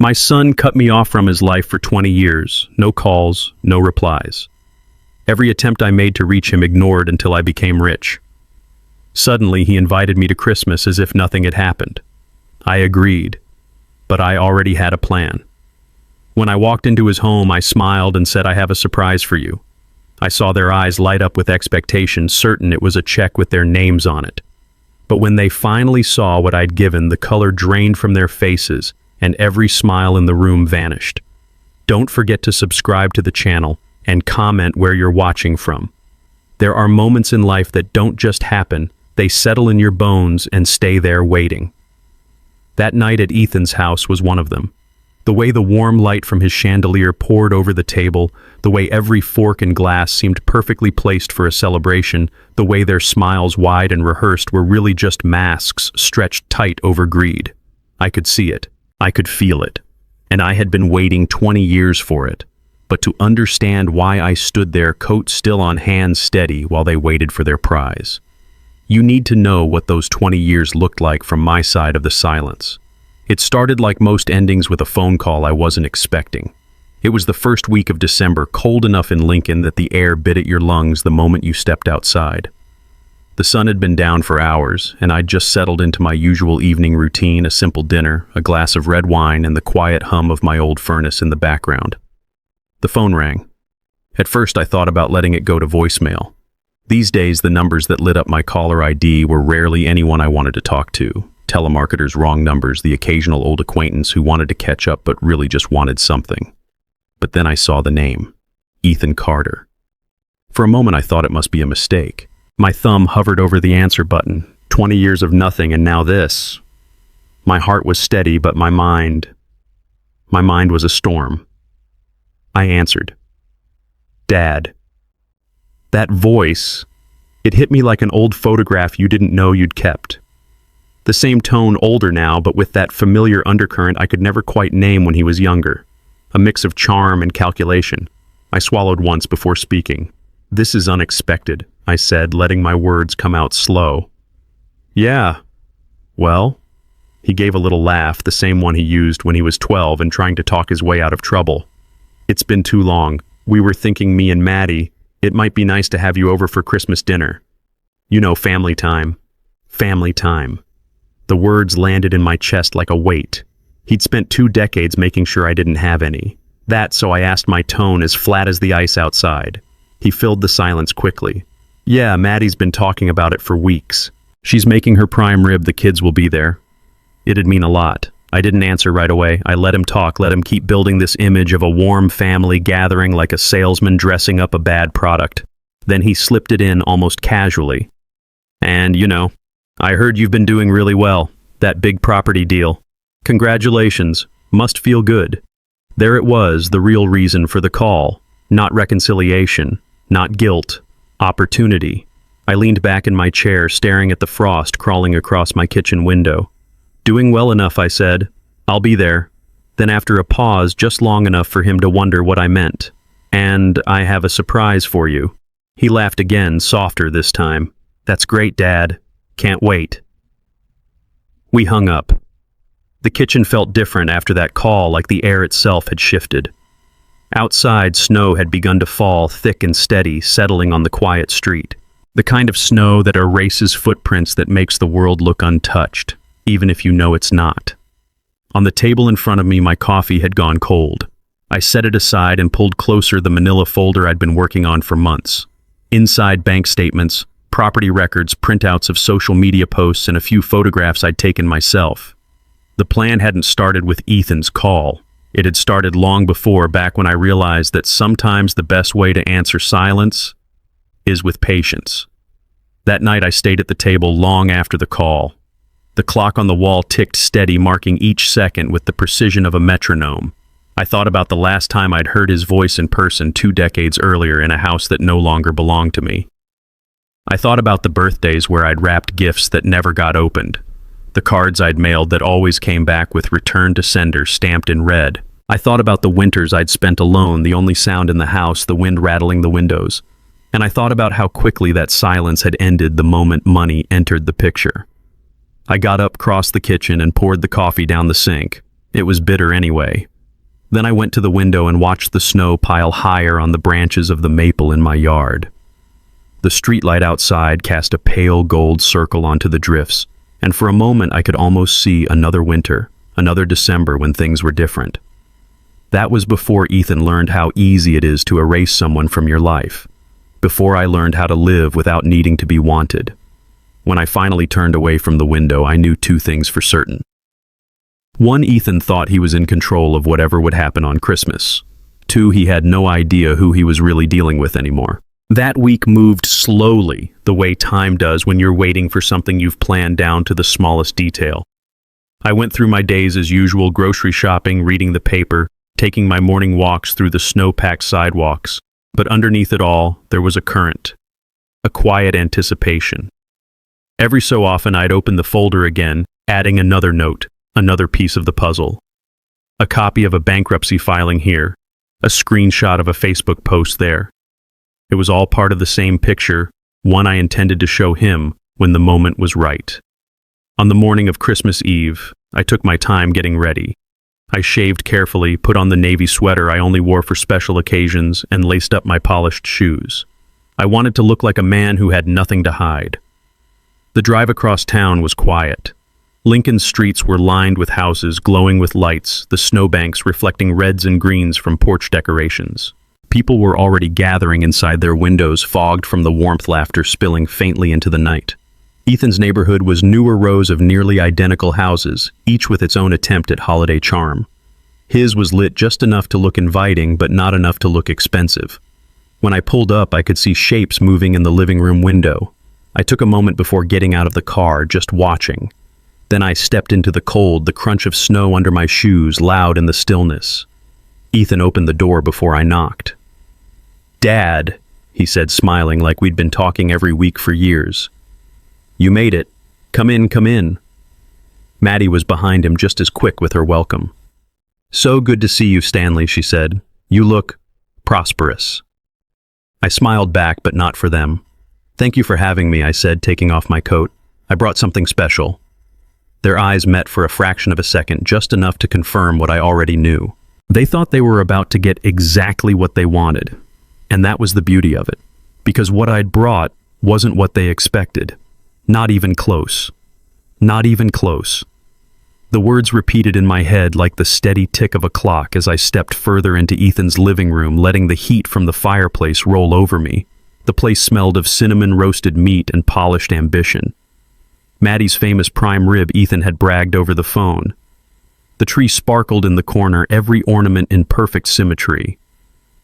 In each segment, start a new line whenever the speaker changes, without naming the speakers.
My son cut me off from his life for 20 years. No calls, no replies. Every attempt I made to reach him ignored until I became rich. Suddenly, he invited me to Christmas as if nothing had happened. I agreed, but I already had a plan. When I walked into his home, I smiled and said, "I have a surprise for you." I saw their eyes light up with expectation, certain it was a check with their names on it. But when they finally saw what I'd given, the color drained from their faces, and every smile in the room vanished. Don't forget to subscribe to the channel and comment where you're watching from. There are moments in life that don't just happen, they settle in your bones and stay there waiting. That night at Ethan's house was one of them. The way the warm light from his chandelier poured over the table, the way every fork and glass seemed perfectly placed for a celebration, the way their smiles wide and rehearsed were really just masks stretched tight over greed. I could see it. I could feel it. And I had been waiting 20 years for it. But to understand why I stood there, coat still on hand, steady, while they waited for their prize. You need to know what those 20 years looked like from my side of the silence. It started like most endings with a phone call I wasn't expecting. It was the first week of December, cold enough in Lincoln that the air bit at your lungs the moment you stepped outside. The sun had been down for hours, and I'd just settled into my usual evening routine, a simple dinner, a glass of red wine, and the quiet hum of my old furnace in the background. The phone rang. At first I thought about letting it go to voicemail. These days the numbers that lit up my caller ID were rarely anyone I wanted to talk to. Telemarketers' wrong numbers, the occasional old acquaintance who wanted to catch up but really just wanted something. But then I saw the name, Ethan Carter. For a moment I thought it must be a mistake. My thumb hovered over the answer button. 20 years of nothing and now this. My heart was steady, but my mind was a storm. I answered. Dad. That voice, it hit me like an old photograph you didn't know you'd kept. The same tone, older now, but with that familiar undercurrent I could never quite name when he was younger. A mix of charm and calculation. I swallowed once before speaking. "This is unexpected," I said, letting my words come out slow. "Yeah. Well?" He gave a little laugh, the same one he used when he was 12 and trying to talk his way out of trouble. "It's been too long. We were thinking, me and Maddie, it might be nice to have you over for Christmas dinner. You know, family time. Family time." The words landed in my chest like a weight. He'd spent 2 decades making sure I didn't have any. So I asked, my tone as flat as the ice outside. He filled the silence quickly. "Yeah, Maddie's been talking about it for weeks. She's making her prime rib, the kids will be there." It'd mean a lot. I didn't answer right away. I let him talk, let him keep building this image of a warm family gathering like a salesman dressing up a bad product. Then he slipped it in almost casually. "And, you know, I heard you've been doing really well. That big property deal. Congratulations. Must feel good." There it was, the real reason for the call. Not reconciliation, not guilt, opportunity. I leaned back in my chair, staring at the frost crawling across my kitchen window. "Doing well enough," I said. "I'll be there." Then after a pause, just long enough for him to wonder what I meant. "And I have a surprise for you." He laughed again, softer this time. "That's great, Dad. Can't wait." We hung up. The kitchen felt different after that call, like the air itself had shifted. Outside, snow had begun to fall, thick and steady, settling on the quiet street. The kind of snow that erases footprints, that makes the world look untouched, even if you know it's not. On the table in front of me, my coffee had gone cold. I set it aside and pulled closer the manila folder I'd been working on for months. Inside, bank statements, property records, printouts of social media posts, and a few photographs I'd taken myself. The plan hadn't started with Ethan's call. It had started long before, back when I realized that sometimes the best way to answer silence is with patience. That night I stayed at the table long after the call. The clock on the wall ticked steady, marking each second with the precision of a metronome. I thought about the last time I'd heard his voice in person 2 decades earlier in a house that no longer belonged to me. I thought about the birthdays where I'd wrapped gifts that never got opened. The cards I'd mailed that always came back with "return to sender" stamped in red. I thought about the winters I'd spent alone, the only sound in the house, the wind rattling the windows. And I thought about how quickly that silence had ended the moment money entered the picture. I got up, crossed the kitchen, and poured the coffee down the sink. It was bitter anyway. Then I went to the window and watched the snow pile higher on the branches of the maple in my yard. The streetlight outside cast a pale gold circle onto the drifts, and for a moment I could almost see another winter, another December when things were different. That was before Ethan learned how easy it is to erase someone from your life, before I learned how to live without needing to be wanted. When I finally turned away from the window, I knew two things for certain. One, Ethan thought he was in control of whatever would happen on Christmas. Two, he had no idea who he was really dealing with anymore. That week moved slowly, the way time does when you're waiting for something you've planned down to the smallest detail. I went through my days as usual, grocery shopping, reading the paper, taking my morning walks through the snow-packed sidewalks. But underneath it all, there was a current, a quiet anticipation. Every so often I'd open the folder again, adding another note, another piece of the puzzle. A copy of a bankruptcy filing here, a screenshot of a Facebook post there. It was all part of the same picture, one I intended to show him when the moment was right. On the morning of Christmas Eve, I took my time getting ready. I shaved carefully, put on the navy sweater I only wore for special occasions, and laced up my polished shoes. I wanted to look like a man who had nothing to hide. The drive across town was quiet. Lincoln's streets were lined with houses glowing with lights, the snowbanks reflecting reds and greens from porch decorations. People were already gathering inside their windows, fogged from the warmth, laughter spilling faintly into the night. Ethan's neighborhood was newer rows of nearly identical houses, each with its own attempt at holiday charm. His was lit just enough to look inviting, but not enough to look expensive. When I pulled up, I could see shapes moving in the living room window. I took a moment before getting out of the car, just watching. Then I stepped into the cold, the crunch of snow under my shoes, loud in the stillness. Ethan opened the door before I knocked. "Dad," he said, smiling like we'd been talking every week for years. "You made it. Come in, come in." Maddie was behind him just as quick with her welcome. "So good to see you, Stanley," she said. "You look prosperous." I smiled back, but not for them. "Thank you for having me," I said, taking off my coat. "I brought something special." Their eyes met for a fraction of a second, just enough to confirm what I already knew. They thought they were about to get exactly what they wanted. And that was the beauty of it. Because what I'd brought wasn't what they expected. Not even close. Not even close. The words repeated in my head like the steady tick of a clock as I stepped further into Ethan's living room, letting the heat from the fireplace roll over me. The place smelled of cinnamon roasted meat and polished ambition. Maddie's famous prime rib Ethan had bragged over the phone. The tree sparkled in the corner, every ornament in perfect symmetry.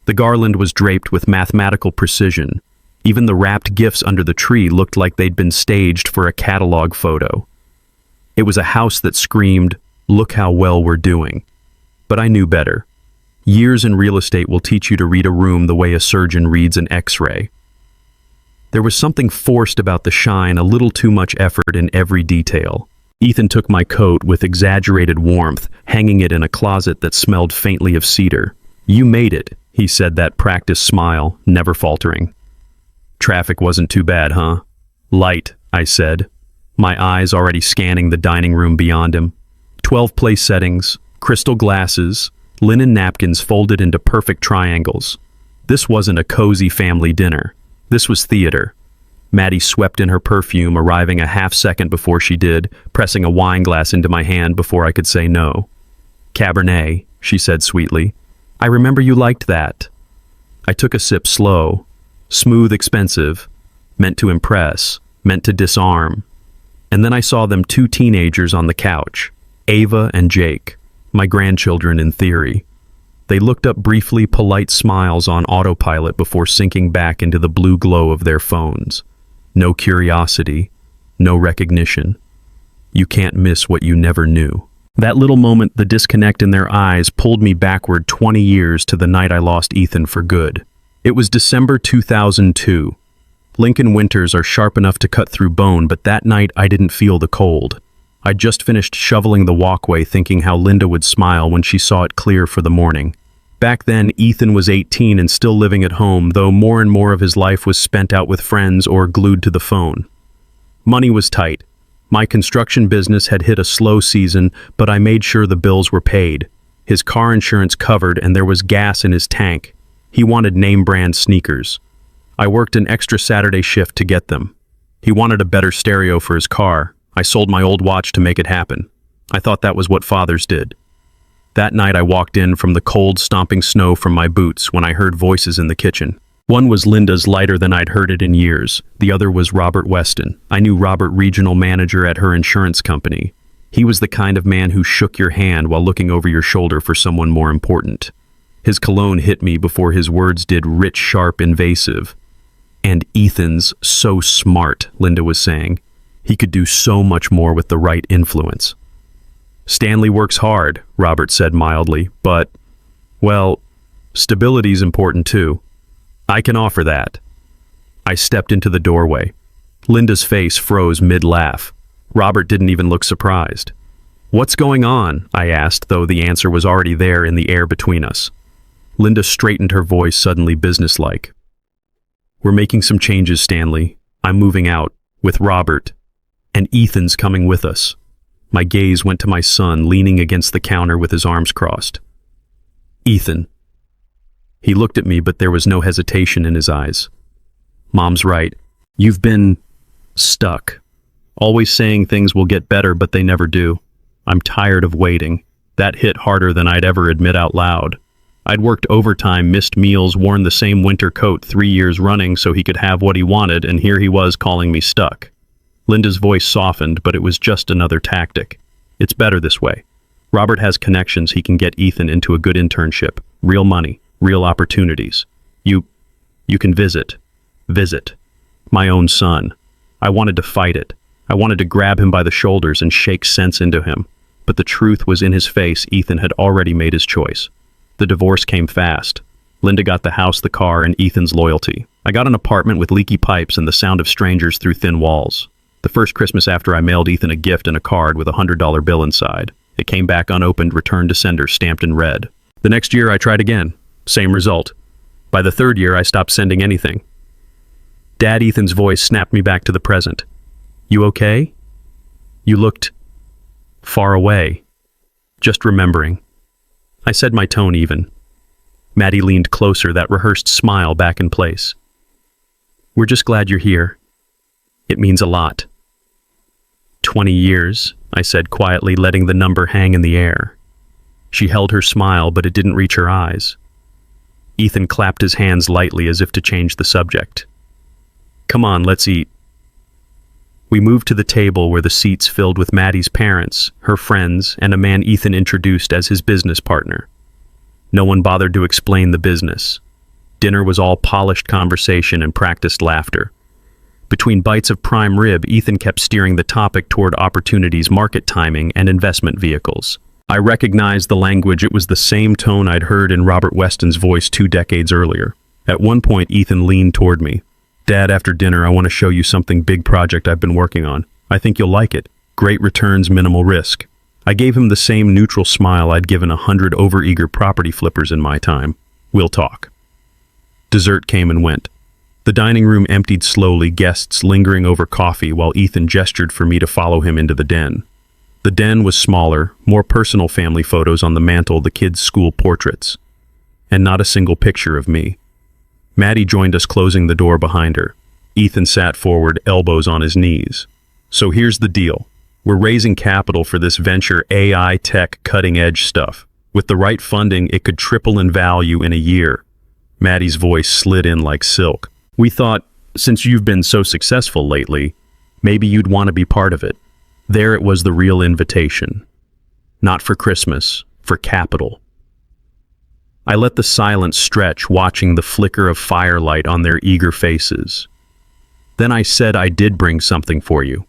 The garland was draped with mathematical precision. Even the wrapped gifts under the tree looked like they'd been staged for a catalog photo. It was a house that screamed, "Look how well we're doing." But I knew better. Years in real estate will teach you to read a room the way a surgeon reads an X-ray. There was something forced about the shine, a little too much effort in every detail. Ethan took my coat with exaggerated warmth, hanging it in a closet that smelled faintly of cedar. "You made it," he said, that practiced smile, never faltering. "Traffic wasn't too bad, huh?" "Light," I said, my eyes already scanning the dining room beyond him. 12 place settings, crystal glasses, linen napkins folded into perfect triangles. This wasn't a cozy family dinner. This was theater. Maddie swept in her perfume, arriving a half second before she did, pressing a wine glass into my hand before I could say no. "Cabernet," she said sweetly. "I remember you liked that." I took a sip slow. Smooth, expensive, meant to impress, meant to disarm. And then I saw them, two teenagers on the couch, Ava and Jake, my grandchildren in theory. They looked up briefly, polite smiles on autopilot before sinking back into the blue glow of their phones. No curiosity, no recognition. You can't miss what you never knew. That little moment, the disconnect in their eyes, pulled me backward 20 years to the night I lost Ethan for good. It was December 2002. Lincoln winters are sharp enough to cut through bone, but that night I didn't feel the cold. I'd just finished shoveling the walkway, thinking how Linda would smile when she saw it clear for the morning. Back then, Ethan was 18 and still living at home, though more and more of his life was spent out with friends or glued to the phone. Money was tight. My construction business had hit a slow season, but I made sure the bills were paid. His car insurance covered and there was gas in his tank. He wanted name-brand sneakers. I worked an extra Saturday shift to get them. He wanted a better stereo for his car. I sold my old watch to make it happen. I thought that was what fathers did. That night I walked in from the cold, stomping snow from my boots when I heard voices in the kitchen. One was Linda's, lighter than I'd heard it in years. The other was Robert Weston. I knew Robert, regional manager at her insurance company. He was the kind of man who shook your hand while looking over your shoulder for someone more important. His cologne hit me before his words did, rich, sharp, invasive. And Ethan's so smart, Linda was saying. He could do so much more with the right influence. Stanley works hard, Robert said mildly, but, well, stability's important too. I can offer that. I stepped into the doorway. Linda's face froze mid-laugh. Robert didn't even look surprised. What's going on? I asked, though the answer was already there in the air between us. Linda straightened her voice suddenly businesslike. We're making some changes, Stanley. I'm moving out, with Robert, and Ethan's coming with us. My gaze went to my son, leaning against the counter with his arms crossed. Ethan. He looked at me, but there was no hesitation in his eyes. Mom's right. You've been stuck. Always saying things will get better, but they never do. I'm tired of waiting. That hit harder than I'd ever admit out loud. I'd worked overtime, missed meals, worn the same winter coat 3 years running so he could have what he wanted, and here he was calling me stuck. Linda's voice softened, but it was just another tactic. It's better this way. Robert has connections. He can get Ethan into a good internship. Real money, real opportunities. You can visit. My own son. I wanted to fight it. I wanted to grab him by the shoulders and shake sense into him. But the truth was in his face. Ethan had already made his choice. The divorce came fast. Linda got the house, the car, and Ethan's loyalty. I got an apartment with leaky pipes and the sound of strangers through thin walls. The first Christmas after, I mailed Ethan a gift and a card with a $100 bill inside. It came back unopened, returned to sender, stamped in red. The next year I tried again. Same result. By the third year I stopped sending anything. Dad, Ethan's voice snapped me back to the present. You okay? You looked far away. Just remembering. I said, my tone even. Maddie leaned closer, that rehearsed smile back in place. We're just glad you're here. It means a lot. 20 years, I said quietly, letting the number hang in the air. She held her smile, but it didn't reach her eyes. Ethan clapped his hands lightly as if to change the subject. Come on, let's eat. We moved to the table where the seats filled with Maddie's parents, her friends, and a man Ethan introduced as his business partner. No one bothered to explain the business. Dinner was all polished conversation and practiced laughter. Between bites of prime rib, Ethan kept steering the topic toward opportunities, market timing, and investment vehicles. I recognized the language. It was the same tone I'd heard in Robert Weston's voice 2 decades earlier. At one point, Ethan leaned toward me. Dad, after dinner, I want to show you something big project I've been working on. I think you'll like it. Great returns, minimal risk. I gave him the same neutral smile I'd given 100 overeager property flippers in my time. We'll talk. Dessert came and went. The dining room emptied slowly, guests lingering over coffee while Ethan gestured for me to follow him into the den. The den was smaller, more personal family photos on the mantle, the kids' school portraits. And not a single picture of me. Maddie joined us, closing the door behind her. Ethan sat forward, elbows on his knees. So here's the deal. We're raising capital for this venture, AI tech cutting-edge stuff. With the right funding, it could triple in value in a year. Maddie's voice slid in like silk. We thought, since you've been so successful lately, maybe you'd want to be part of it. There it was, the real invitation. Not for Christmas, for capital. I let the silence stretch, watching the flicker of firelight on their eager faces. Then I said I did bring something for you.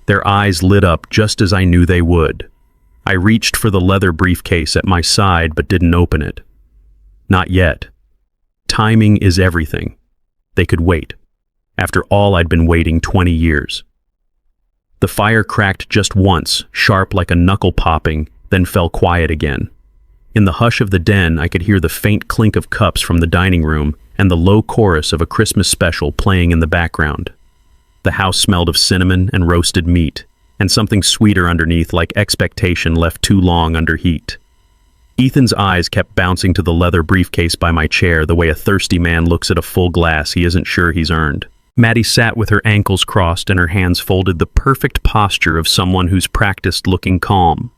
Their eyes lit up just as I knew they would. I reached for the leather briefcase at my side but didn't open it. Not yet. Timing is everything. They could wait. After all, I'd been waiting 20 years. The fire cracked just once, sharp like a knuckle popping, then fell quiet again. In the hush of the den, I could hear the faint clink of cups from the dining room and the low chorus of a Christmas special playing in the background. The house smelled of cinnamon and roasted meat, and something sweeter underneath, like expectation left too long under heat. Ethan's eyes kept bouncing to the leather briefcase by my chair the way a thirsty man looks at a full glass he isn't sure he's earned. Maddie sat with her ankles crossed and her hands folded, the perfect posture of someone who's practiced looking calm.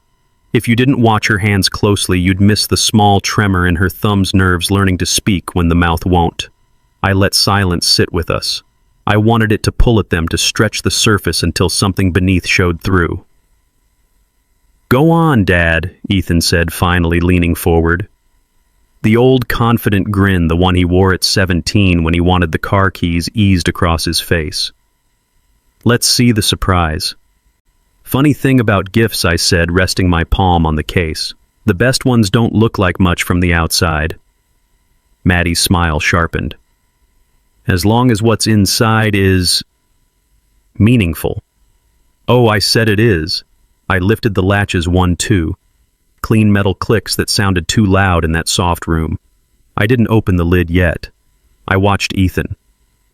If you didn't watch her hands closely, you'd miss the small tremor in her thumb's nerves learning to speak when the mouth won't. I let silence sit with us. I wanted it to pull at them, to stretch the surface until something beneath showed through. "Go on, Dad," Ethan said, finally leaning forward. The old confident grin, the one he wore at 17 when he wanted the car keys, eased across his face. "Let's see the surprise." "Funny thing about gifts," I said, resting my palm on the case. "The best ones don't look like much from the outside." Maddie's smile sharpened. "As long as what's inside is meaningful." "Oh," I said, "it is." I lifted the latches 1-2. Clean metal clicks that sounded too loud in that soft room. I didn't open the lid yet. I watched Ethan.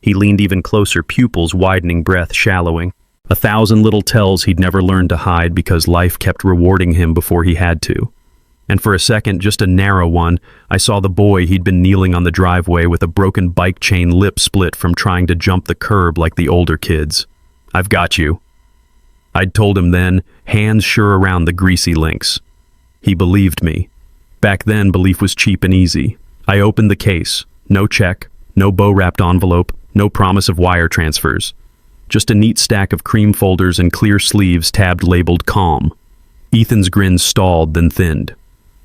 He leaned even closer, pupils widening, breath shallowing. 1,000 little tells he'd never learned to hide because life kept rewarding him before he had to. And for a second, just a narrow one, I saw the boy he'd been kneeling on the driveway with a broken bike chain, lip split from trying to jump the curb like the older kids. "I've got you." I'd told him then, hands sure around the greasy links. He believed me. Back then, belief was cheap and easy. I opened the case. No check, no bow-wrapped envelope, no promise of wire transfers. Just a neat stack of cream folders and clear sleeves tabbed labeled calm. Ethan's grin stalled, then thinned.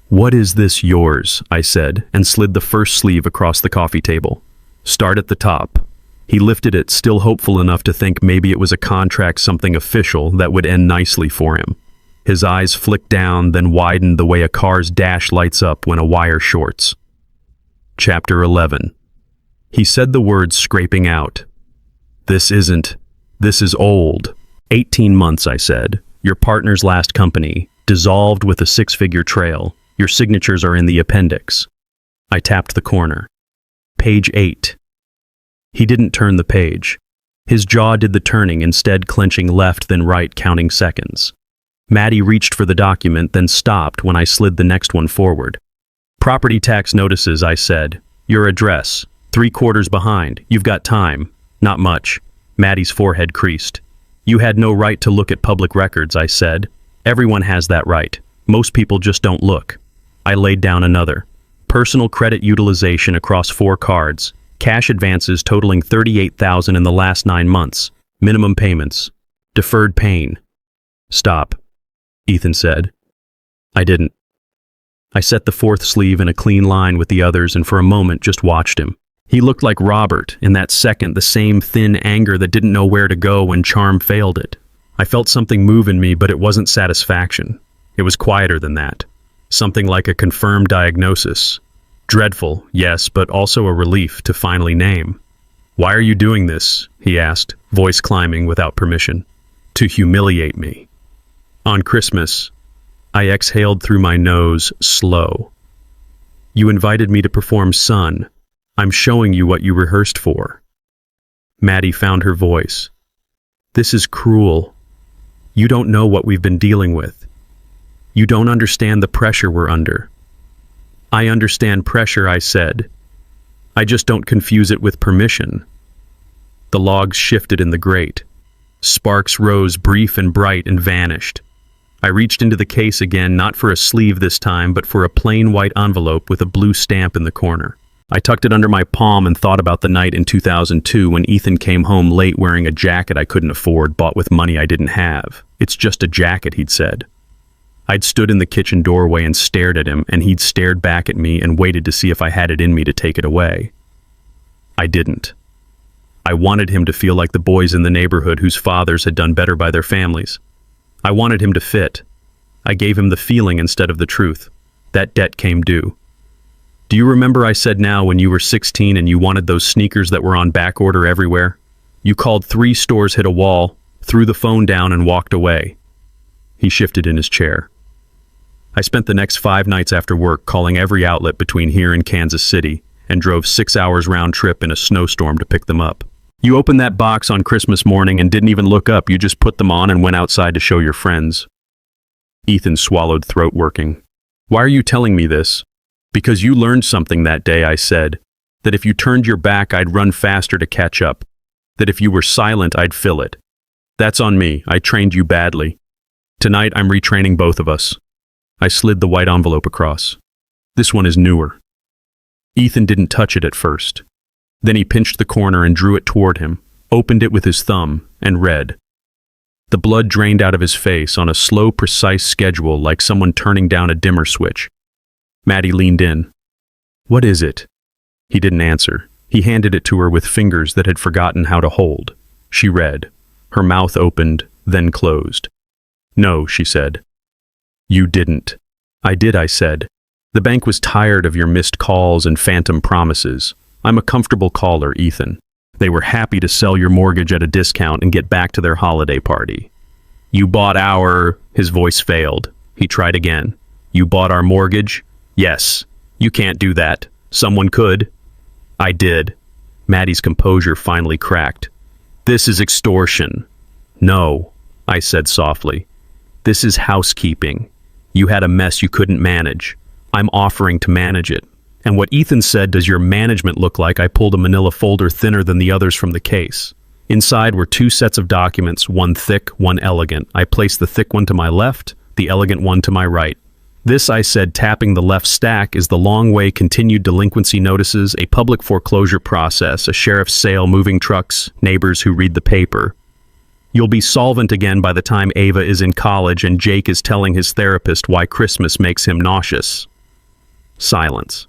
"What is this, yours?" I said, and slid the first sleeve across the coffee table. "Start at the top." He lifted it, still hopeful enough to think maybe it was a contract, something official that would end nicely for him. His eyes flicked down, then widened the way a car's dash lights up when a wire shorts. Chapter 11. He said the words scraping out. This is old." 18 months, I said. "Your partner's last company, dissolved with a 6-figure trail. Your signatures are in the appendix." I tapped the corner. "Page 8. He didn't turn the page. His jaw did the turning, instead clenching left then right, counting seconds. Maddie reached for the document, then stopped when I slid the next one forward. "Property tax notices," I said. "Your address. 3/4 behind. You've got time." "Not much." Maddie's forehead creased. "You had no right to look at public records," I said. "Everyone has that right. Most people just don't look." I laid down another. Personal credit utilization across 4 cards. Cash advances totaling $38,000 in the last 9 months. Minimum payments. Deferred pain. "Stop," Ethan said. I didn't. I set the 4th sleeve in a clean line with the others and for a moment just watched him. He looked like Robert, in that second, the same thin anger that didn't know where to go when charm failed it. I felt something move in me, but it wasn't satisfaction. It was quieter than that. Something like a confirmed diagnosis. Dreadful, yes, but also a relief to finally name. "Why are you doing this?" he asked, voice climbing without permission. "To humiliate me." On Christmas, I exhaled through my nose, slow. "You invited me to perform, son. I'm showing you what you rehearsed for." Maddie found her voice. "This is cruel. You don't know what we've been dealing with. You don't understand the pressure we're under." "I understand pressure," I said. "I just don't confuse it with permission." The logs shifted in the grate. Sparks rose, brief and bright, and vanished. I reached into the case again, not for a sleeve this time, but for a plain white envelope with a blue stamp in the corner. I tucked it under my palm and thought about the night in 2002 when Ethan came home late wearing a jacket I couldn't afford, bought with money I didn't have. "It's just a jacket," he'd said. I'd stood in the kitchen doorway and stared at him, and he'd stared back at me and waited to see if I had it in me to take it away. I didn't. I wanted him to feel like the boys in the neighborhood whose fathers had done better by their families. I wanted him to fit. I gave him the feeling instead of the truth. That debt came due. "Do you remember," I said now, "when you were 16 and you wanted those sneakers that were on back order everywhere? You called 3 stores, hit a wall, threw the phone down, and walked away." He shifted in his chair. I spent the next 5 nights after work calling every outlet between here and Kansas City and drove 6 hours round trip in a snowstorm to pick them up. You opened that box on Christmas morning and didn't even look up. You just put them on and went outside to show your friends. Ethan swallowed, throat working. Why are you telling me this? Because you learned something that day, I said. That if you turned your back, I'd run faster to catch up. That if you were silent, I'd fill it. That's on me. I trained you badly. Tonight, I'm retraining both of us. I slid the white envelope across. This one is newer. Ethan didn't touch it at first. Then he pinched the corner and drew it toward him, opened it with his thumb, and read. The blood drained out of his face on a slow, precise schedule like someone turning down a dimmer switch. Maddie leaned in. What is it? He didn't answer. He handed it to her with fingers that had forgotten how to hold. She read. Her mouth opened, then closed. No, she said. You didn't. I did, I said. The bank was tired of your missed calls and phantom promises. I'm a comfortable caller, Ethan. They were happy to sell your mortgage at a discount and get back to their holiday party. You bought our... His voice failed. He tried again. You bought our mortgage? Yes. You can't do that. Someone could. I did. Maddie's composure finally cracked. This is extortion. No, I said softly. This is housekeeping. You had a mess you couldn't manage. I'm offering to manage it. And what Ethan said, does your management look like? I pulled a manila folder thinner than the others from the case. Inside were 2 sets of documents, one thick, one elegant. I placed the thick one to my left, the elegant one to my right. This, I said, tapping the left stack, is the long way continued delinquency notices, a public foreclosure process, a sheriff's sale, moving trucks, neighbors who read the paper. You'll be solvent again by the time Ava is in college and Jake is telling his therapist why Christmas makes him nauseous. Silence.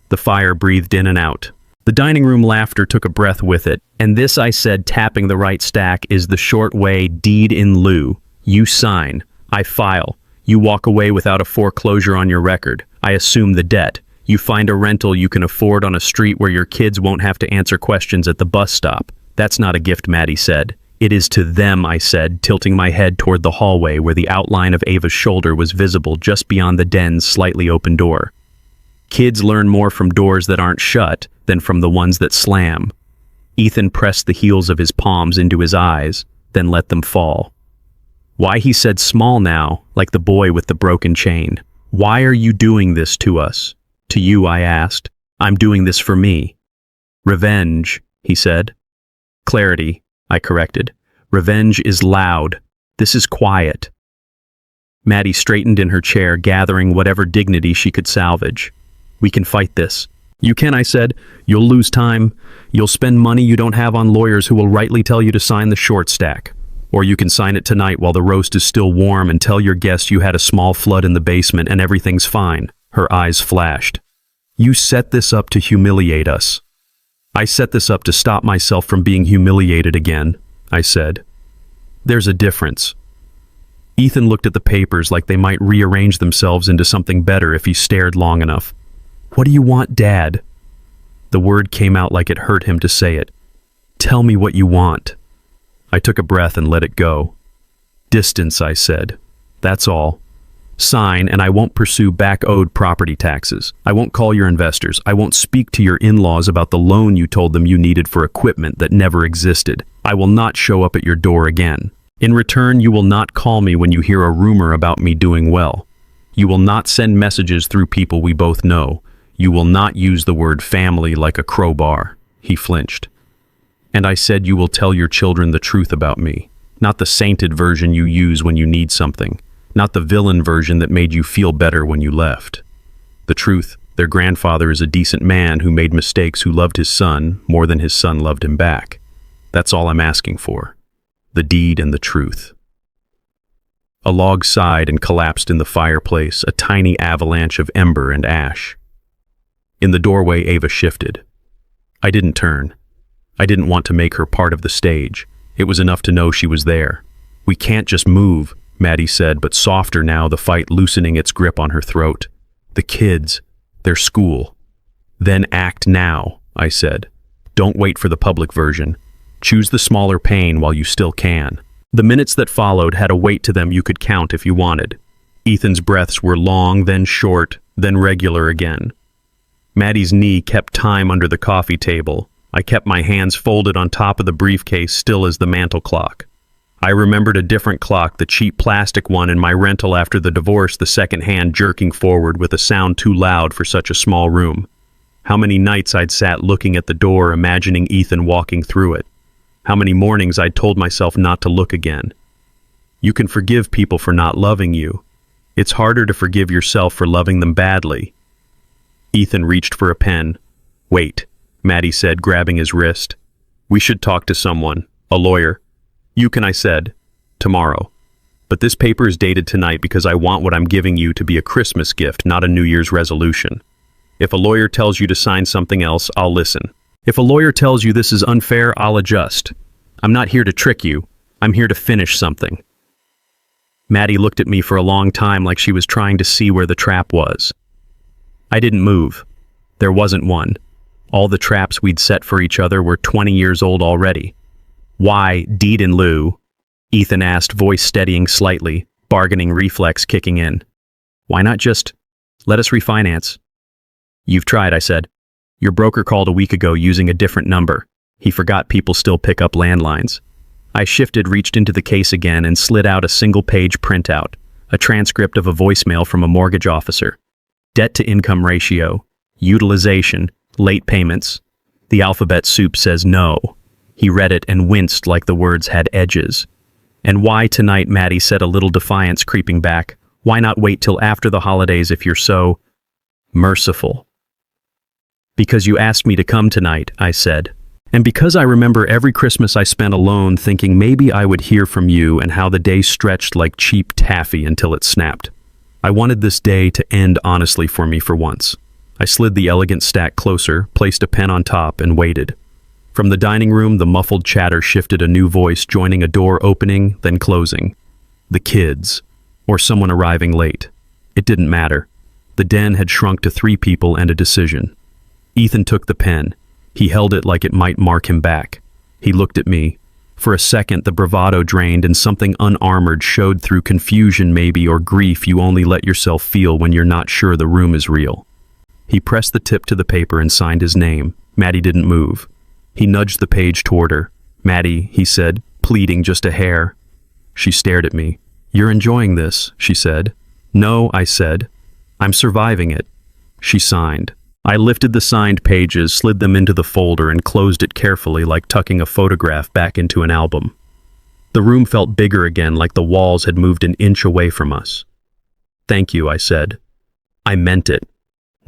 The fire breathed in and out. The dining room laughter took a breath with it. And this, I said, tapping the right stack, is the short way deed in lieu. You sign. I file. You walk away without a foreclosure on your record. I assume the debt. You find a rental you can afford on a street where your kids won't have to answer questions at the bus stop. That's not a gift, Maddie said. It is to them, I said, tilting my head toward the hallway where the outline of Ava's shoulder was visible just beyond the den's slightly open door. Kids learn more from doors that aren't shut than from the ones that slam. Ethan pressed the heels of his palms into his eyes, then let them fall. Why, he said, small now, like the boy with the broken chain. Why are you doing this to us? To you, I asked. I'm doing this for me. Revenge, he said. Clarity, I corrected. Revenge is loud. This is quiet. Maddie straightened in her chair, gathering whatever dignity she could salvage. We can fight this. You can, I said. You'll lose time. You'll spend money you don't have on lawyers who will rightly tell you to sign the short stack. Or you can sign it tonight while the roast is still warm and tell your guests you had a small flood in the basement and everything's fine. Her eyes flashed. You set this up to humiliate us. I set this up to stop myself from being humiliated again, I said. There's a difference. Ethan looked at the papers like they might rearrange themselves into something better if he stared long enough. What do you want, Dad? The word came out like it hurt him to say it. Tell me what you want. I took a breath and let it go. Distance, I said. That's all. Sign, and I won't pursue back-owed property taxes. I won't call your investors. I won't speak to your in-laws about the loan you told them you needed for equipment that never existed. I will not show up at your door again. In return, you will not call me when you hear a rumor about me doing well. You will not send messages through people we both know. You will not use the word family like a crowbar. He flinched. And I said you will tell your children the truth about me, not the sainted version you use when you need something, not the villain version that made you feel better when you left. The truth, their grandfather is a decent man who made mistakes, who loved his son more than his son loved him back. That's all I'm asking for. The deed and the truth. A log sighed and collapsed in the fireplace, a tiny avalanche of ember and ash. In the doorway, Ava shifted. I didn't turn. I didn't want to make her part of the stage. It was enough to know she was there. We can't just move, Maddie said, but softer now, the fight loosening its grip on her throat. The kids, their school. Then act now, I said. Don't wait for the public version. Choose the smaller pain while you still can. The minutes that followed had a weight to them you could count if you wanted. Ethan's breaths were long, then short, then regular again. Maddie's knee kept time under the coffee table. I kept my hands folded on top of the briefcase, still as the mantel clock. I remembered a different clock, the cheap plastic one in my rental after the divorce, the second hand jerking forward with a sound too loud for such a small room. How many nights I'd sat looking at the door, imagining Ethan walking through it. How many mornings I'd told myself not to look again. You can forgive people for not loving you. It's harder to forgive yourself for loving them badly. Ethan reached for a pen. "Wait," Maddie said, grabbing his wrist. "We should talk to someone, a lawyer." "You can," I said. "Tomorrow. But this paper is dated tonight because I want what I'm giving you to be a Christmas gift, not a New Year's resolution. If a lawyer tells you to sign something else, I'll listen. If a lawyer tells you this is unfair, I'll adjust. I'm not here to trick you. I'm here to finish something." Maddie looked at me for a long time, like she was trying to see where the trap was. I didn't move. There wasn't one. All the traps we'd set for each other were 20 years old already. "Why, Deed and Lou?" Ethan asked, voice steadying slightly, bargaining reflex kicking in. "Why not just let us refinance?" "You've tried," I said. "Your broker called a week ago using a different number. He forgot people still pick up landlines." I shifted, reached into the case again, and slid out a single-page printout, a transcript of a voicemail from a mortgage officer. Debt-to-income ratio, utilization, late payments. The alphabet soup says no. He read it and winced like the words had edges. "And why tonight?" Maddie said, a little defiance creeping back. "Why not wait till after the holidays if you're so merciful?" "Because you asked me to come tonight," I said. "And because I remember every Christmas I spent alone thinking maybe I would hear from you, and how the day stretched like cheap taffy until it snapped. I wanted this day to end honestly for me for once." I slid the elegant stack closer, placed a pen on top, and waited. From the dining room, the muffled chatter shifted, a new voice joining, a door opening, then closing. The kids, or someone arriving late. It didn't matter. The den had shrunk to 3 people and a decision. Ethan took the pen. He held it like it might mark him back. He looked at me. For a second, the bravado drained and something unarmored showed through, confusion maybe, or grief you only let yourself feel when you're not sure the room is real. He pressed the tip to the paper and signed his name. Maddie didn't move. He nudged the page toward her. "Maddie," he said, pleading just a hair. She stared at me. "You're enjoying this," she said. "No," I said. "I'm surviving it." She signed. I lifted the signed pages, slid them into the folder, and closed it carefully, like tucking a photograph back into an album. The room felt bigger again, like the walls had moved an inch away from us. "Thank you," I said. I meant it.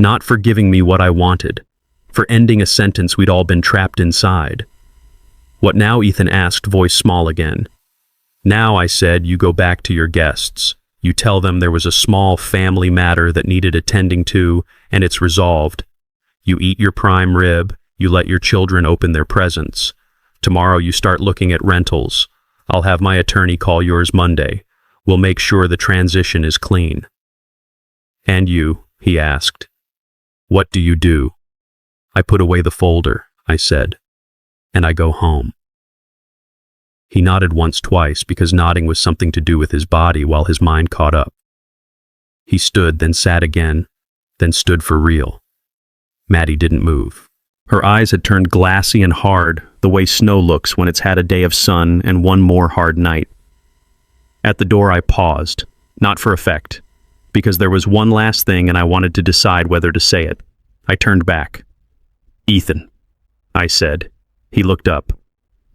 Not for giving me what I wanted, for ending a sentence we'd all been trapped inside. "What now?" Ethan asked, voice small again. "Now," I said, "you go back to your guests. You tell them there was a small family matter that needed attending to, and it's resolved. You eat your prime rib, you let your children open their presents. Tomorrow you start looking at rentals. I'll have my attorney call yours Monday. We'll make sure the transition is clean." "And you?" he asked. "What do you do?" "I put away the folder," I said, "and I go home." He nodded once, twice, because nodding was something to do with his body while his mind caught up. He stood, then sat again, then stood for real. Maddie didn't move. Her eyes had turned glassy and hard, the way snow looks when it's had a day of sun and one more hard night. At the door I paused, not for effect, because there was one last thing and I wanted to decide whether to say it. I turned back. "Ethan," I said. He looked up.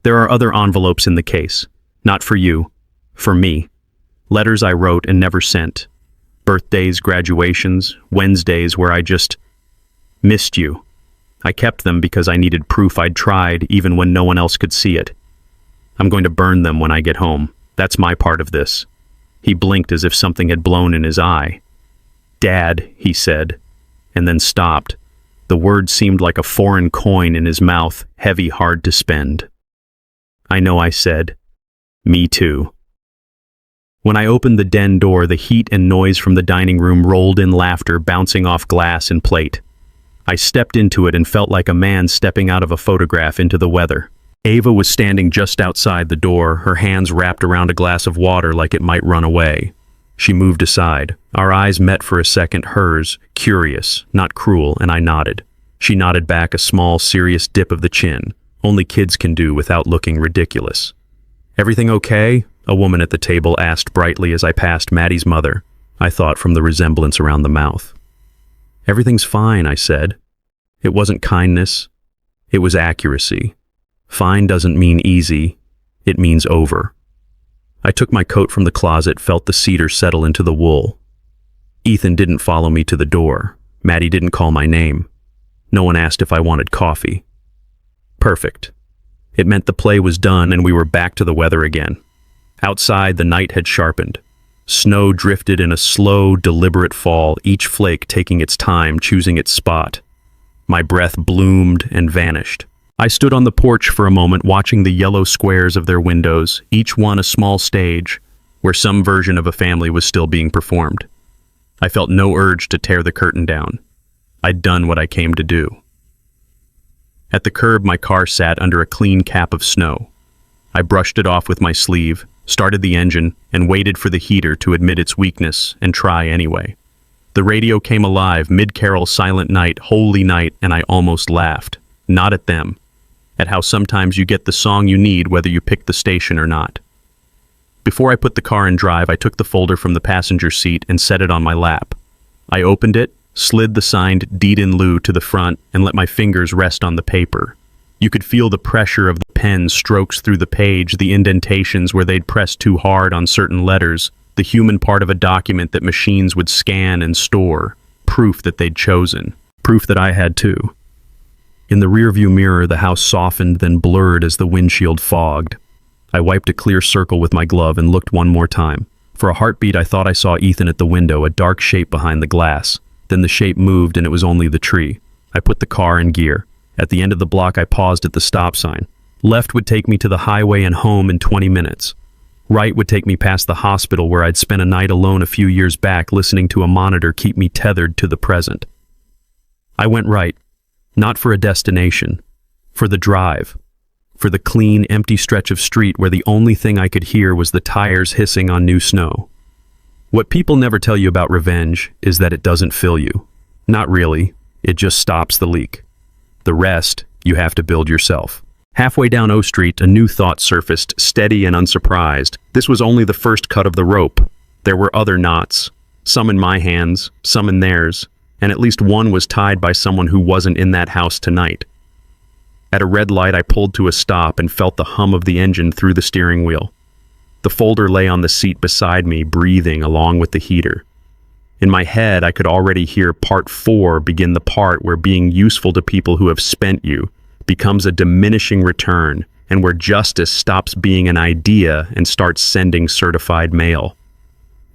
"There are other envelopes in the case. Not for you. For me. Letters I wrote and never sent. Birthdays, graduations, Wednesdays where I just missed you. I kept them because I needed proof I'd tried, even when no one else could see it. I'm going to burn them when I get home. That's my part of this." He blinked as if something had blown in his eye. "Dad," he said, and then stopped. The word seemed like a foreign coin in his mouth, heavy, hard to spend. "I know," I said. "Me too." When I opened the den door, the heat and noise from the dining room rolled in, laughter bouncing off glass and plate. I stepped into it and felt like a man stepping out of a photograph into the weather. Ava was standing just outside the door, her hands wrapped around a glass of water like it might run away. She moved aside. Our eyes met for a second, hers, curious, not cruel, and I nodded. She nodded back a small, serious dip of the chin, only kids can do without looking ridiculous. "Everything okay?" a woman at the table asked brightly as I passed Maddie's mother, I thought from the resemblance around the mouth. "Everything's fine," I said. It wasn't kindness, it was accuracy. Fine doesn't mean easy, it means over. I took my coat from the closet, felt the cedar settle into the wool. Ethan didn't follow me to the door. Maddie didn't call my name. No one asked if I wanted coffee. Perfect. It meant the play was done and we were back to the weather again. Outside, the night had sharpened. Snow drifted in a slow, deliberate fall, each flake taking its time, choosing its spot. My breath bloomed and vanished. I stood on the porch for a moment, watching the yellow squares of their windows, each one a small stage, where some version of a family was still being performed. I felt no urge to tear the curtain down. I'd done what I came to do. At the curb, my car sat under a clean cap of snow. I brushed it off with my sleeve, started the engine, and waited for the heater to admit its weakness and try anyway. The radio came alive, mid-carol, Silent Night, Holy Night, and I almost laughed. Not at them. At how sometimes you get the song you need whether you pick the station or not. Before I put the car in drive, I took the folder from the passenger seat and set it on my lap. I opened it, slid the signed deed in lieu to the front, and let my fingers rest on the paper. You could feel the pressure of the pen strokes through the page, the indentations where they'd pressed too hard on certain letters, the human part of a document that machines would scan and store, proof that they'd chosen, proof that I had too. In the rearview mirror, the house softened, then blurred as the windshield fogged. I wiped a clear circle with my glove and looked one more time. For a heartbeat, I thought I saw Ethan at the window, a dark shape behind the glass. Then the shape moved and it was only the tree. I put the car in gear. At the end of the block, I paused at the stop sign. Left would take me to the highway and home in 20 minutes. Right would take me past the hospital where I'd spent a night alone a few years back, listening to a monitor keep me tethered to the present. I went right, not for a destination, for the drive, for the clean, empty stretch of street where the only thing I could hear was the tires hissing on new snow. What people never tell you about revenge is that it doesn't fill you. Not really, it just stops the leak. The rest, you have to build yourself. Halfway down O Street, a new thought surfaced, steady and unsurprised. This was only the first cut of the rope. There were other knots, some in my hands, some in theirs, and at least one was tied by someone who wasn't in that house tonight. At a red light, I pulled to a stop and felt the hum of the engine through the steering wheel. The folder lay on the seat beside me, breathing along with the heater. In my head, I could already hear Part 4 begin, the part where being useful to people who have spent you becomes a diminishing return, and where justice stops being an idea and starts sending certified mail.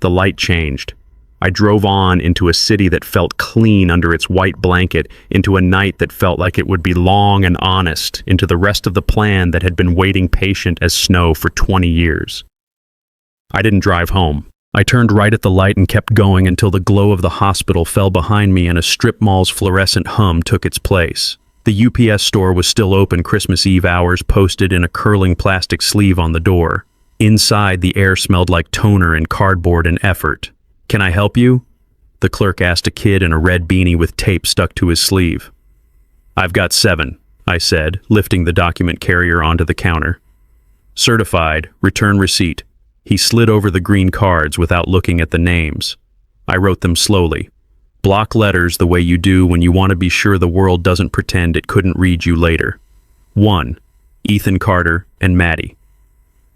The light changed. I drove on into a city that felt clean under its white blanket, into a night that felt like it would be long and honest, into the rest of the plan that had been waiting patient as snow for 20 years. I didn't drive home. I turned right at the light and kept going until the glow of the hospital fell behind me and a strip mall's fluorescent hum took its place. The UPS store was still open, Christmas Eve hours posted in a curling plastic sleeve on the door. Inside, the air smelled like toner and cardboard and effort. "Can I help you?" the clerk asked a kid in a red beanie with tape stuck to his sleeve. "I've got 7, I said, lifting the document carrier onto the counter. "Certified, return receipt." He slid over the green cards without looking at the names. I wrote them slowly. Block letters the way you do when you want to be sure the world doesn't pretend it couldn't read you later. 1. Ethan Carter and Maddie.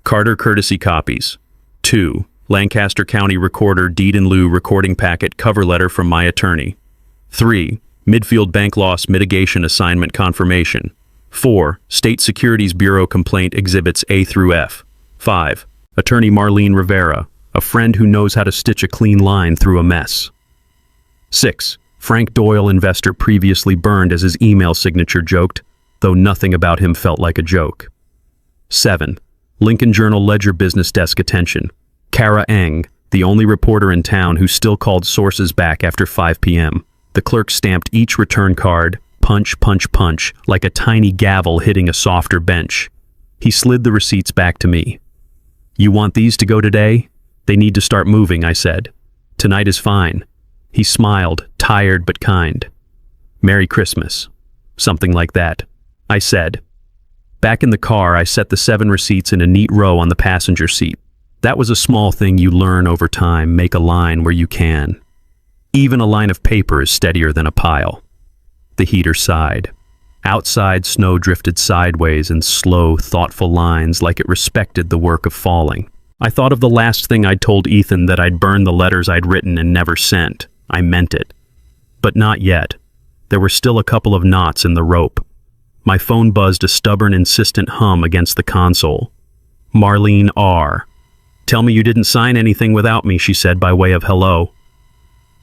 Carter courtesy copies. 2. Lancaster County Recorder deed in lieu recording packet cover letter from my attorney. 3. Midfield bank loss mitigation assignment confirmation. 4. State Securities Bureau complaint exhibits A through F. 5. Attorney Marlene Rivera, a friend who knows how to stitch a clean line through a mess. 6. Frank Doyle, investor previously burned, as his email signature joked, though nothing about him felt like a joke. 7. Lincoln Journal Ledger business desk attention. Kara Eng, the only reporter in town who still called sources back after 5 p.m. The clerk stamped each return card, punch, punch, punch, like a tiny gavel hitting a softer bench. He slid the receipts back to me. "You want these to go today? They need to start moving," I said. "Tonight is fine." He smiled, tired but kind. "Merry Christmas." Something like that, I said. Back in the car, I set the 7 receipts in a neat row on the passenger seat. That was a small thing you learn over time, make a line where you can. Even a line of paper is steadier than a pile. The heater sighed. Outside, snow drifted sideways in slow, thoughtful lines like it respected the work of falling. I thought of the last thing I'd told Ethan, that I'd burn the letters I'd written and never sent. I meant it. But not yet. There were still a couple of knots in the rope. My phone buzzed a stubborn, insistent hum against the console. Marlene R. "Tell me you didn't sign anything without me," she said by way of hello.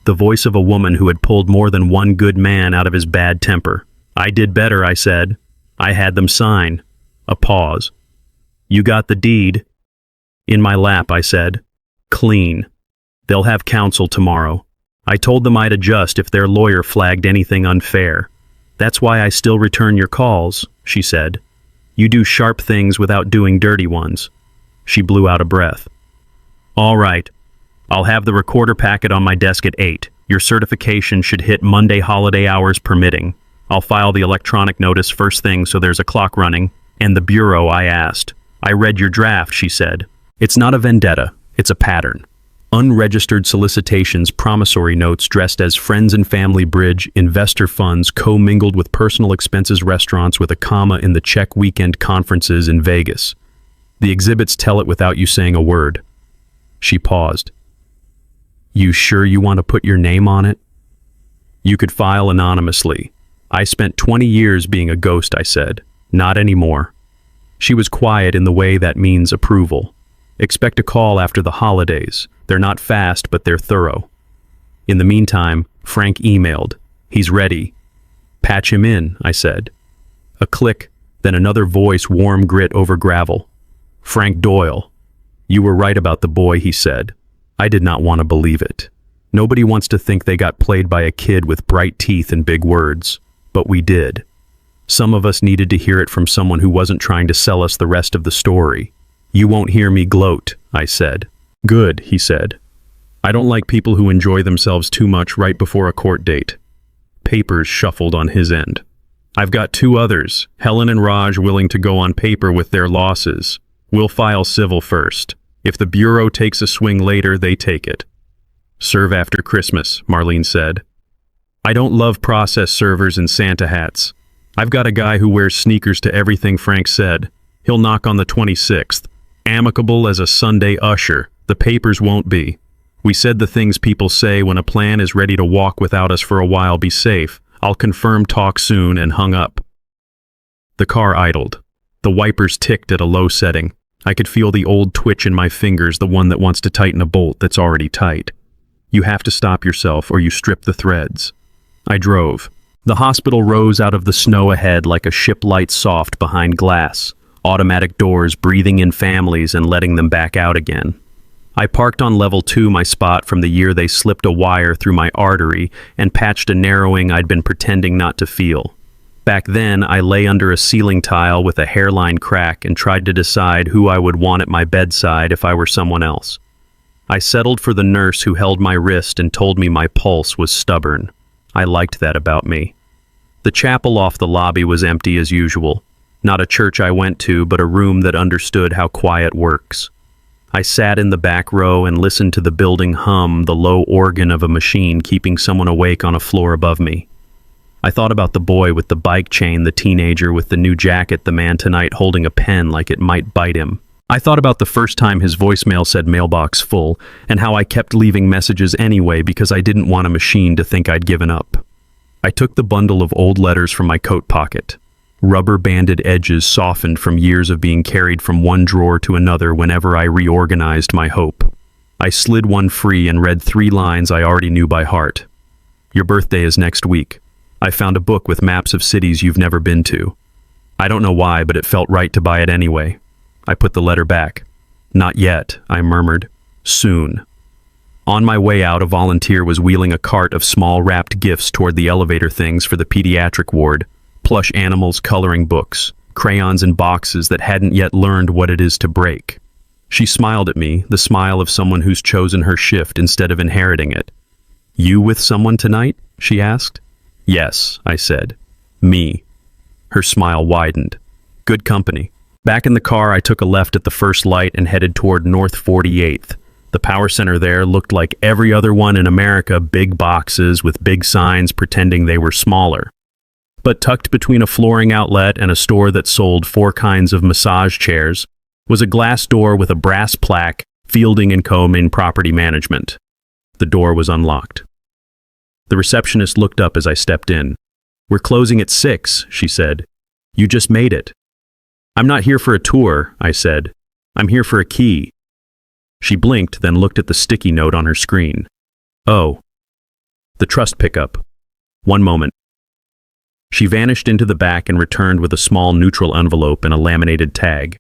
The voice of a woman who had pulled more than one good man out of his bad temper. "I did better," I said. "I had them sign." A pause. "You got the deed?" "In my lap," I said. "Clean. They'll have counsel tomorrow. I told them I'd adjust if their lawyer flagged anything unfair. That's why I still return your calls," she said. "You do sharp things without doing dirty ones." She blew out a breath. "All right. I'll have the recorder packet on my desk at 8. Your certification should hit Monday, holiday hours permitting. I'll file the electronic notice first thing so there's a clock running." "And the bureau?" I asked. "I read your draft," she said. "It's not a vendetta. It's a pattern. Unregistered solicitations, promissory notes dressed as friends and family bridge, investor funds commingled with personal expenses, restaurants with a comma in the check, weekend conferences in Vegas. The exhibits tell it without you saying a word." She paused. "You sure you want to put your name on it?" "You could file anonymously. I spent 20 years being a ghost," I said. "Not anymore." She was quiet in the way that means approval. "Expect a call after the holidays. They're not fast, but they're thorough." In the meantime, Frank emailed. "He's ready." "Patch him in," I said. A click, then another voice, warm grit over gravel. "Frank Doyle." "You were right about the boy," he said. I did not want to believe it. Nobody wants to think they got played by a kid with bright teeth and big words. But we did. Some of us needed to hear it from someone who wasn't trying to sell us the rest of the story. "You won't hear me gloat," I said. "Good," he said. "I don't like people who enjoy themselves too much right before a court date." Papers shuffled on his end. "I've got 2 others, Helen and Raj, willing to go on paper with their losses. We'll file civil first. If the bureau takes a swing later, they take it." "Serve after Christmas," Marlene said. "I don't love process servers and Santa hats. I've got a guy who wears sneakers to everything Frank said. He'll knock on the 26th. Amicable as a Sunday usher. The papers won't be. We said the things people say when a plan is ready to walk without us for a while. Be safe. I'll confirm, talk soon," and hung up. The car idled. The wipers ticked at a low setting. I could feel the old twitch in my fingers, the one that wants to tighten a bolt that's already tight. You have to stop yourself or you strip the threads. I drove. The hospital rose out of the snow ahead like a ship light soft behind glass, automatic doors breathing in families and letting them back out again. I parked on level 2, my spot from the year they slipped a wire through my artery and patched a narrowing I'd been pretending not to feel. Back then, I lay under a ceiling tile with a hairline crack and tried to decide who I would want at my bedside if I were someone else. I settled for the nurse who held my wrist and told me my pulse was stubborn. I liked that about me. The chapel off the lobby was empty as usual. Not a church I went to, but a room that understood how quiet works. I sat in the back row and listened to the building hum, the low organ of a machine keeping someone awake on a floor above me. I thought about the boy with the bike chain, the teenager with the new jacket, the man tonight holding a pen like it might bite him. I thought about the first time his voicemail said mailbox full, and how I kept leaving messages anyway because I didn't want a machine to think I'd given up. I took the bundle of old letters from my coat pocket. Rubber-banded edges softened from years of being carried from one drawer to another whenever I reorganized my hope. I slid one free and read 3 lines I already knew by heart. "Your birthday is next week. I found a book with maps of cities you've never been to. I don't know why, but it felt right to buy it anyway." I put the letter back. "Not yet," I murmured. "Soon." On my way out, a volunteer was wheeling a cart of small wrapped gifts toward the elevator things for the pediatric ward. Plush animals, coloring books, crayons in boxes that hadn't yet learned what it is to break. She smiled at me, the smile of someone who's chosen her shift instead of inheriting it. "You with someone tonight?" she asked. "Yes," I said. "Me. Her smile widened. Good company. Back in the car, I took a left at the first light and headed toward North 48th. The power center there looked like every other one in America, big boxes with big signs pretending they were smaller. But tucked between a flooring outlet and a store that sold 4 kinds of massage chairs was a glass door with a brass plaque, Fielding & Co. Main Property Management. The door was unlocked. The receptionist looked up as I stepped in. "We're closing at 6, she said. "You just made it." "I'm not here for a tour," I said. "I'm here for a key." She blinked, then looked at the sticky note on her screen. "Oh. The trust pickup. One moment." She vanished into the back and returned with a small neutral envelope and a laminated tag.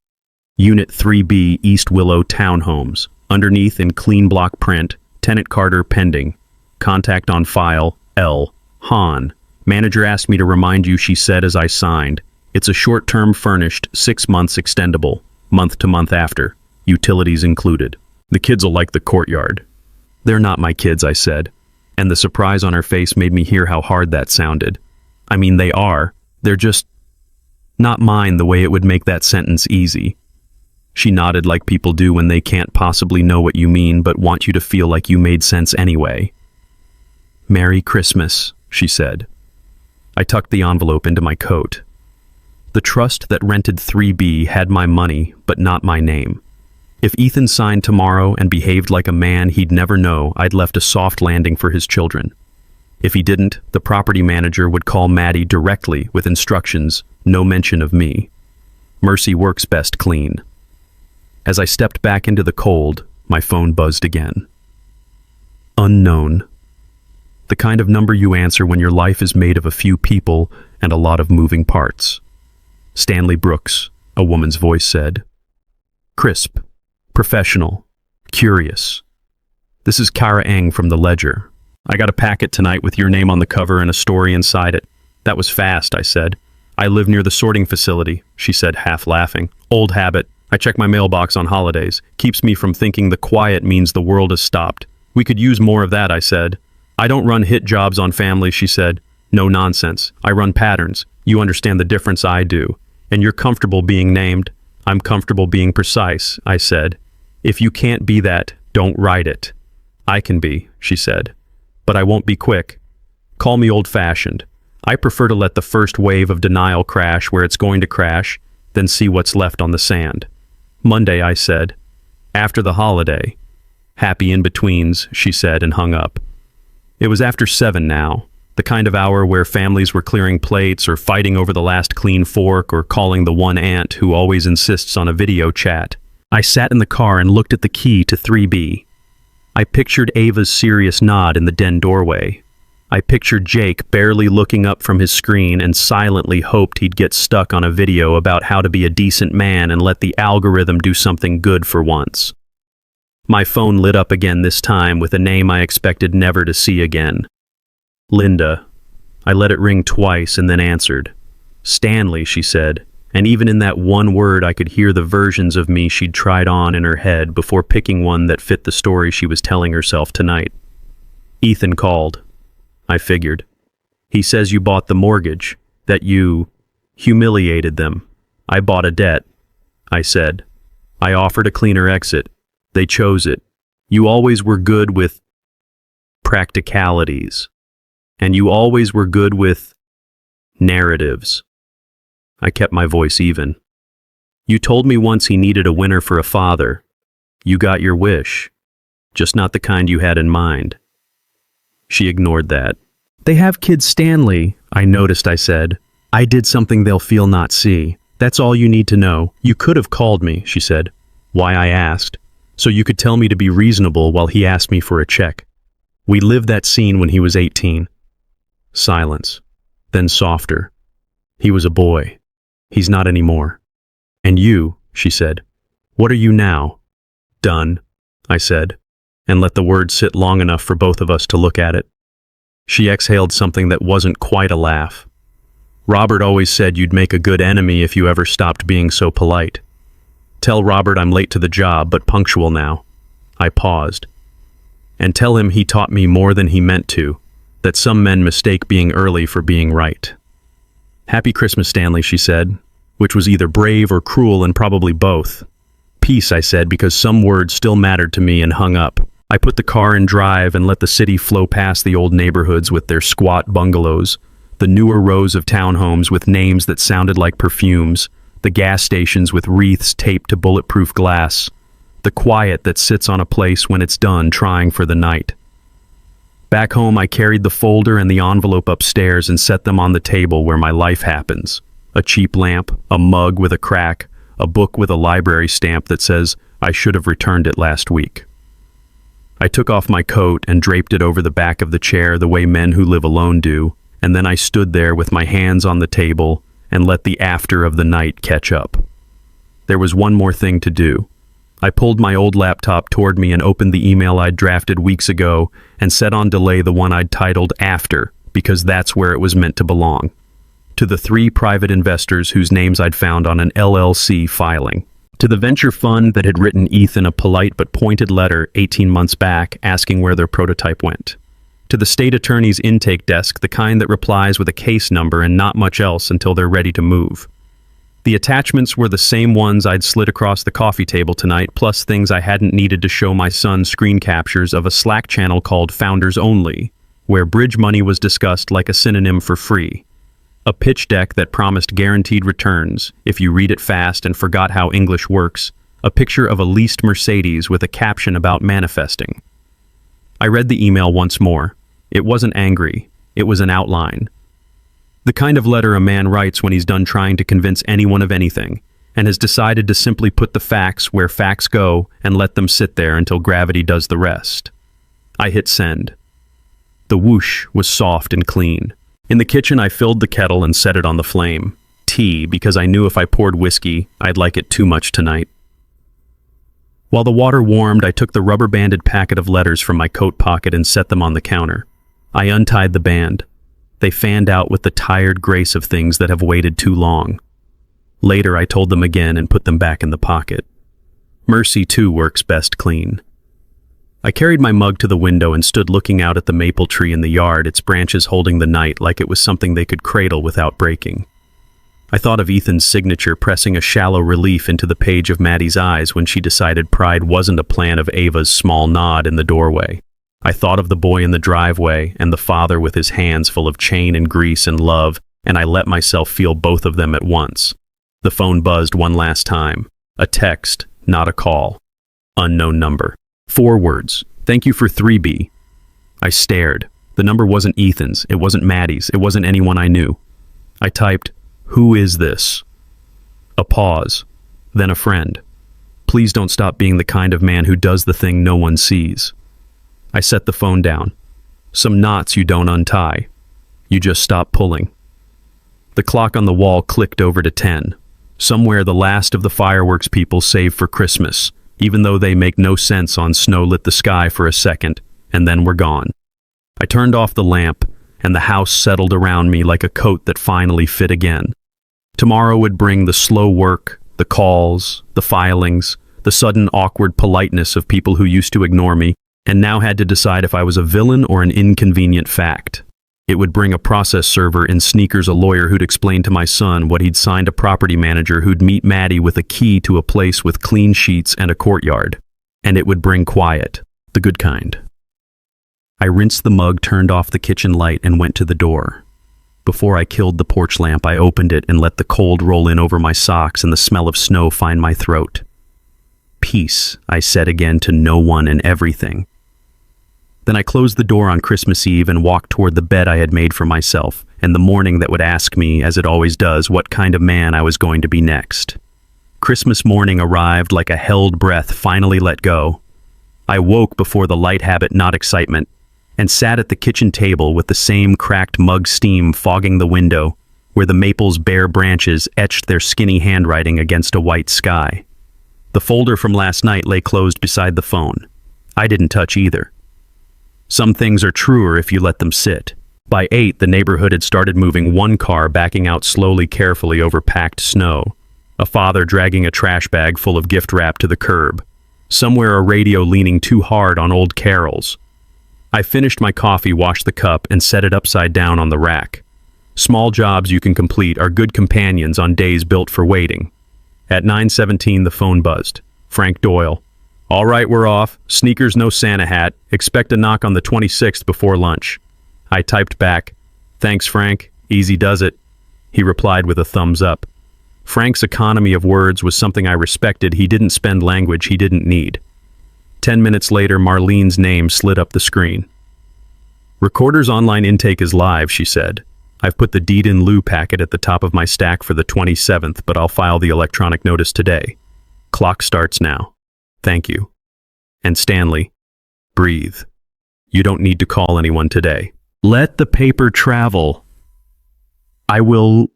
Unit 3B, East Willow Townhomes. Underneath in clean block print, Tenant Carter pending. Contact on file, L. Hahn. "Manager asked me to remind you," she said as I signed. "It's a short-term furnished, 6 months extendable, month to month after. Utilities included. The kids'll like the courtyard." "They're not my kids," I said, and the surprise on her face made me hear how hard that sounded. "I mean, they are. They're just not mine the way it would make that sentence easy." She nodded like people do when they can't possibly know what you mean but want you to feel like you made sense anyway. "Merry Christmas," she said. I tucked the envelope into my coat. The trust that rented 3B had my money, but not my name. If Ethan signed tomorrow and behaved like a man he'd never know, I'd left a soft landing for his children. If he didn't, the property manager would call Maddie directly with instructions, no mention of me. Mercy works best clean. As I stepped back into the cold, my phone buzzed again. Unknown. The kind of number you answer when your life is made of a few people and a lot of moving parts. Stanley Brooks, a woman's voice said. Crisp, professional, curious. "This is Kara Eng from the Ledger. I got a packet tonight with your name on the cover and a story inside it." "That was fast," I said. "I live near the sorting facility," she said, half laughing. "Old habit. I check my mailbox on holidays. Keeps me from thinking the quiet means the world has stopped." "We could use more of that," I said. "I don't run hit jobs on families," she said. "No nonsense. I run patterns. You understand the difference I do. And you're comfortable being named." "I'm comfortable being precise," I said. "If you can't be that, don't write it." "I can be," she said. "But I won't be quick. Call me old-fashioned. I prefer to let the first wave of denial crash where it's going to crash, then see what's left on the sand." "Monday," I said. "After the holiday." "Happy in-betweens," she said and hung up. It was after 7 now, the kind of hour where families were clearing plates or fighting over the last clean fork or calling the one aunt who always insists on a video chat. I sat in the car and looked at the key to 3B. I pictured Ava's serious nod in the den doorway. I pictured Jake barely looking up from his screen and silently hoped he'd get stuck on a video about how to be a decent man and let the algorithm do something good for once. My phone lit up again this time with a name I expected never to see again. Linda. I let it ring twice and then answered. "Stanley," she said, and even in that one word I could hear the versions of me she'd tried on in her head before picking one that fit the story she was telling herself tonight. "Ethan called." I figured. "He says you bought the mortgage, that you humiliated them." "I bought a debt," I said. "I offered a cleaner exit. They chose it. You always were good with practicalities. And you always were good with narratives." I kept my voice even. "You told me once he needed a winner for a father. You got your wish. Just not the kind you had in mind." She ignored that. "They have kids, Stanley," I noticed I said. "I did something they'll feel not see. That's all you need to know. You could have called me," she said. "Why?" I asked. "So you could tell me to be reasonable while he asked me for a check. We lived that scene when he was 18. Silence. Then softer. "He was a boy. He's not anymore." "And you," she said. "What are you now?" "Done," I said, and let the word sit long enough for both of us to look at it. She exhaled something that wasn't quite a laugh. "Robert always said you'd make a good enemy if you ever stopped being so polite. Tell Robert I'm late to the job, but punctual now." I paused. "And tell him he taught me more than he meant to, that some men mistake being early for being right." "Happy Christmas, Stanley," she said, which was either brave or cruel and probably both. "Peace," I said, because some words still mattered to me, and hung up. I put the car in drive and let the city flow past the old neighborhoods with their squat bungalows, the newer rows of townhomes with names that sounded like perfumes, the gas stations with wreaths taped to bulletproof glass, the quiet that sits on a place when it's done trying for the night. Back home, I carried the folder and the envelope upstairs and set them on the table where my life happens. A cheap lamp, a mug with a crack, a book with a library stamp that says, "I should have returned it last week." I took off my coat and draped it over the back of the chair the way men who live alone do, and then I stood there with my hands on the table and let the after of the night catch up. There was one more thing to do. I pulled my old laptop toward me and opened the email I'd drafted weeks ago and set on delay the one I'd titled After, because that's where it was meant to belong. To the 3 private investors whose names I'd found on an LLC filing. To the venture fund that had written Ethan a polite but pointed letter 18 months back asking where their prototype went. To the state attorney's intake desk, the kind that replies with a case number and not much else until they're ready to move. The attachments were the same ones I'd slid across the coffee table tonight, plus things I hadn't needed to show my son screen captures of a Slack channel called Founders Only, where bridge money was discussed like a synonym for free. A pitch deck that promised guaranteed returns if you read it fast and forgot how English works. A picture of a leased Mercedes with a caption about manifesting. I read the email once more. It wasn't angry. It was an outline. The kind of letter a man writes when he's done trying to convince anyone of anything, and has decided to simply put the facts where facts go and let them sit there until gravity does the rest. I hit send. The whoosh was soft and clean. In the kitchen, I filled the kettle and set it on the flame. Tea, because I knew if I poured whiskey, I'd like it too much tonight. While the water warmed, I took the rubber-banded packet of letters from my coat pocket and set them on the counter. I untied the band. They fanned out with the tired grace of things that have waited too long. Later, I told them again and put them back in the pocket. Mercy, too, works best clean. I carried my mug to the window and stood looking out at the maple tree in the yard, its branches holding the night like it was something they could cradle without breaking. I thought of Ethan's signature pressing a shallow relief into the page of Maddie's eyes when she decided pride wasn't a plan of Ava's small nod in the doorway. I thought of the boy in the driveway and the father with his hands full of chain and grease and love, and I let myself feel both of them at once. The phone buzzed one last time. A text, not a call. Unknown number. 4 words. "Thank you for 3B. I stared. The number wasn't Ethan's. It wasn't Maddie's. It wasn't anyone I knew. I typed, "Who is this?" A pause. Then a friend. "Please don't stop being the kind of man who does the thing no one sees." I set the phone down. Some knots you don't untie. You just stop pulling. The clock on the wall clicked over to 10. Somewhere the last of the fireworks people save for Christmas, even though they make no sense on snow-lit the sky for a second, and then were gone. I turned off the lamp, and the house settled around me like a coat that finally fit again. Tomorrow would bring the slow work, the calls, the filings, the sudden awkward politeness of people who used to ignore me, and now had to decide if I was a villain or an inconvenient fact. It would bring a process server in sneakers, a lawyer who'd explain to my son what he'd signed, a property manager who'd meet Maddie with a key to a place with clean sheets and a courtyard. And it would bring quiet, the good kind. I rinsed the mug, turned off the kitchen light, and went to the door. Before I killed the porch lamp, I opened it and let the cold roll in over my socks and the smell of snow find my throat. "Peace," I said again to no one and everything. Then I closed the door on Christmas Eve and walked toward the bed I had made for myself, and the morning that would ask me, as it always does, what kind of man I was going to be next. Christmas morning arrived like a held breath finally let go. I woke before the light habit, not excitement, and sat at the kitchen table with the same cracked mug steam fogging the window, where the maple's bare branches etched their skinny handwriting against a white sky. The folder from last night lay closed beside the phone. I didn't touch either. Some things are truer if you let them sit. By 8, the neighborhood had started moving, one car backing out slowly, carefully over packed snow, a father dragging a trash bag full of gift wrap to the curb, somewhere a radio leaning too hard on old carols. I finished my coffee, washed the cup, and set it upside down on the rack. Small jobs you can complete are good companions on days built for waiting. At 9:17, the phone buzzed. Frank Doyle. All right, we're off. Sneakers, no Santa hat. Expect a knock on the 26th before lunch. I typed back, "Thanks, Frank. Easy does it." He replied with a thumbs up. Frank's economy of words was something I respected. He didn't spend language he didn't need. 10 minutes later, Marlene's name slid up the screen. "Recorder's online intake is live," she said. "I've put the deed in lieu packet at the top of my stack for the 27th, but I'll file the electronic notice today. Clock starts now. Thank you. And Stanley, breathe. You don't need to call anyone today. Let the paper travel." "I will,"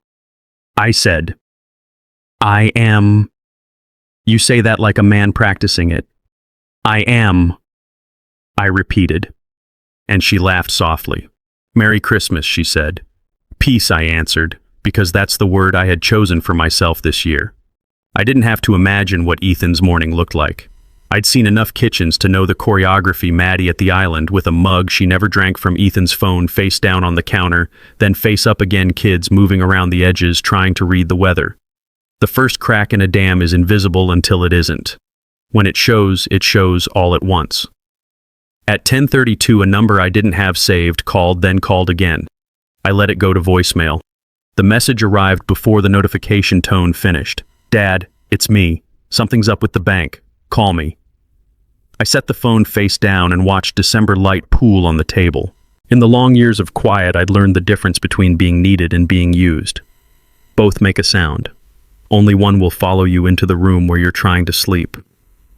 I said. "I am." "You say that like a man practicing it." "I am," I repeated. And she laughed softly. "Merry Christmas," she said. "Peace," I answered, because that's the word I had chosen for myself this year. I didn't have to imagine what Ethan's morning looked like. I'd seen enough kitchens to know the choreography. Maddie at the island with a mug she never drank from Ethan's phone face down on the counter, then face up again, kids moving around the edges trying to read the weather. The first crack in a dam is invisible until it isn't. When it shows all at once. At 10:32, a number I didn't have saved called, then called again. I let it go to voicemail. The message arrived before the notification tone finished. "Dad, it's me. Something's up with the bank. Call me." I set the phone face down and watched December light pool on the table. In the long years of quiet, I'd learned the difference between being needed and being used. Both make a sound. Only one will follow you into the room where you're trying to sleep.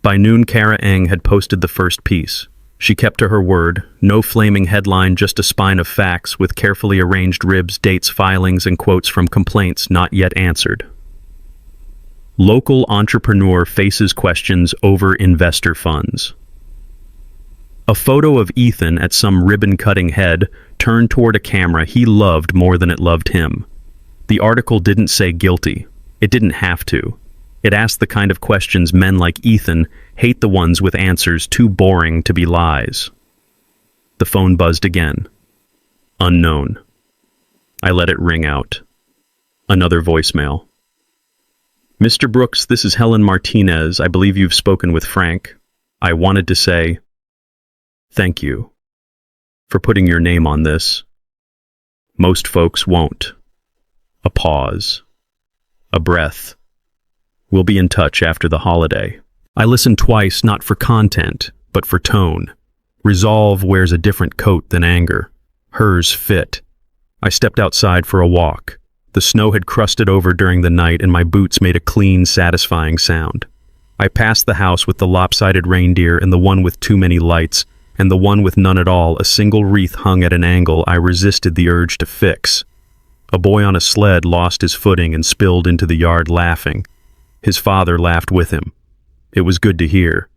By noon, Kara Eng had posted the first piece. She kept to her word, no flaming headline, just a spine of facts with carefully arranged ribs, dates, filings, and quotes from complaints not yet answered. Local entrepreneur faces questions over investor funds. A photo of Ethan at some ribbon-cutting head turned toward a camera he loved more than it loved him. The article didn't say guilty. It didn't have to. It asked the kind of questions men like Ethan hate, the ones with answers too boring to be lies. The phone buzzed again. Unknown. I let it ring out. Another voicemail. "Mr. Brooks, this is Helen Martinez. I believe you've spoken with Frank." I wanted to say, "Thank you for putting your name on this. Most folks won't." A pause. A breath. "We'll be in touch after the holiday." I listened twice, not for content, but for tone. Resolve wears a different coat than anger. Hers fit. I stepped outside for a walk. The snow had crusted over during the night and my boots made a clean, satisfying sound. I passed the house with the lopsided reindeer and the one with too many lights, and the one with none at all, a single wreath hung at an angle I resisted the urge to fix. A boy on a sled lost his footing and spilled into the yard laughing. His father laughed with him. It was good to hear.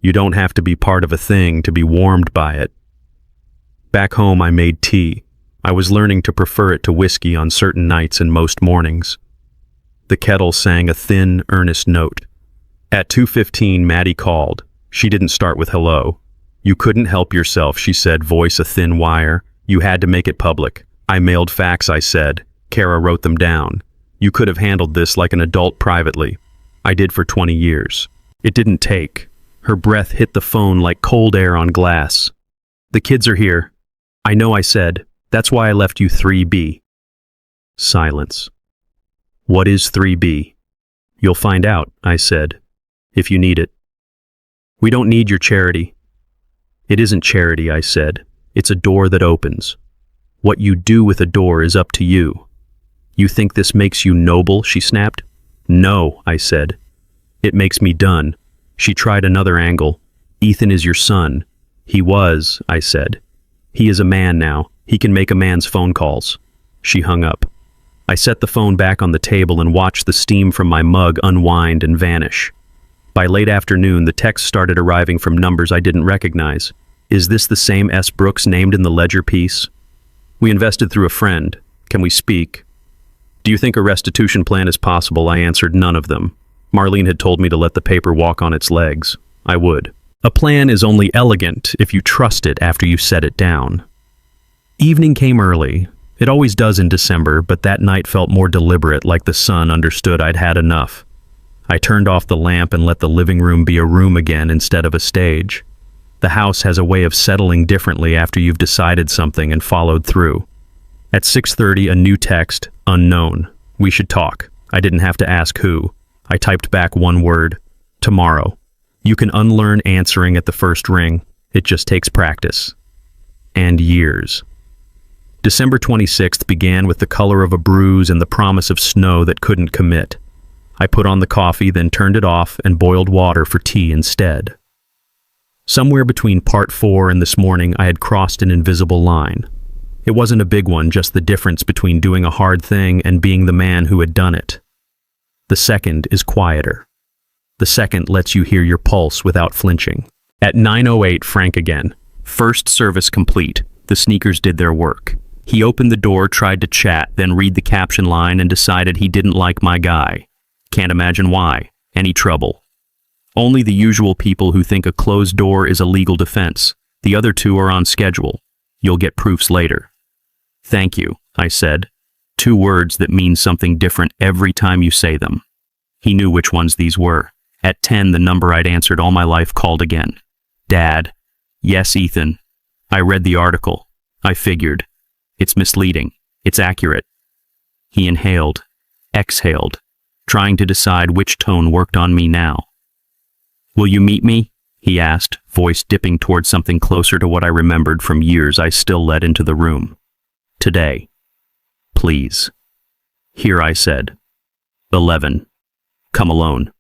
You don't have to be part of a thing to be warmed by it. Back home, I made tea. I was learning to prefer it to whiskey on certain nights and most mornings. The kettle sang a thin, earnest note. At 2:15, Maddie called. She didn't start with hello. "You couldn't help yourself," she said, voice a thin wire. "You had to make it public." I mailed facts, I said. Kara wrote them down. "You could have handled this like an adult privately." I did for 20 years. It didn't take. Her breath hit the phone like cold air on glass. "The kids are here." "I know," I said. "That's why I left you 3B. Silence. "What is 3B? "You'll find out," I said. "If you need it." "We don't need your charity." "It isn't charity," I said. "It's a door that opens. What you do with a door is up to you." "You think this makes you noble?" she snapped. "No," I said. "It makes me done." She tried another angle. "Ethan is your son." "He was," I said. "He is a man now. He can make a man's phone calls." She hung up. I set the phone back on the table and watched the steam from my mug unwind and vanish. By late afternoon, the texts started arriving from numbers I didn't recognize. "Is this the same S. Brooks named in the ledger piece?" "We invested through a friend. Can we speak?" "Do you think a restitution plan is possible?" I answered, "None of them." Marlene had told me to let the paper walk on its legs. I would. A plan is only elegant if you trust it after you set it down. Evening came early, It always does in December, but that night felt more deliberate, like the sun understood I'd had enough. I turned off the lamp and let the living room be a room again instead of a stage. The house has a way of settling differently after you've decided something and followed through. At 6:30, a new text, unknown. We should talk. I didn't have to ask who. I typed back one word, tomorrow. You can unlearn answering at the first ring. It just takes practice. And years. December 26th began with the color of a bruise and the promise of snow that couldn't commit. I put on the coffee, then turned it off and boiled water for tea instead. Somewhere between part 4 and this morning, I had crossed an invisible line. It wasn't a big one, just the difference between doing a hard thing and being the man who had done it. The second is quieter. The second lets you hear your pulse without flinching. At 9:08, Frank again. First service complete. The sneakers did their work. He opened the door, tried to chat, then read the caption line and decided he didn't like my guy. Can't imagine why. Any trouble. Only the usual people who think a closed door is a legal defense. The other two are on schedule. You'll get proofs later. Thank you, I said. 2 words that mean something different every time you say them. He knew which ones these were. At 10, the number I'd answered all my life called again. Dad. Yes, Ethan. I read the article. I figured. It's misleading. It's accurate. He inhaled, exhaled, trying to decide which tone worked on me now. Will you meet me? He asked, voice dipping towards something closer to what I remembered from years I still let into the room. Today. Please. Here, I said. 11. Come alone.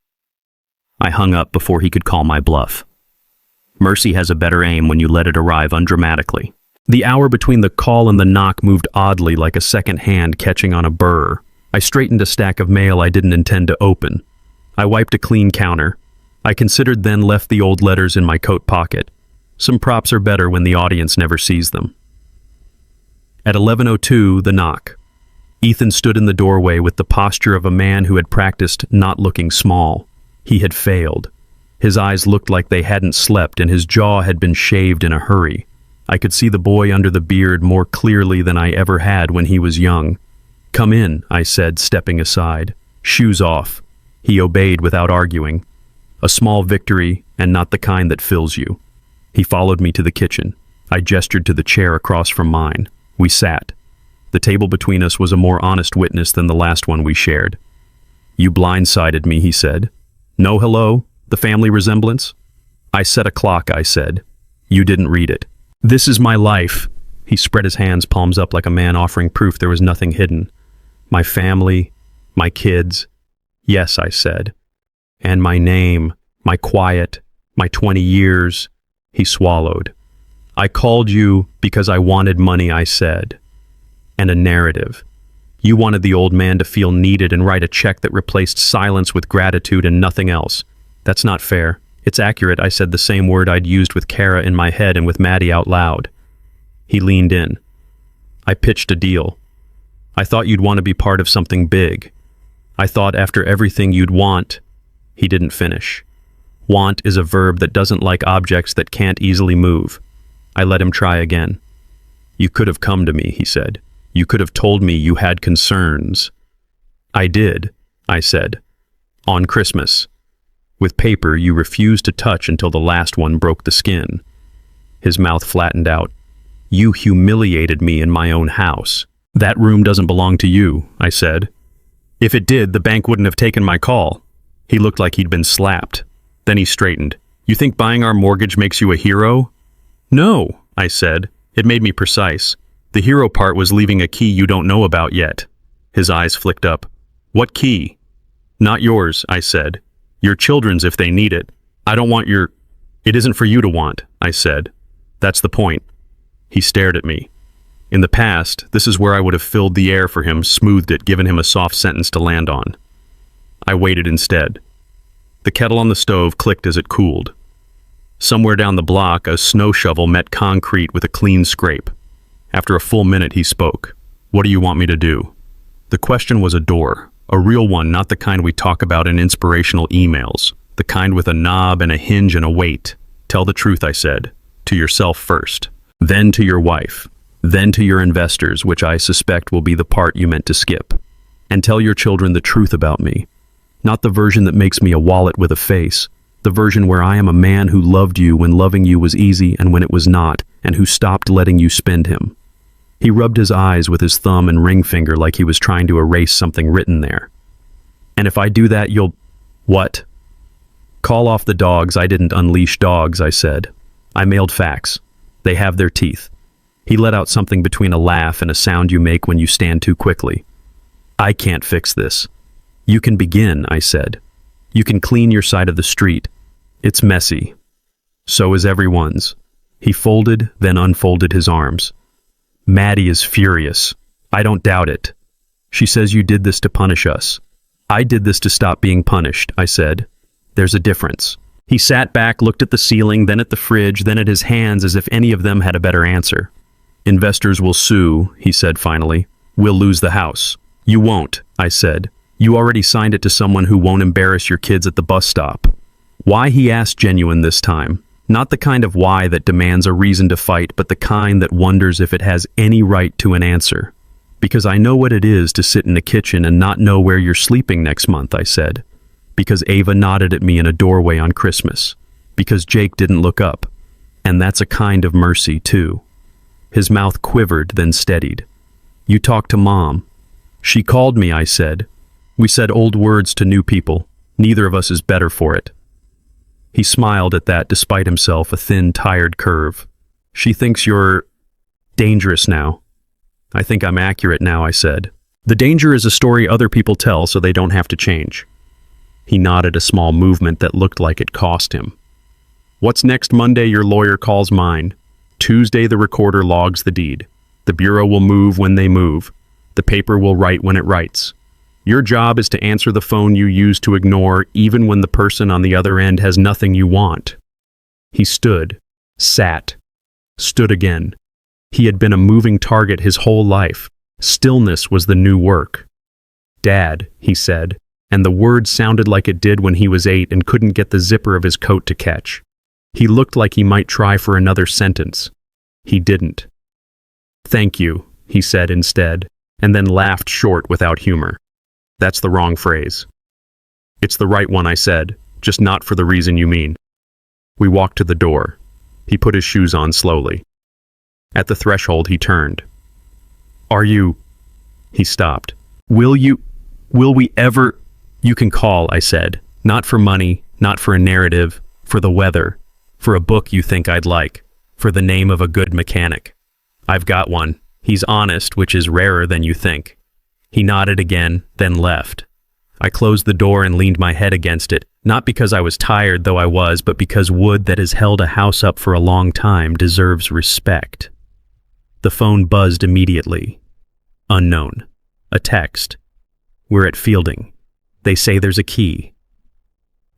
I hung up before he could call my bluff. Mercy has a better aim when you let it arrive undramatically. The hour between the call and the knock moved oddly, like a second hand catching on a burr. I straightened a stack of mail I didn't intend to open. I wiped a clean counter. I considered, then left the old letters in my coat pocket. Some props are better when the audience never sees them. At 11:02, the knock. Ethan stood in the doorway with the posture of a man who had practiced not looking small. He had failed. His eyes looked like they hadn't slept, and his jaw had been shaved in a hurry. I could see the boy under the beard more clearly than I ever had when he was young. Come in, I said, stepping aside. Shoes off. He obeyed without arguing. A small victory, and not the kind that fills you. He followed me to the kitchen. I gestured to the chair across from mine. We sat. The table between us was a more honest witness than the last one we shared. You blindsided me, he said. No hello? The family resemblance? I set a clock, I said. You didn't read it. This is my life. He spread his hands, palms up like a man offering proof there was nothing hidden. My family, my kids. Yes, I said. And my name, my quiet, my 20 years. He swallowed. I called you because I wanted money, I said. And a narrative. You wanted the old man to feel needed and write a check that replaced silence with gratitude and nothing else. That's not fair. It's accurate, I said the same word I'd used with Kara in my head and with Maddie out loud. He leaned in. I pitched a deal. I thought you'd want to be part of something big. I thought after everything you'd want. He didn't finish. Want is a verb that doesn't like objects that can't easily move. I let him try again. You could have come to me, he said. You could have told me you had concerns. I did, I said. On Christmas. With paper you refused to touch until the last one broke the skin. His mouth flattened out. You humiliated me in my own house. That room doesn't belong to you, I said. If it did, the bank wouldn't have taken my call. He looked like he'd been slapped. Then he straightened. You think buying our mortgage makes you a hero? No, I said. It made me precise. The hero part was leaving a key you don't know about yet. His eyes flicked up. What key? Not yours, I said. Your children's if they need it. I don't want your... It isn't for you to want, I said. That's the point. He stared at me. In the past, this is where I would have filled the air for him, smoothed it, given him a soft sentence to land on. I waited instead. The kettle on the stove clicked as it cooled. Somewhere down the block, a snow shovel met concrete with a clean scrape. After a full minute, he spoke. What do you want me to do? The question was a door. A real one, not the kind we talk about in inspirational emails. The kind with a knob and a hinge and a weight. Tell the truth, I said. To yourself first. Then to your wife. Then to your investors, which I suspect will be the part you meant to skip. And tell your children the truth about me. Not the version that makes me a wallet with a face. The version where I am a man who loved you when loving you was easy and when it was not, and who stopped letting you spend him. He rubbed his eyes with his thumb and ring finger like he was trying to erase something written there. And if I do that, you'll... What? Call off the dogs. I didn't unleash dogs, I said. I mailed facts. They have their teeth. He let out something between a laugh and a sound you make when you stand too quickly. I can't fix this. You can begin, I said. You can clean your side of the street. It's messy. So is everyone's. He folded, then unfolded his arms. Maddie is furious. I don't doubt it. She says you did this to punish us. I did this to stop being punished, I said. There's a difference. He sat back, looked at the ceiling, then at the fridge, then at his hands as if any of them had a better answer. Investors will sue, he said finally. We'll lose the house. You won't, I said. You already signed it to someone who won't embarrass your kids at the bus stop. Why, he asked, genuine this time. Not the kind of why that demands a reason to fight, but the kind that wonders if it has any right to an answer. Because I know what it is to sit in the kitchen and not know where you're sleeping next month, I said. Because Ava nodded at me in a doorway on Christmas. Because Jake didn't look up. And that's a kind of mercy, too. His mouth quivered, then steadied. You talked to Mom. She called me, I said. We said old words to new people. Neither of us is better for it. He smiled at that, despite himself, a thin, tired curve. She thinks you're dangerous now. I think I'm accurate now, I said. The danger is a story other people tell so they don't have to change. He nodded, a small movement that looked like it cost him. What's next Monday? Your lawyer calls mine. Tuesday the recorder logs the deed. The bureau will move when they move. The paper will write when it writes. Your job is to answer the phone you use to ignore, even when the person on the other end has nothing you want. He stood, sat, stood again. He had been a moving target his whole life. Stillness was the new work. Dad, he said, and the word sounded like it did when he was 8 and couldn't get the zipper of his coat to catch. He looked like he might try for another sentence. He didn't. Thank you, he said instead, and then laughed short without humor. That's the wrong phrase. It's the right one, I said, just not for the reason you mean. We walked to the door. He put his shoes on slowly. At the threshold, he turned. Are you... He stopped. Will we ever... You can call, I said. Not for money, not for a narrative, for the weather, for a book you think I'd like, for the name of a good mechanic. I've got one. He's honest, which is rarer than you think. He nodded again, then left. I closed the door and leaned my head against it, not because I was tired, though I was, but because wood that has held a house up for a long time deserves respect. The phone buzzed immediately. Unknown. A text. We're at Fielding. They say there's a key.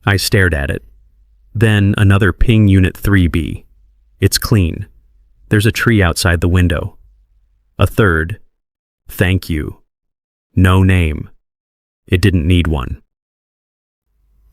I stared at it. Then another ping Unit 3B. It's clean. There's a tree outside the window. A third. Thank you. No name. It didn't need one.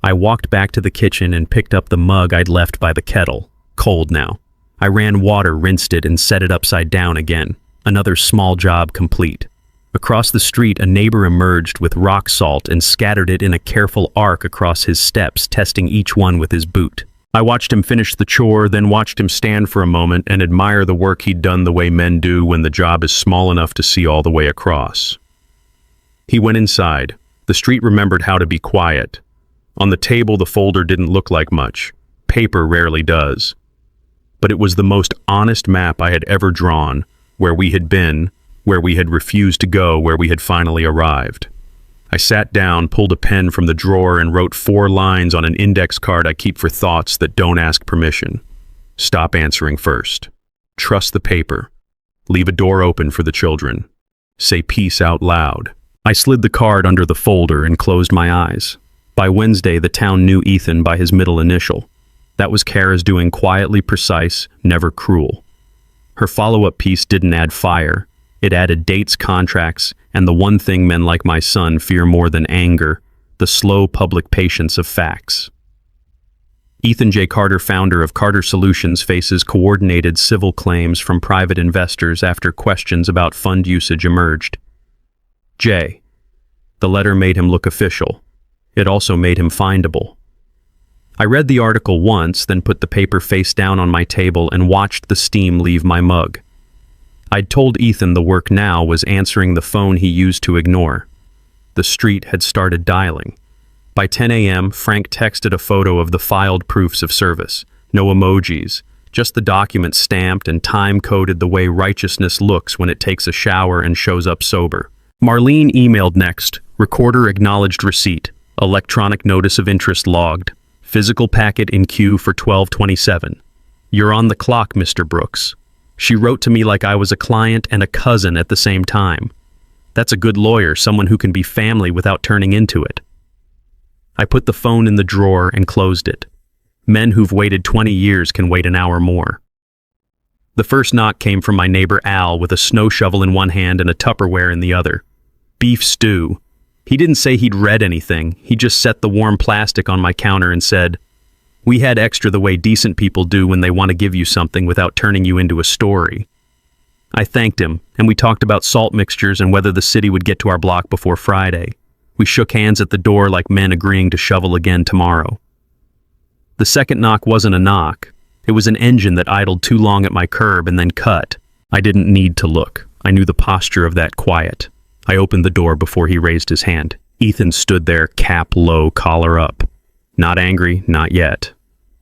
I walked back to the kitchen and picked up the mug I'd left by the kettle, cold now. I ran water, rinsed it, and set it upside down again. Another small job complete. Across the street, a neighbor emerged with rock salt and scattered it in a careful arc across his steps, testing each one with his boot. I watched him finish the chore, then watched him stand for a moment and admire the work he'd done the way men do when the job is small enough to see all the way across. He went inside. The street remembered how to be quiet. On the table, the folder didn't look like much. Paper rarely does. But it was the most honest map I had ever drawn, where we had been, where we had refused to go, where we had finally arrived. I sat down, pulled a pen from the drawer, and wrote 4 lines on an index card I keep for thoughts that don't ask permission. Stop answering first. Trust the paper. Leave a door open for the children. Say peace out loud. I slid the card under the folder and closed my eyes. By Wednesday, the town knew Ethan by his middle initial. That was Kara's doing, quietly precise, never cruel. Her follow-up piece didn't add fire. It added dates, contracts, and the one thing men like my son fear more than anger, the slow public patience of facts. Ethan J. Carter, founder of Carter Solutions, faces coordinated civil claims from private investors after questions about fund usage emerged. J. The letter made him look official. It also made him findable. I read the article once, then put the paper face down on my table and watched the steam leave my mug. I'd told Ethan the work now was answering the phone he used to ignore. The street had started dialing. By 10 a.m., Frank texted a photo of the filed proofs of service. No emojis, just the document stamped and time-coded the way righteousness looks when it takes a shower and shows up sober. Marlene emailed next. Recorder acknowledged receipt. Electronic notice of interest logged. Physical packet in queue for 12:27. You're on the clock, Mr. Brooks. She wrote to me like I was a client and a cousin at the same time. That's a good lawyer, someone who can be family without turning into it. I put the phone in the drawer and closed it. Men who've waited 20 years can wait an hour more. The first knock came from my neighbor Al with a snow shovel in one hand and a Tupperware in the other. Beef stew. He didn't say he'd read anything. He just set the warm plastic on my counter and said, "We had extra the way decent people do when they want to give you something without turning you into a story." I thanked him, and we talked about salt mixtures and whether the city would get to our block before Friday. We shook hands at the door like men agreeing to shovel again tomorrow. The second knock wasn't a knock. It was an engine that idled too long at my curb and then cut. I didn't need to look. I knew the posture of that quiet. I opened the door before he raised his hand. Ethan stood there, cap low, collar up. Not angry, not yet.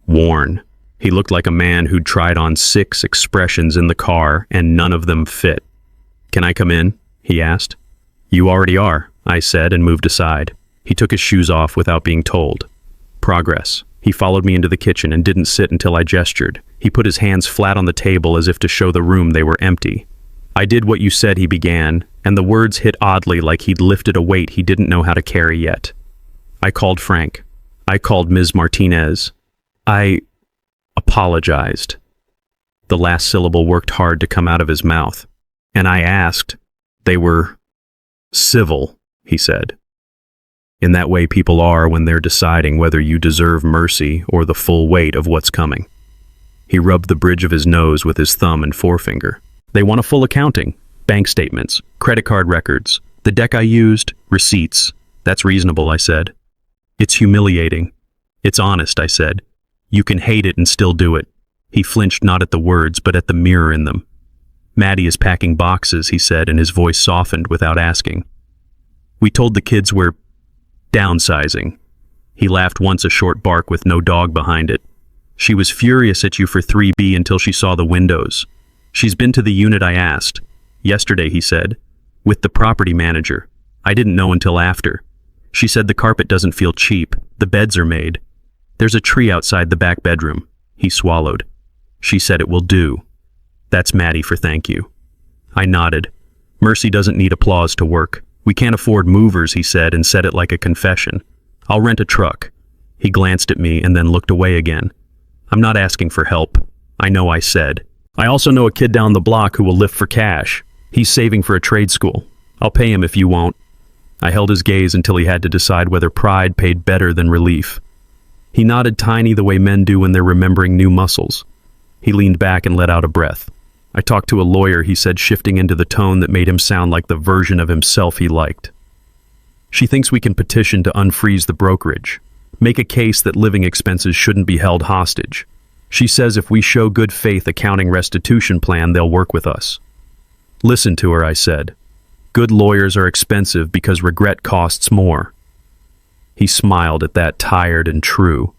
Worn. He looked like a man who'd tried on 6 expressions in the car and none of them fit. "Can I come in?" he asked. "You already are," I said and moved aside. He took his shoes off without being told. Progress. He followed me into the kitchen and didn't sit until I gestured. He put his hands flat on the table as if to show the room they were empty. "I did what you said," he began, and the words hit oddly like he'd lifted a weight he didn't know how to carry yet. "I called Frank. I called Ms. Martinez. I apologized." The last syllable worked hard to come out of his mouth. "And I asked. They were civil," he said. "In that way people are when they're deciding whether you deserve mercy or the full weight of what's coming." He rubbed the bridge of his nose with his thumb and forefinger. "They want a full accounting. Bank statements, credit card records, the deck I used, receipts." "That's reasonable," I said. "It's humiliating." "It's honest," I said. "You can hate it and still do it." He flinched not at the words, but at the mirror in them. "Maddie is packing boxes," he said, and his voice softened without asking. "We told the kids we're downsizing." He laughed once, a short bark with no dog behind it. "She was furious at you for 3B until she saw the windows. She's been to the unit I asked. Yesterday," he said, "with the property manager. I didn't know until after. She said the carpet doesn't feel cheap. The beds are made. There's a tree outside the back bedroom." He swallowed. "She said it will do. That's Maddie for thank you." I nodded. "Mercy doesn't need applause to work. We can't afford movers," he said, and said it like a confession. "I'll rent a truck." He glanced at me and then looked away again. "I'm not asking for help. I know," I said. "I also know a kid down the block who will lift for cash. He's saving for a trade school. I'll pay him if you won't." I held his gaze until he had to decide whether pride paid better than relief. He nodded tiny the way men do when they're remembering new muscles. He leaned back and let out a breath. "I talked to a lawyer," he said, shifting into the tone that made him sound like the version of himself he liked. "She thinks we can petition to unfreeze the brokerage, make a case that living expenses shouldn't be held hostage. She says if we show good faith accounting restitution plan, they'll work with us." "Listen to her," I said. "Good lawyers are expensive because regret costs more." He smiled at that, tired and true.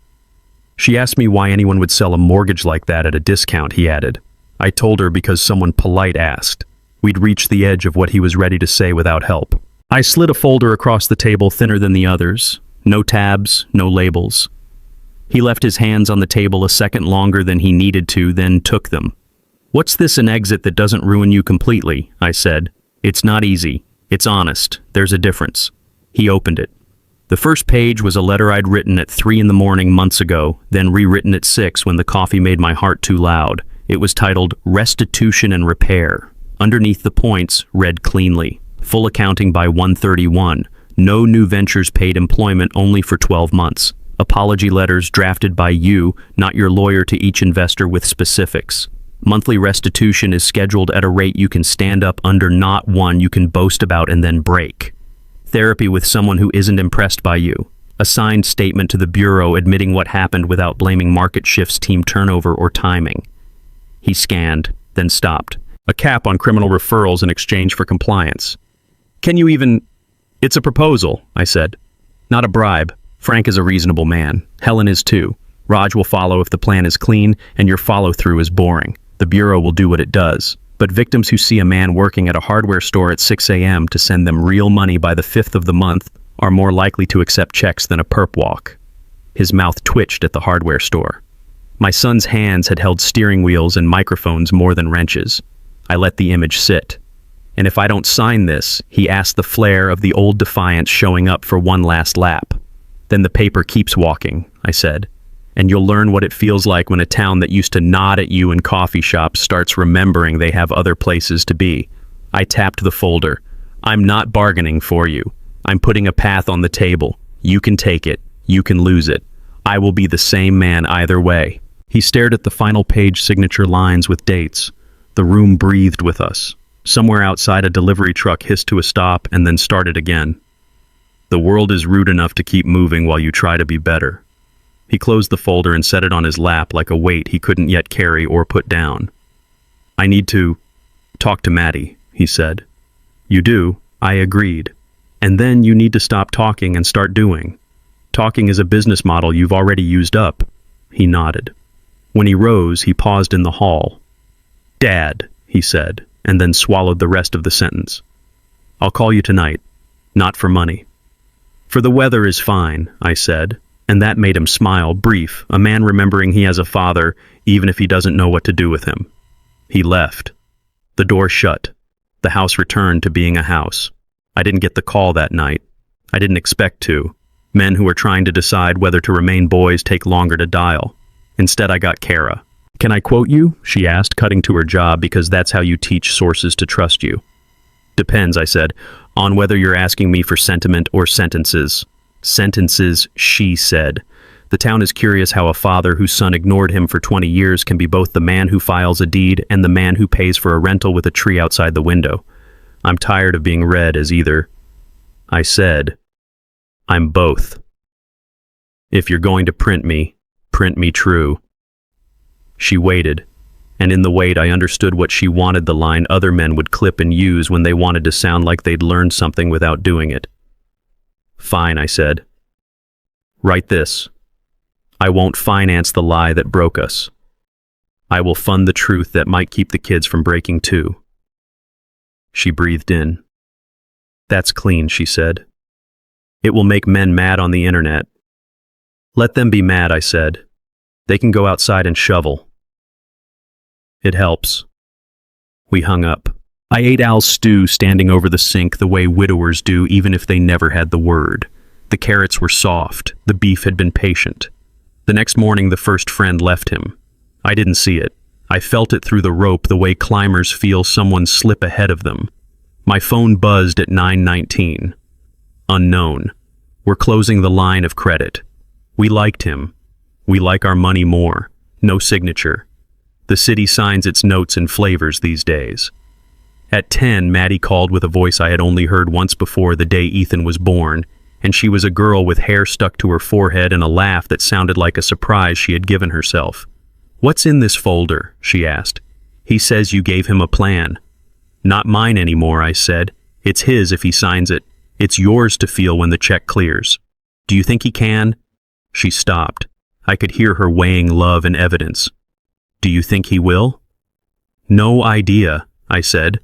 "She asked me why anyone would sell a mortgage like that at a discount," he added. I told her because someone polite asked. We'd reached the edge of what he was ready to say without help. I slid a folder across the table thinner than the others. No tabs, no labels. He left his hands on the table a second longer than he needed to, then took them. "What's this, an exit that doesn't ruin you completely?" I said. "It's not easy. It's honest. There's a difference." He opened it. The first page was a letter I'd written at 3 in the morning months ago, then rewritten at 6 when the coffee made my heart too loud. It was titled Restitution and Repair. Underneath the points read cleanly, "Full accounting by 131. No new ventures paid employment only for 12 months. Apology letters drafted by you, not your lawyer, to each investor with specifics. Monthly restitution is scheduled at a rate you can stand up under, not one you can boast about and then break. Therapy with someone who isn't impressed by you. A signed statement to the bureau admitting what happened without blaming market shifts, team turnover, or timing. He scanned, then stopped. A cap on criminal referrals in exchange for compliance. Can you even... It's a proposal, I said. Not a bribe. Frank is a reasonable man. Helen is too. Raj will follow if the plan is clean and your follow-through is boring. The bureau will do what it does. But victims who see a man working at a hardware store at 6 a.m. to send them real money by the 5th of the month are more likely to accept checks than a perp walk. His mouth twitched at the hardware store. My son's hands had held steering wheels and microphones more than wrenches. I let the image sit. And if I don't sign this, he asked, the flare of the old defiance showing up for one last lap. Then the paper keeps walking, I said. And you'll learn what it feels like when a town that used to nod at you in coffee shops starts remembering they have other places to be. I tapped the folder. I'm not bargaining for you. I'm putting a path on the table. You can take it. You can lose it. I will be the same man either way. He stared at the final page signature lines with dates. The room breathed with us. Somewhere outside, a delivery truck hissed to a stop and then started again. The world is rude enough to keep moving while you try to be better. He closed the folder and set it on his lap like a weight he couldn't yet carry or put down. I need to talk to Maddie, he said. You do, I agreed. And then you need to stop talking and start doing. Talking is a business model you've already used up. He nodded. When he rose, he paused in the hall. Dad, he said, and then swallowed the rest of the sentence. I'll call you tonight. Not for money. For the weather is fine, I said, and that made him smile, brief, a man remembering he has a father, even if he doesn't know what to do with him. He left. The door shut. The house returned to being a house. I didn't get the call that night. I didn't expect to. Men who are trying to decide whether to remain boys take longer to dial. Instead, I got Kara. Can I quote you? She asked, cutting to her job, because that's how you teach sources to trust you. Depends, I said, on whether you're asking me for sentiment or sentences. Sentences, she said. The town is curious how a father whose son ignored him for 20 years can be both the man who files a deed and the man who pays for a rental with a tree outside the window. I'm tired of being read as either. I said, I'm both. If you're going to print me true. She waited, and in the wait I understood what she wanted, the line other men would clip and use when they wanted to sound like they'd learned something without doing it. Fine, I said. Write this. I won't finance the lie that broke us. I will fund the truth that might keep the kids from breaking too. She breathed in. That's clean, she said. It will make men mad on the internet. Let them be mad, I said. They can go outside and shovel. It helps. We hung up. I ate Al's stew standing over the sink the way widowers do, even if they never had the word. The carrots were soft. The beef had been patient. The next morning, the first friend left him. I didn't see it. I felt it through the rope the way climbers feel someone slip ahead of them. My phone buzzed at 9:19. Unknown. We're closing the line of credit. We liked him. We like our money more. No signature. The city signs its notes in flavors these days. At 10, Maddie called with a voice I had only heard once before, the day Ethan was born, and she was a girl with hair stuck to her forehead and a laugh that sounded like a surprise she had given herself. What's in this folder? She asked. He says you gave him a plan. Not mine anymore, I said. It's his if he signs it. It's yours to feel when the check clears. Do you think he can? She stopped. I could hear her weighing love and evidence. Do you think he will? No idea, I said.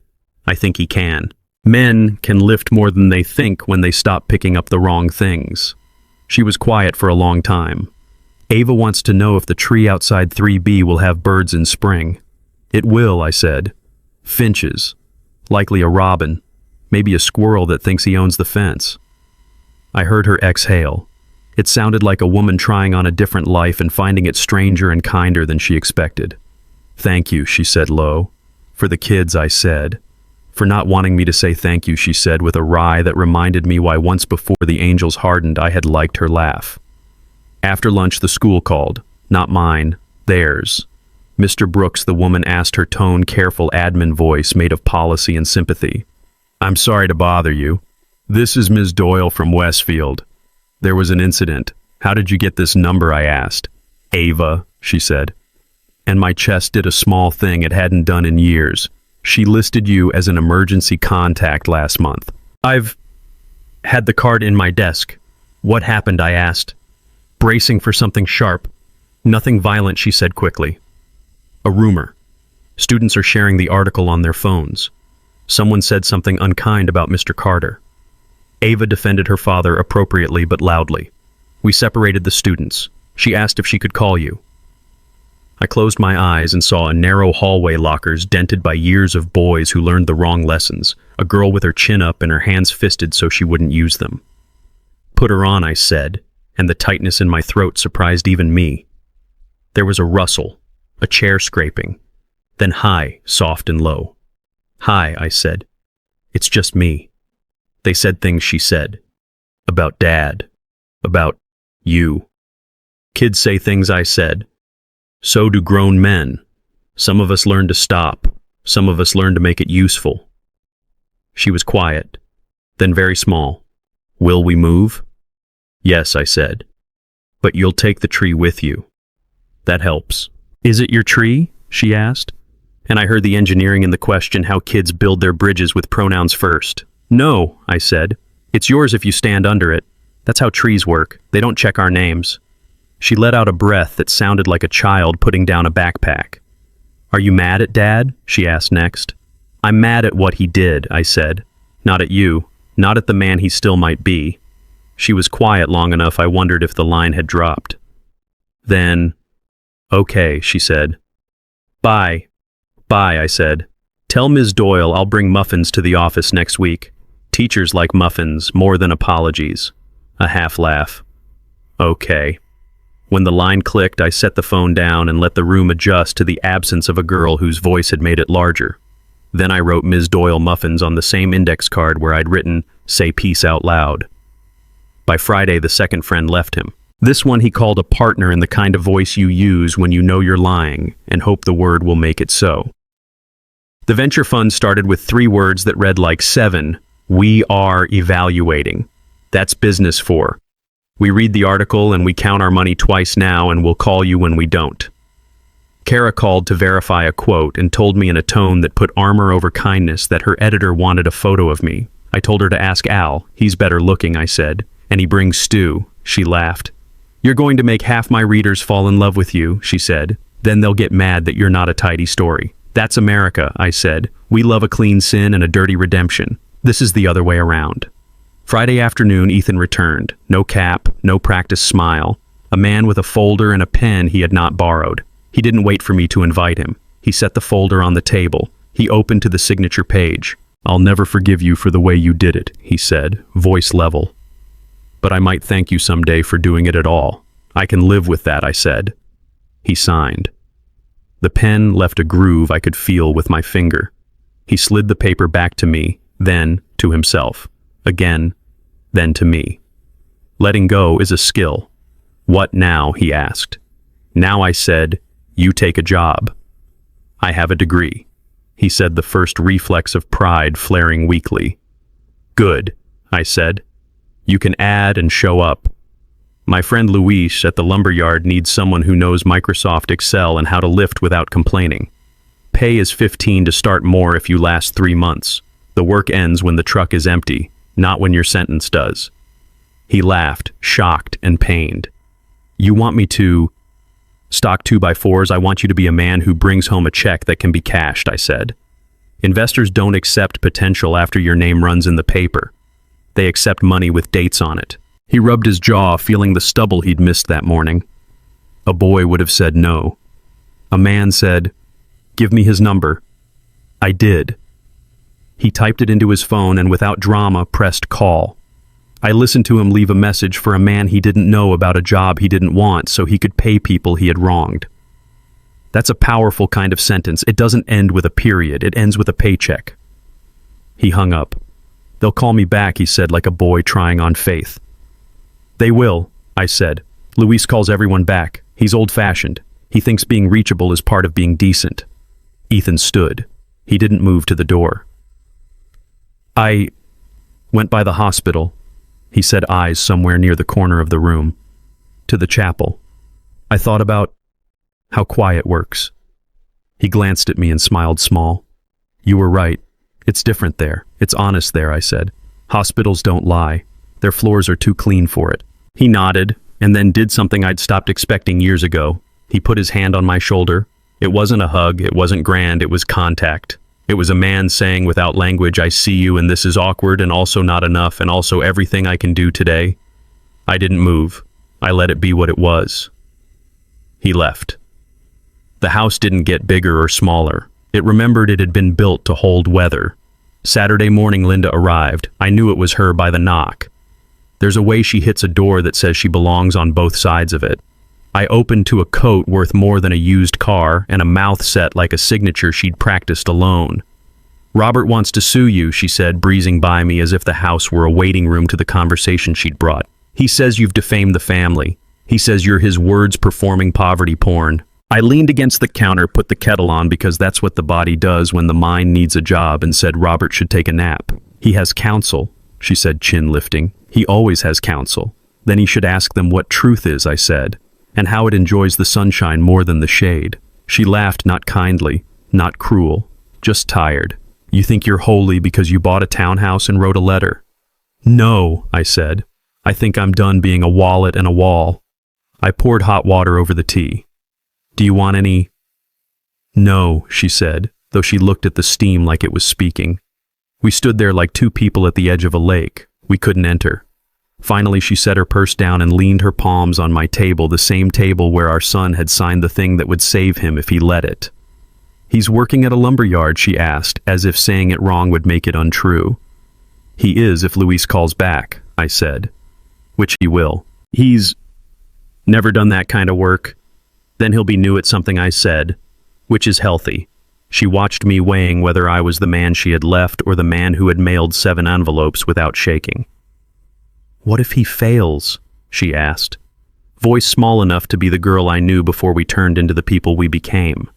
I think he can. Men can lift more than they think when they stop picking up the wrong things. She was quiet for a long time. Ava wants to know if the tree outside 3B will have birds in spring. It will, I said. Finches. Likely a robin. Maybe a squirrel that thinks he owns the fence. I heard her exhale. It sounded like a woman trying on a different life and finding it stranger and kinder than she expected. Thank you, she said low. For the kids, I said. For not wanting me to say thank you, she said with a wry that reminded me why once before the angels hardened I had liked her laugh. After lunch, the school called. Not mine, theirs. Mr. Brooks, the woman asked, her tone careful admin voice made of policy and sympathy. I'm sorry to bother you. This is Ms. Doyle from Westfield. There was an incident. How did you get this number, I asked. Ava, she said. And my chest did a small thing it hadn't done in years. She listed you as an emergency contact last month. I've had the card in my desk. What happened, I asked, bracing for something sharp. Nothing violent, she said quickly. A rumor. Students are sharing the article on their phones. Someone said something unkind about Mr. Carter. Ava defended her father appropriately but loudly. We separated the students. She asked if she could call you. I closed my eyes and saw a narrow hallway lockers dented by years of boys who learned the wrong lessons, a girl with her chin up and her hands fisted so she wouldn't use them. Put her on, I said, and the tightness in my throat surprised even me. There was a rustle, a chair scraping, then high, soft and low. Hi, I said. It's just me. They said things, she said. About Dad. About you. Kids say things, I said. So do grown men. Some of us learn to stop. Some of us learn to make it useful. She was quiet, then very small. Will we move? Yes, I said. But you'll take the tree with you. That helps. Is it your tree? She asked. And I heard the engineering in the question, how kids build their bridges with pronouns first. No, I said. It's yours if you stand under it. That's how trees work. They don't check our names. She let out a breath that sounded like a child putting down a backpack. Are you mad at Dad? She asked next. I'm mad at what he did, I said. Not at you. Not at the man he still might be. She was quiet long enough I wondered if the line had dropped. Then, okay, she said. Bye. Bye, I said. Tell Ms. Doyle I'll bring muffins to the office next week. Teachers like muffins more than apologies. A half laugh. Okay. When the line clicked, I set the phone down and let the room adjust to the absence of a girl whose voice had made it larger. Then I wrote Ms. Doyle muffins on the same index card where I'd written, say peace out loud. By Friday, the second friend left him. This one he called a partner in the kind of voice you use when you know you're lying and hope the word will make it so. The venture fund started with 3 words that read like 7. We are evaluating. That's business for. We read the article and we count our money twice now and we'll call you when we don't. Kara called to verify a quote and told me in a tone that put armor over kindness that her editor wanted a photo of me. I told her to ask Al. He's better looking, I said. And he brings Stu. She laughed. You're going to make half my readers fall in love with you, she said. Then they'll get mad that you're not a tidy story. That's America, I said. We love a clean sin and a dirty redemption. This is the other way around. Friday afternoon, Ethan returned. No cap, no practice smile. A man with a folder and a pen he had not borrowed. He didn't wait for me to invite him. He set the folder on the table. He opened to the signature page. I'll never forgive you for the way you did it, he said, voice level. But I might thank you someday for doing it at all. I can live with that, I said. He signed. The pen left a groove I could feel with my finger. He slid the paper back to me, then to himself. Again, then to me. Letting go is a skill. What now, he asked. Now I said, you take a job. I have a degree, he said, the first reflex of pride flaring weakly. Good, I said. You can add and show up. My friend Luis at the lumberyard needs someone who knows Microsoft Excel and how to lift without complaining. Pay is $15 to start, more if you last 3 months. The work ends when the truck is empty, not when your sentence does. He laughed, shocked and pained. You want me to stock 2x4s? I want you to be a man who brings home a check that can be cashed, I said. Investors don't accept potential after your name runs in the paper. They accept money with dates on it. He rubbed his jaw, feeling the stubble he'd missed that morning. A boy would have said no. A man said, give me his number. I did. He typed it into his phone and without drama pressed call. I listened to him leave a message for a man he didn't know about a job he didn't want so he could pay people he had wronged. That's a powerful kind of sentence. It doesn't end with a period. It ends with a paycheck. He hung up. They'll call me back, he said, like a boy trying on faith. They will, I said. Luis calls everyone back. He's old-fashioned. He thinks being reachable is part of being decent. Ethan stood. He didn't move to the door. I went by the hospital, he said, eyes somewhere near the corner of the room, to the chapel. I thought about how quiet works. He glanced at me and smiled small. You were right. It's different there. It's honest there, I said. Hospitals don't lie. Their floors are too clean for it. He nodded, and then did something I'd stopped expecting years ago. He put his hand on my shoulder. It wasn't a hug, it wasn't grand, it was contact. It was a man saying without language, I see you and this is awkward and also not enough and also everything I can do today. I didn't move. I let it be what it was. He left. The house didn't get bigger or smaller. It remembered it had been built to hold weather. Saturday morning Linda arrived. I knew it was her by the knock. There's a way she hits a door that says she belongs on both sides of it. I opened to a coat worth more than a used car and a mouth set like a signature she'd practiced alone. Robert wants to sue you, she said, breezing by me as if the house were a waiting room to the conversation she'd brought. He says you've defamed the family. He says you're his words performing poverty porn. I leaned against the counter, put the kettle on because that's what the body does when the mind needs a job, and said Robert should take a nap. He has counsel, she said, chin lifting. He always has counsel. Then he should ask them what truth is, I said, and how it enjoys the sunshine more than the shade. She laughed, not kindly, not cruel, just tired. You think you're holy because you bought a townhouse and wrote a letter? No, I said. I think I'm done being a wallet and a wall. I poured hot water over the tea. Do you want any? No, she said, though she looked at the steam like it was speaking. We stood there like two people at the edge of a lake. We couldn't enter. Finally, she set her purse down and leaned her palms on my table, the same table where our son had signed the thing that would save him if he let it. He's working at a lumberyard, she asked, as if saying it wrong would make it untrue. He is if Luis calls back, I said. Which he will. He's never done that kind of work. Then he'll be new at something, I said, which is healthy. She watched me, weighing whether I was the man she had left or the man who had mailed 7 envelopes without shaking. What if he fails? She asked, voice small enough to be the girl I knew before we turned into the people we became.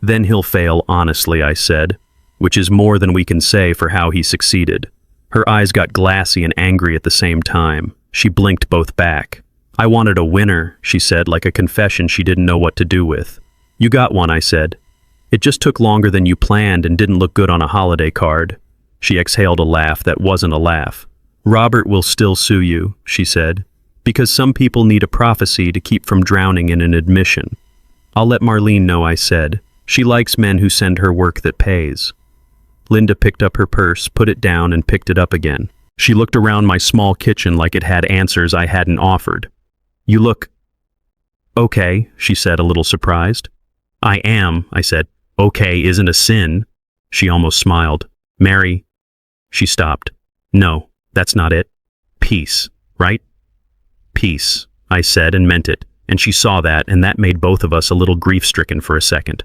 Then he'll fail honestly, I said, which is more than we can say for how he succeeded. Her eyes got glassy and angry at the same time. She blinked both back. I wanted a winner, she said, like a confession she didn't know what to do with. You got one, I said. It just took longer than you planned and didn't look good on a holiday card. She exhaled a laugh that wasn't a laugh. Robert will still sue you, she said, because some people need a prophecy to keep from drowning in an admission. I'll let Marlene know, I said. She likes men who send her work that pays. Linda picked up her purse, put it down, and picked it up again. She looked around my small kitchen like it had answers I hadn't offered. You look okay, she said, a little surprised. I am, I said. Okay isn't a sin. She almost smiled. Mary. She stopped. No, that's not it. Peace, right? Peace, I said and meant it, and she saw that, and that made both of us a little grief-stricken for a second.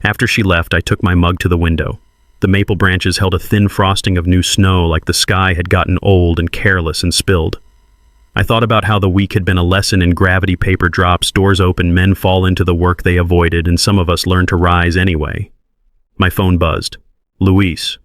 After she left, I took my mug to the window. The maple branches held a thin frosting of new snow, like the sky had gotten old and careless and spilled. I thought about how the week had been a lesson in gravity. Paper drops, doors open, men fall into the work they avoided, and some of us learn to rise anyway. My phone buzzed. Luis.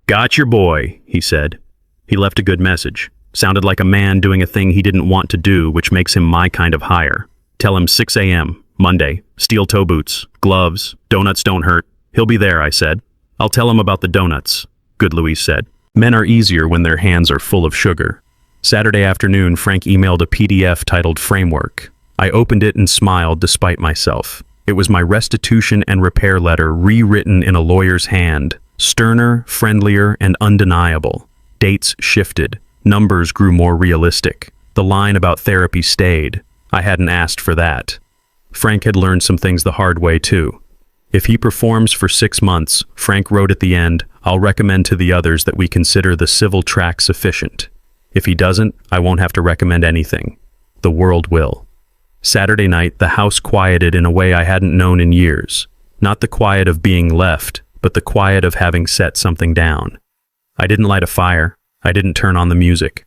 Got your boy, he said. He left a good message. Sounded like a man doing a thing he didn't want to do, which makes him my kind of hire. Tell him 6 a.m., Monday, steel toe boots, gloves, donuts don't hurt. He'll be there, I said. I'll tell him about the donuts, good Luis said. Men are easier when their hands are full of sugar. Saturday afternoon, Frank emailed a PDF titled Framework. I opened it and smiled despite myself. It was my restitution and repair letter rewritten in a lawyer's hand, sterner, friendlier, and undeniable. Dates shifted. Numbers grew more realistic. The line about therapy stayed. I hadn't asked for that. Frank had learned some things the hard way, too. If he performs for 6 months, Frank wrote at the end, I'll recommend to the others that we consider the civil track sufficient. If he doesn't, I won't have to recommend anything. The world will. Saturday night, the house quieted in a way I hadn't known in years. Not the quiet of being left, but the quiet of having set something down. I didn't light a fire. I didn't turn on the music.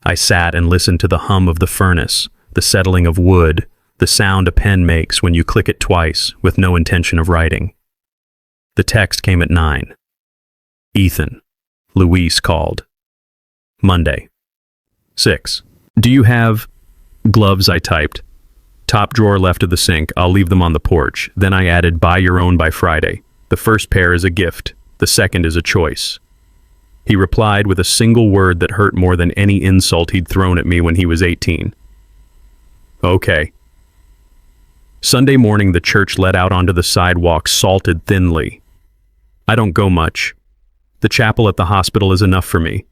I sat and listened to the hum of the furnace, the settling of wood, the sound a pen makes when you click it twice with no intention of writing. The text came at 9. Ethan. Luis called. Monday. 6. Do you have gloves? I typed. Top drawer left of the sink. I'll leave them on the porch. Then I added, buy your own by Friday. The first pair is a gift. The second is a choice. He replied with a single word that hurt more than any insult he'd thrown at me when he was 18. Okay. Sunday morning, the church let out onto the sidewalk, salted thinly. I don't go much. The chapel at the hospital is enough for me.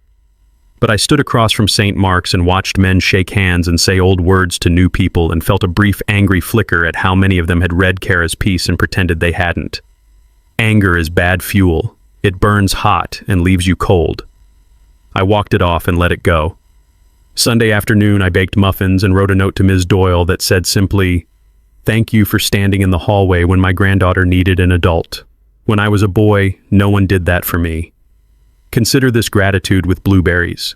But I stood across from St. Mark's and watched men shake hands and say old words to new people and felt a brief angry flicker at how many of them had read Kara's piece and pretended they hadn't. Anger is bad fuel. It burns hot and leaves you cold. I walked it off and let it go. Sunday afternoon, I baked muffins and wrote a note to Ms. Doyle that said simply, thank you for standing in the hallway when my granddaughter needed an adult. When I was a boy, no one did that for me. Consider this gratitude with blueberries.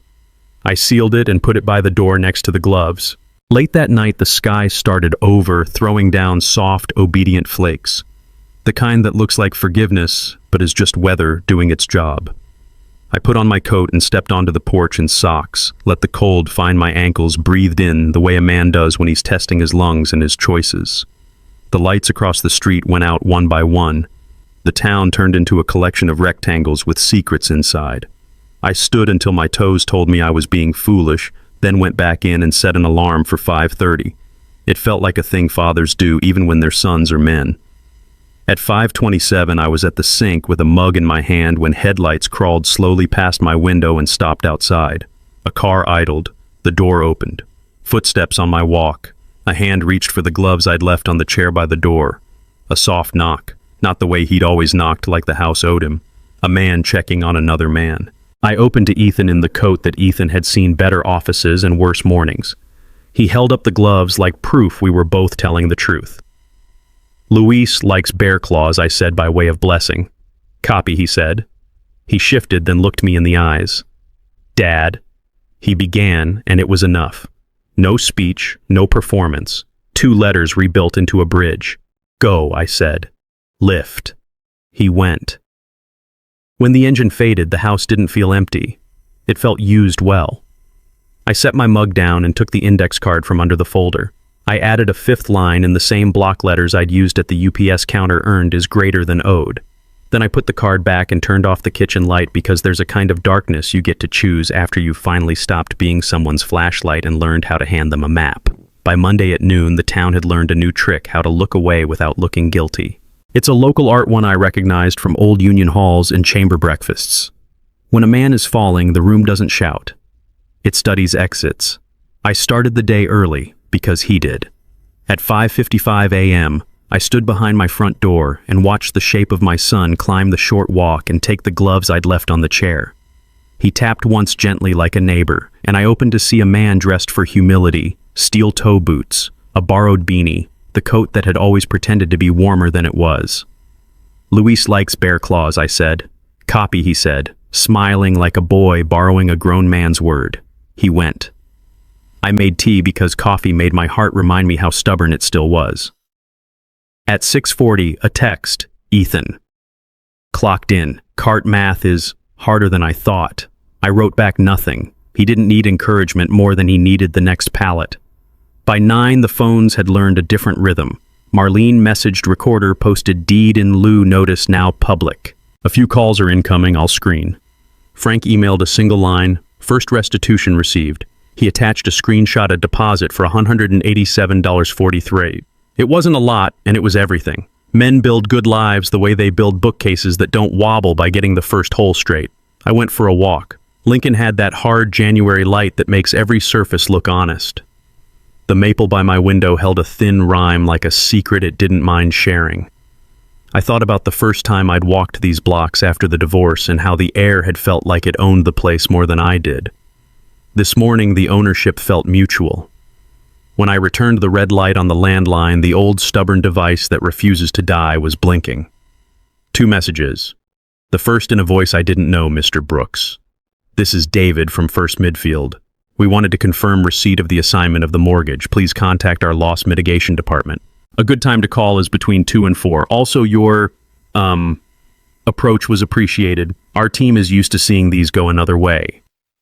I sealed it and put it by the door next to the gloves. Late that night, the sky started over, throwing down soft, obedient flakes. The kind that looks like forgiveness, but is just weather doing its job. I put on my coat and stepped onto the porch in socks, let the cold find my ankles, breathed in the way a man does when he's testing his lungs and his choices. The lights across the street went out one by one. The town turned into a collection of rectangles with secrets inside. I stood until my toes told me I was being foolish, then went back in and set an alarm for 5:30. It felt like a thing fathers do even when their sons are men. At 5:27, I was at the sink with a mug in my hand when headlights crawled slowly past my window and stopped outside. A car idled. The door opened. Footsteps on my walk. A hand reached for the gloves I'd left on the chair by the door. A soft knock. Not the way he'd always knocked like the house owed him. A man checking on another man. I opened to Ethan in the coat that Ethan had seen better offices and worse mornings. He held up the gloves like proof we were both telling the truth. Luis likes bear claws, I said by way of blessing. Copy, he said. He shifted, then looked me in the eyes. Dad. He began, and it was enough. No speech, no performance. 2 letters rebuilt into a bridge. Go, I said. Lift. He went. When the engine faded, the house didn't feel empty. It felt used well. I set my mug down and took the index card from under the folder. I added a 5th line in the same block letters I'd used at the UPS counter, earned is greater than owed. Then I put the card back and turned off the kitchen light because there's a kind of darkness you get to choose after you've finally stopped being someone's flashlight and learned how to hand them a map. By Monday at noon, the town had learned a new trick, how to look away without looking guilty. It's a local art one I recognized from old union halls and chamber breakfasts. When a man is falling, the room doesn't shout. It studies exits. I started the day early because he did. At 5:55 a.m., I stood behind my front door and watched the shape of my son climb the short walk and take the gloves I'd left on the chair. He tapped once gently like a neighbor, and I opened to see a man dressed for humility, steel toe boots, a borrowed beanie, the coat that had always pretended to be warmer than it was. Luis likes bear claws, I said. Copy, he said, smiling like a boy borrowing a grown man's word. He went. I made tea because coffee made my heart remind me how stubborn it still was. At 6:40, a text, Ethan. Clocked in. Cart math is harder than I thought. I wrote back nothing. He didn't need encouragement more than he needed the next pallet. By 9, the phones had learned a different rhythm. Marlene messaged recorder, posted deed in lieu notice now public. A few calls are incoming, I'll screen. Frank emailed a single line, first restitution received. He attached a screenshot of deposit for $187.43. It wasn't a lot, and it was everything. Men build good lives the way they build bookcases that don't wobble by getting the first hole straight. I went for a walk. Lincoln had that hard January light that makes every surface look honest. The maple by my window held a thin rhyme like a secret it didn't mind sharing. I thought about the first time I'd walked these blocks after the divorce and how the air had felt like it owned the place more than I did. This morning, the ownership felt mutual. When I returned the red light on the landline, the old stubborn device that refuses to die was blinking. 2 messages. The first in a voice I didn't know, Mr. Brooks. This is David from First Midfield. We wanted to confirm receipt of the assignment of the mortgage. Please contact our loss mitigation department. A good time to call is between 2 and 4. Also, your, approach was appreciated. Our team is used to seeing these go another way.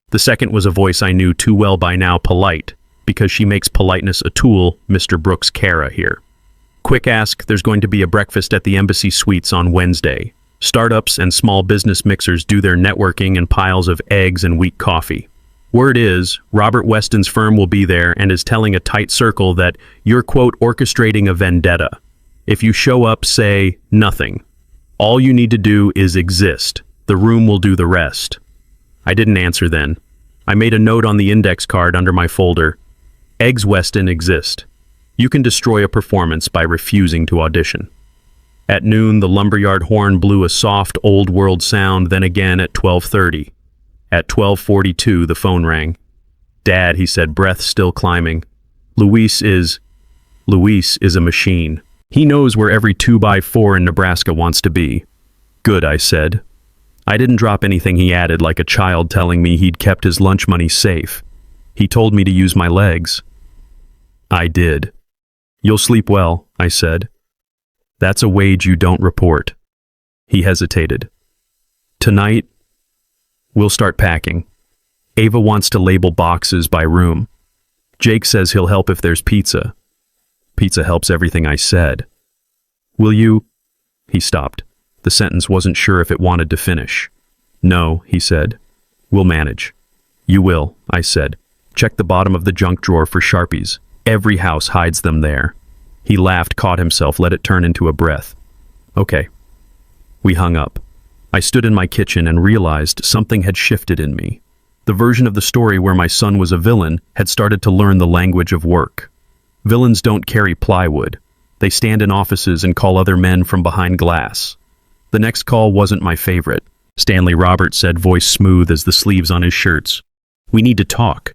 The second was a voice I knew too well by now, polite, because she makes politeness a tool, Mr. Brooks Kara here. Quick ask, there's going to be a breakfast at the Embassy Suites on Wednesday. Startups and small business mixers do their networking in piles of eggs and weak coffee. Word is, Robert Weston's firm will be there and is telling a tight circle that you're, quote, orchestrating a vendetta. If you show up, say nothing. All you need to do is exist. The room will do the rest. I didn't answer then. I made a note on the index card under my folder. Eggs Weston exist. You can destroy a performance by refusing to audition. At noon, the lumberyard horn blew a soft, old-world sound, then again at 12:30. At 12:42, the phone rang. Dad, he said, breath still climbing. Luis is a machine. He knows where every 2x4 in Nebraska wants to be. Good, I said. I didn't drop anything he added, like a child telling me he'd kept his lunch money safe. He told me to use my legs. I did. You'll sleep well, I said. That's a wage you don't report. He hesitated. Tonight, we'll start packing. Ava wants to label boxes by room. Jake says he'll help if there's pizza. Pizza helps everything I said. Will you? He stopped. The sentence wasn't sure if it wanted to finish. No, he said. We'll manage. You will, I said. Check the bottom of the junk drawer for Sharpies. Every house hides them there. He laughed, caught himself, let it turn into a breath. Okay. We hung up. I stood in my kitchen and realized something had shifted in me. The version of the story where my son was a villain had started to learn the language of work. Villains don't carry plywood. They stand in offices and call other men from behind glass. The next call wasn't my favorite. Stanley Roberts said, voice smooth as the sleeves on his shirts. We need to talk.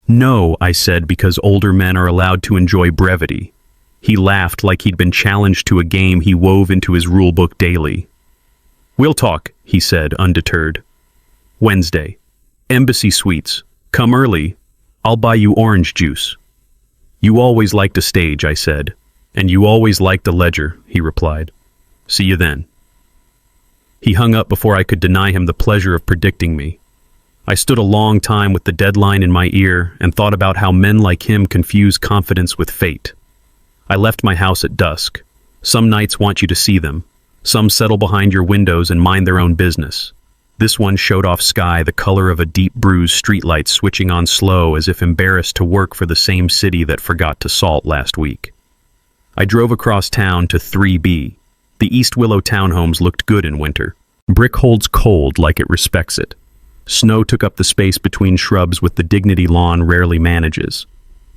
No, I said, because older men are allowed to enjoy brevity. He laughed like he'd been challenged to a game he wove into his rulebook daily. We'll talk, he said, undeterred. Wednesday. Embassy Suites. Come early. I'll buy you orange juice. You always liked a stage, I said. And you always liked a ledger, he replied. See you then. He hung up before I could deny him the pleasure of predicting me. I stood a long time with the deadline in my ear and thought about how men like him confuse confidence with fate. I left my house at dusk. Some nights want you to see them. Some settle behind your windows and mind their own business. This one showed off sky the color of a deep bruised streetlight switching on slow as if embarrassed to work for the same city that forgot to salt last week. I drove across town to 3B. The East Willow townhomes looked good in winter. Brick holds cold like it respects it. Snow took up the space between shrubs with the dignity lawn rarely manages.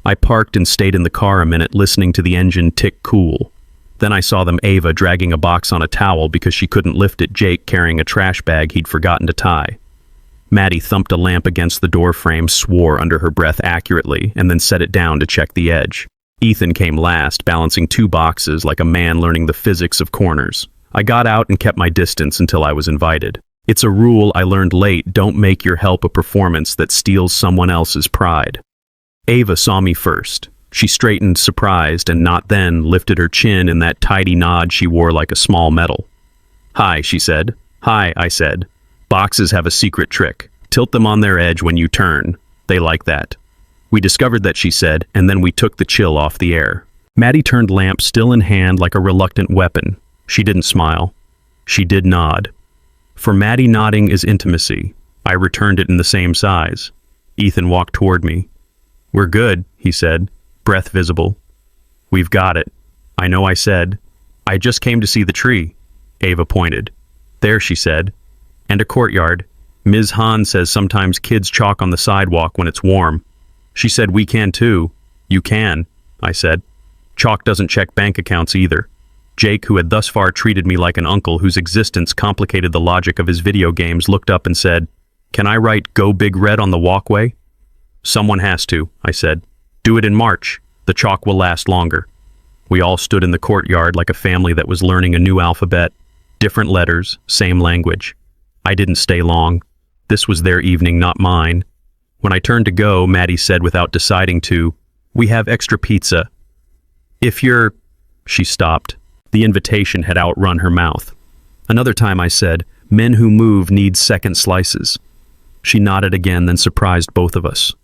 I parked and stayed in the car a minute listening to the engine tick cool. Then I saw them Ava dragging a box on a towel because she couldn't lift it, Jake carrying a trash bag he'd forgotten to tie. Maddie thumped a lamp against the door frame, swore under her breath accurately, and then set it down to check the edge. Ethan came last, balancing 2 boxes like a man learning the physics of corners. I got out and kept my distance until I was invited. It's a rule I learned late, don't make your help a performance that steals someone else's pride. Ava saw me first. She straightened, surprised, and not then lifted her chin in that tidy nod she wore like a small medal. Hi, she said. Hi, I said. Boxes have a secret trick. Tilt them on their edge when you turn. They like that. We discovered that, she said, and then we took the chill off the air. Maddie turned lamp still in hand like a reluctant weapon. She didn't smile. She did nod. For Maddie, nodding is intimacy. I returned it in the same size. Ethan walked toward me. We're good, he said, breath visible. We've got it. I know, I said. I just came to see the tree. Ava pointed. There, she said. And a courtyard. Ms. Hahn says sometimes kids chalk on the sidewalk when it's warm. She said we can too. You can, I said. Chalk doesn't check bank accounts either. Jake, who had thus far treated me like an uncle whose existence complicated the logic of his video games, looked up and said, Can I write Go Big Red on the walkway? Someone has to, I said. Do it in March. The chalk will last longer. We all stood in the courtyard like a family that was learning a new alphabet. Different letters, same language. I didn't stay long. This was their evening, not mine. When I turned to go, Maddie said without deciding to, "We have extra pizza. If you're—" She stopped. The invitation had outrun her mouth. Another time I said, "Men who move need second slices." She nodded again, then surprised both of us.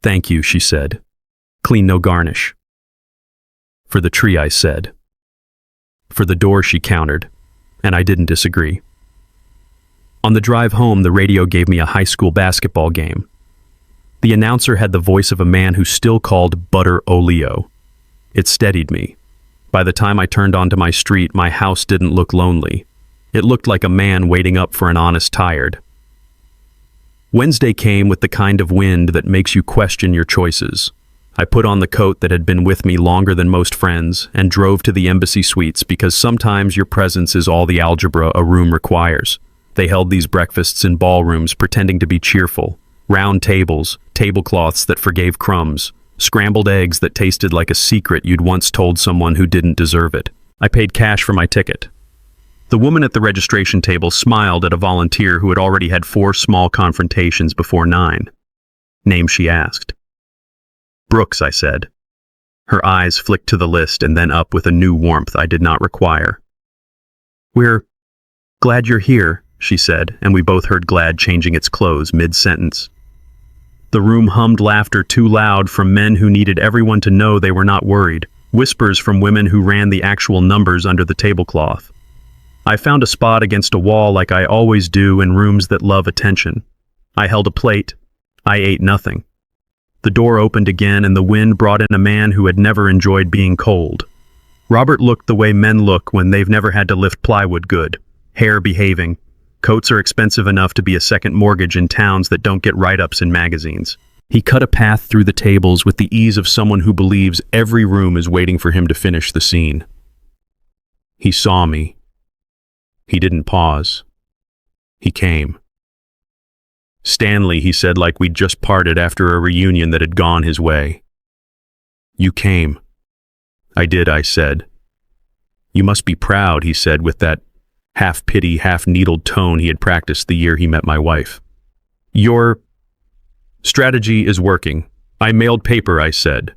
"Thank you," she said. "Clean, no garnish." "For the tree," I said. "For the door," she countered, and I didn't disagree. On the drive home, the radio gave me a high school basketball game. The announcer had the voice of a man who still called butter oleo. It steadied me. By the time I turned onto my street, my house didn't look lonely. It looked like a man waiting up for an honest tired. Wednesday came with the kind of wind that makes you question your choices. I put on the coat that had been with me longer than most friends and drove to the Embassy Suites because sometimes your presence is all the algebra a room requires. They held these breakfasts in ballrooms pretending to be cheerful. Round tables, tablecloths that forgave crumbs, scrambled eggs that tasted like a secret you'd once told someone who didn't deserve it. I paid cash for my ticket. The woman at the registration table smiled at a volunteer who had already had 4 small confrontations before 9. "Name?" she asked. "Brooks," I said. Her eyes flicked to the list and then up with a new warmth I did not require. "We're glad you're here," she said, and we both heard glad changing its close mid-sentence. The room hummed laughter too loud from men who needed everyone to know they were not worried, whispers from women who ran the actual numbers under the tablecloth. I found a spot against a wall like I always do in rooms that love attention. I held a plate. I ate nothing. The door opened again and the wind brought in a man who had never enjoyed being cold. Robert looked the way men look when they've never had to lift plywood good. Hair behaving. Coats are expensive enough to be a second mortgage in towns that don't get write-ups in magazines. He cut a path through the tables with the ease of someone who believes every room is waiting for him to finish the scene. He saw me. He didn't pause. He came. "Stanley," he said like we'd just parted after a reunion that had gone his way. "You came." "I did," I said. "You must be proud," he said with that half-pity, half-needled tone he had practiced the year he met my wife. "Your strategy is working. I mailed paper," I said.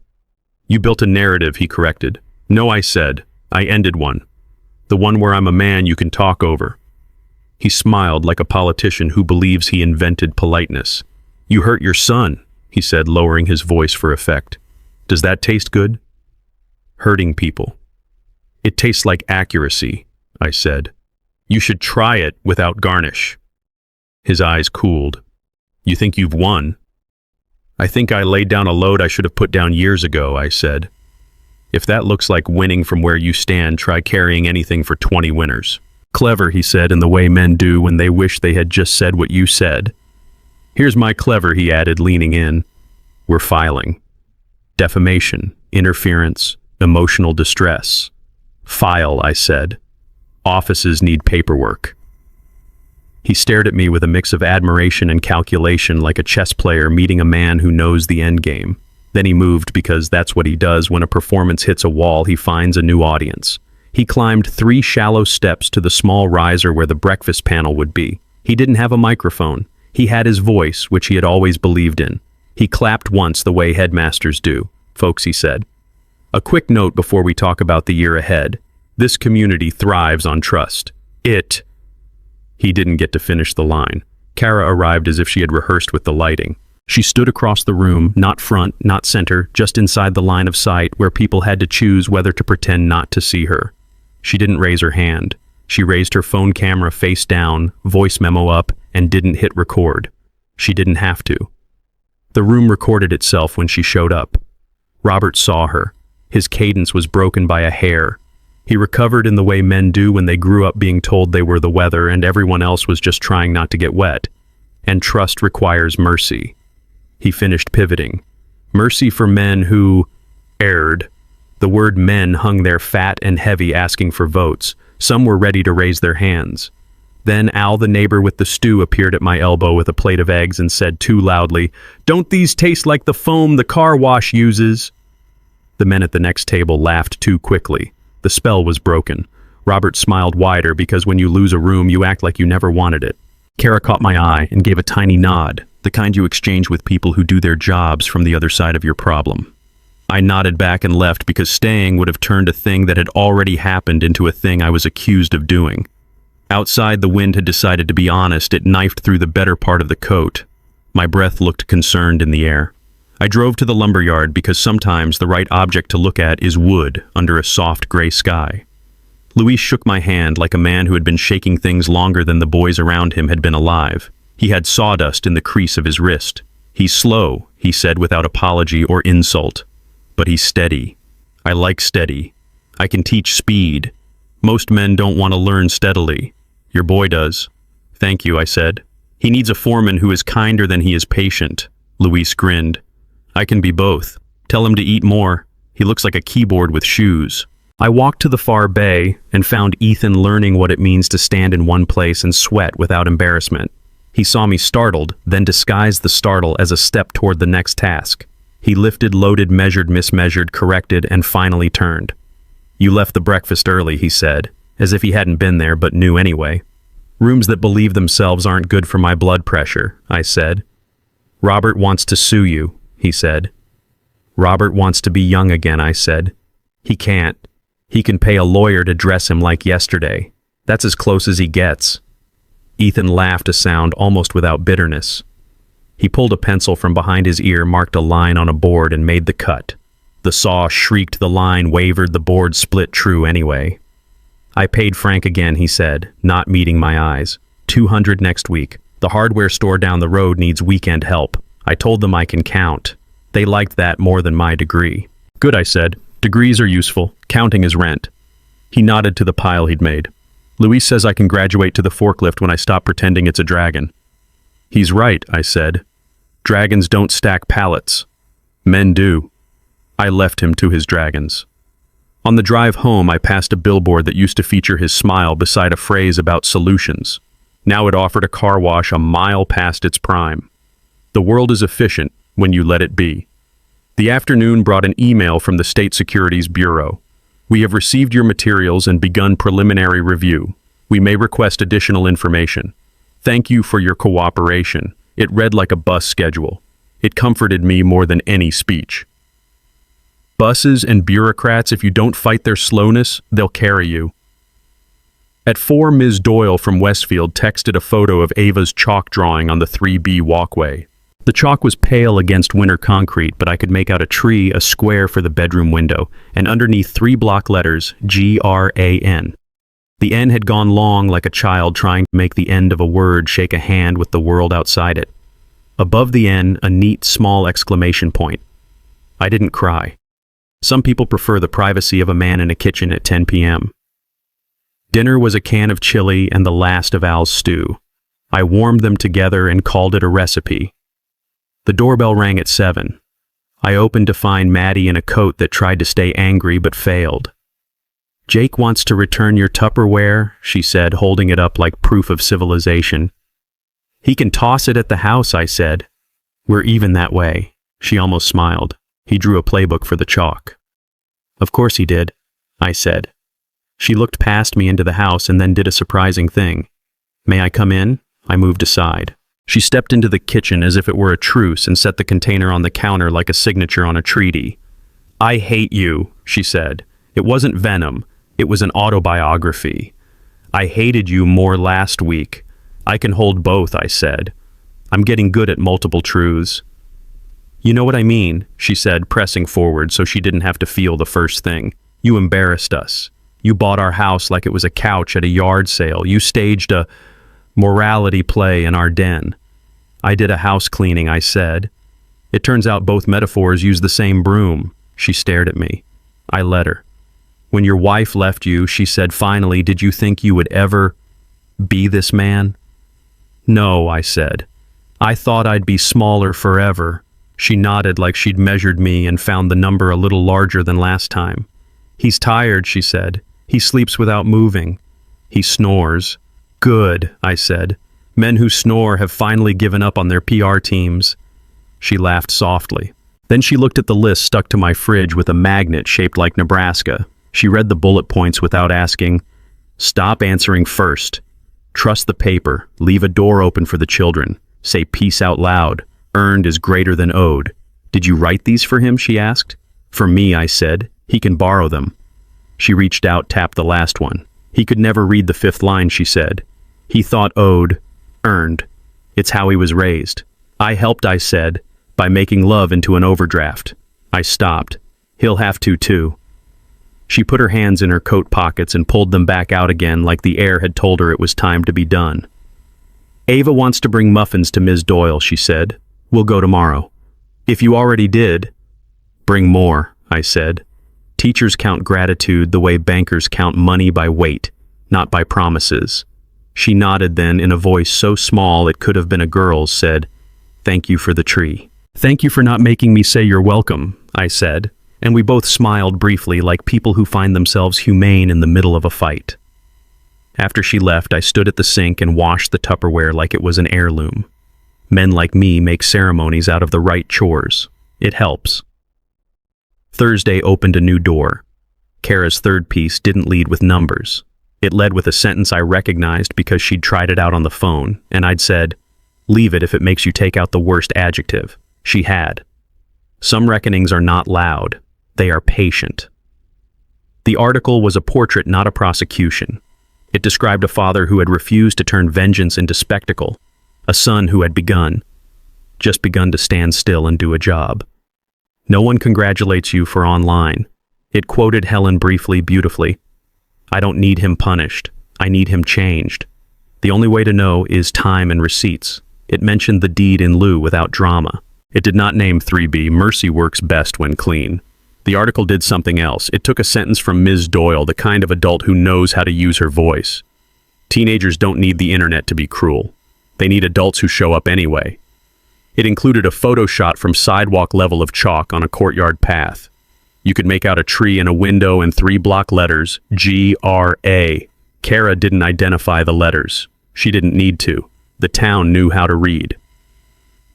"You built a narrative," he corrected. "No," I said. "I ended one. The one where I'm a man you can talk over." He smiled like a politician who believes he invented politeness. "You hurt your son," he said, lowering his voice for effect. "Does that taste good?" "Hurting people. It tastes like accuracy," I said. "You should try it without garnish." His eyes cooled. "You think you've won?" "I think I laid down a load I should have put down years ago," I said. "If that looks like winning from where you stand, try carrying anything for 20 winners. "Clever," he said, in the way men do when they wish they had just said what you said. "Here's my clever," he added, leaning in. "We're filing. Defamation, interference, emotional distress. File," I said. "Offices need paperwork." He stared at me with a mix of admiration and calculation like a chess player meeting a man who knows the endgame. Then he moved because that's what he does when a performance hits a wall. He finds a new audience. He climbed 3 shallow steps to the small riser where the breakfast panel would be. He didn't have a microphone. He had his voice, which he had always believed in. He clapped once the way headmasters do. "Folks," he said. "A quick note before we talk about the year ahead. This community thrives on trust. He didn't get to finish the line. Kara arrived as if she had rehearsed with the lighting. She stood across the room, not front, not center, just inside the line of sight where people had to choose whether to pretend not to see her. She didn't raise her hand. She raised her phone camera face down, voice memo up, and didn't hit record. She didn't have to. The room recorded itself when she showed up. Robert saw her. His cadence was broken by a hair. He recovered in the way men do when they grew up being told they were the weather and everyone else was just trying not to get wet. And trust requires mercy. He finished pivoting. Mercy for men who erred. The word men hung there fat and heavy asking for votes. Some were ready to raise their hands. Then Al, the neighbor with the stew, appeared at my elbow with a plate of eggs and said too loudly, "Don't these taste like the foam the car wash uses?" The men at the next table laughed too quickly. The spell was broken. Robert smiled wider because when you lose a room, you act like you never wanted it. Kara caught my eye and gave a tiny nod. the kind you exchange with people who do their jobs from the other side of your problem. I nodded back and left because staying would have turned a thing that had already happened into a thing I was accused of doing. Outside, the wind had decided to be honest. It knifed through the better part of the coat. My breath looked concerned in the air. I drove to the lumberyard because sometimes the right object to look at is wood under a soft gray sky. Luis shook my hand like a man who had been shaking things longer than the boys around him had been alive. He had sawdust in the crease of his wrist. "He's slow," he said without apology or insult. "But he's steady. I like steady. I can teach speed. Most men don't want to learn steadily. Your boy does." "Thank you," I said. "He needs a foreman who is kinder than he is patient." Luis grinned. "I can be both. Tell him to eat more. He looks like a keyboard with shoes." I walked to the far bay and found Ethan learning what it means to stand in one place and sweat without embarrassment. He saw me startled, then disguised the startle as a step toward the next task. He lifted, loaded, measured, mismeasured, corrected, and finally turned. "You left the breakfast early," he said, as if he hadn't been there but knew anyway. "Rooms that believe themselves aren't good for my blood pressure," I said. "Robert wants to sue you," he said. "Robert wants to be young again," I said. "He can't. He can pay a lawyer to dress him like yesterday. That's as close as he gets." Ethan laughed, a sound almost without bitterness. He pulled a pencil from behind his ear, marked a line on a board, and made the cut. The saw shrieked, the line wavered, the board split true anyway. "I paid Frank again," he said, not meeting my eyes. $200 next week. The hardware store down the road needs weekend help. I told them I can count. They liked that more than my degree. "Good," I said. "Degrees are useful. Counting is rent." He nodded to the pile he'd made. "Luis says I can graduate to the forklift when I stop pretending it's a dragon." "He's right," I said. "Dragons don't stack pallets. Men do." I left him to his dragons. On the drive home, I passed a billboard that used to feature his smile beside a phrase about solutions. Now it offered a car wash a mile past its prime. The world is efficient when you let it be. The afternoon brought an email from the State Securities Bureau. "We have received your materials and begun preliminary review. We may request additional information. Thank you for your cooperation." It read like a bus schedule. It comforted me more than any speech. Buses and bureaucrats, if you don't fight their slowness, they'll carry you. At 4, Ms. Doyle from Westfield texted a photo of Ava's chalk drawing on the 3B walkway. The chalk was pale against winter concrete, but I could make out a tree, a square for the bedroom window, and underneath 3 block letters, GRAN. The N had gone long, like a child trying to make the end of a word shake a hand with the world outside it. Above the N, a neat, small exclamation point. I didn't cry. Some people prefer the privacy of a man in a kitchen at 10 p.m. Dinner was a can of chili and the last of Al's stew. I warmed them together and called it a recipe. The doorbell rang at 7. I opened to find Maddie in a coat that tried to stay angry but failed. "Jake wants to return your Tupperware," she said, holding it up like proof of civilization. "He can toss it at the house," I said. "We're even that way." She almost smiled. He drew a playbook for the chalk. "Of course he did," I said. She looked past me into the house and then did a surprising thing. "May I come in?" I moved aside. She stepped into the kitchen as if it were a truce and set the container on the counter like a signature on a treaty. "I hate you," she said. It wasn't venom. It was an autobiography. "I hated you more last week." "I can hold both," I said. "I'm getting good at multiple truths." "You know what I mean," she said, pressing forward so she didn't have to feel the first thing. "You embarrassed us. You bought our house like it was a couch at a yard sale. You staged a morality play in our den." "I did a house cleaning," I said. "It turns out both metaphors use the same broom." She stared at me. I let her. "When your wife left you," she said finally, "did you think you would ever be this man?" "No," I said. "I thought I'd be smaller forever." She nodded like she'd measured me and found the number a little larger than last time. "He's tired," she said. "He sleeps without moving. He snores." "Good," I said. "Men who snore have finally given up on their PR teams." She laughed softly. Then she looked at the list stuck to my fridge with a magnet shaped like Nebraska. She read the bullet points without asking. "Stop answering first. Trust the paper. Leave a door open for the children. Say peace out loud. Earned is greater than owed. Did you write these for him, she asked. For me, I said. He can borrow them. She reached out, tapped the last one. He could never read the fifth line, she said. He thought owed, earned. It's how he was raised. I helped, I said, by making love into an overdraft. I stopped. He'll have to, too. She put her hands in her coat pockets and pulled them back out again like the air had told her it was time to be done. Ava wants to bring muffins to Ms. Doyle, she said. We'll go tomorrow. If you already did. Bring more, I said. Teachers count gratitude the way bankers count money by weight, not by promises. She nodded then in a voice so small it could have been a girl's, said, Thank you for the tree. Thank you for not making me say you're welcome, I said, and we both smiled briefly like people who find themselves humane in the middle of a fight. After she left, I stood at the sink and washed the Tupperware like it was an heirloom. Men like me make ceremonies out of the right chores. It helps. Thursday opened a new door. Kara's third piece didn't lead with numbers. It led with a sentence I recognized because she'd tried it out on the phone, and I'd said, Leave it if it makes you take out the worst adjective. She had. Some reckonings are not loud. They are patient. The article was a portrait, not a prosecution. It described a father who had refused to turn vengeance into spectacle, a son who had just begun to stand still and do a job. No one congratulates you for online. It quoted Helen briefly, beautifully. I don't need him punished. I need him changed. The only way to know is time and receipts. It mentioned the deed in lieu without drama. It did not name 3B. Mercy works best when clean. The article did something else. It took a sentence from Ms. Doyle, the kind of adult who knows how to use her voice. Teenagers don't need the internet to be cruel. They need adults who show up anyway. It included a photo shot from sidewalk level of chalk on a courtyard path. You could make out a tree and a window and 3 block letters, G-R-A. Kara didn't identify the letters. She didn't need to. The town knew how to read.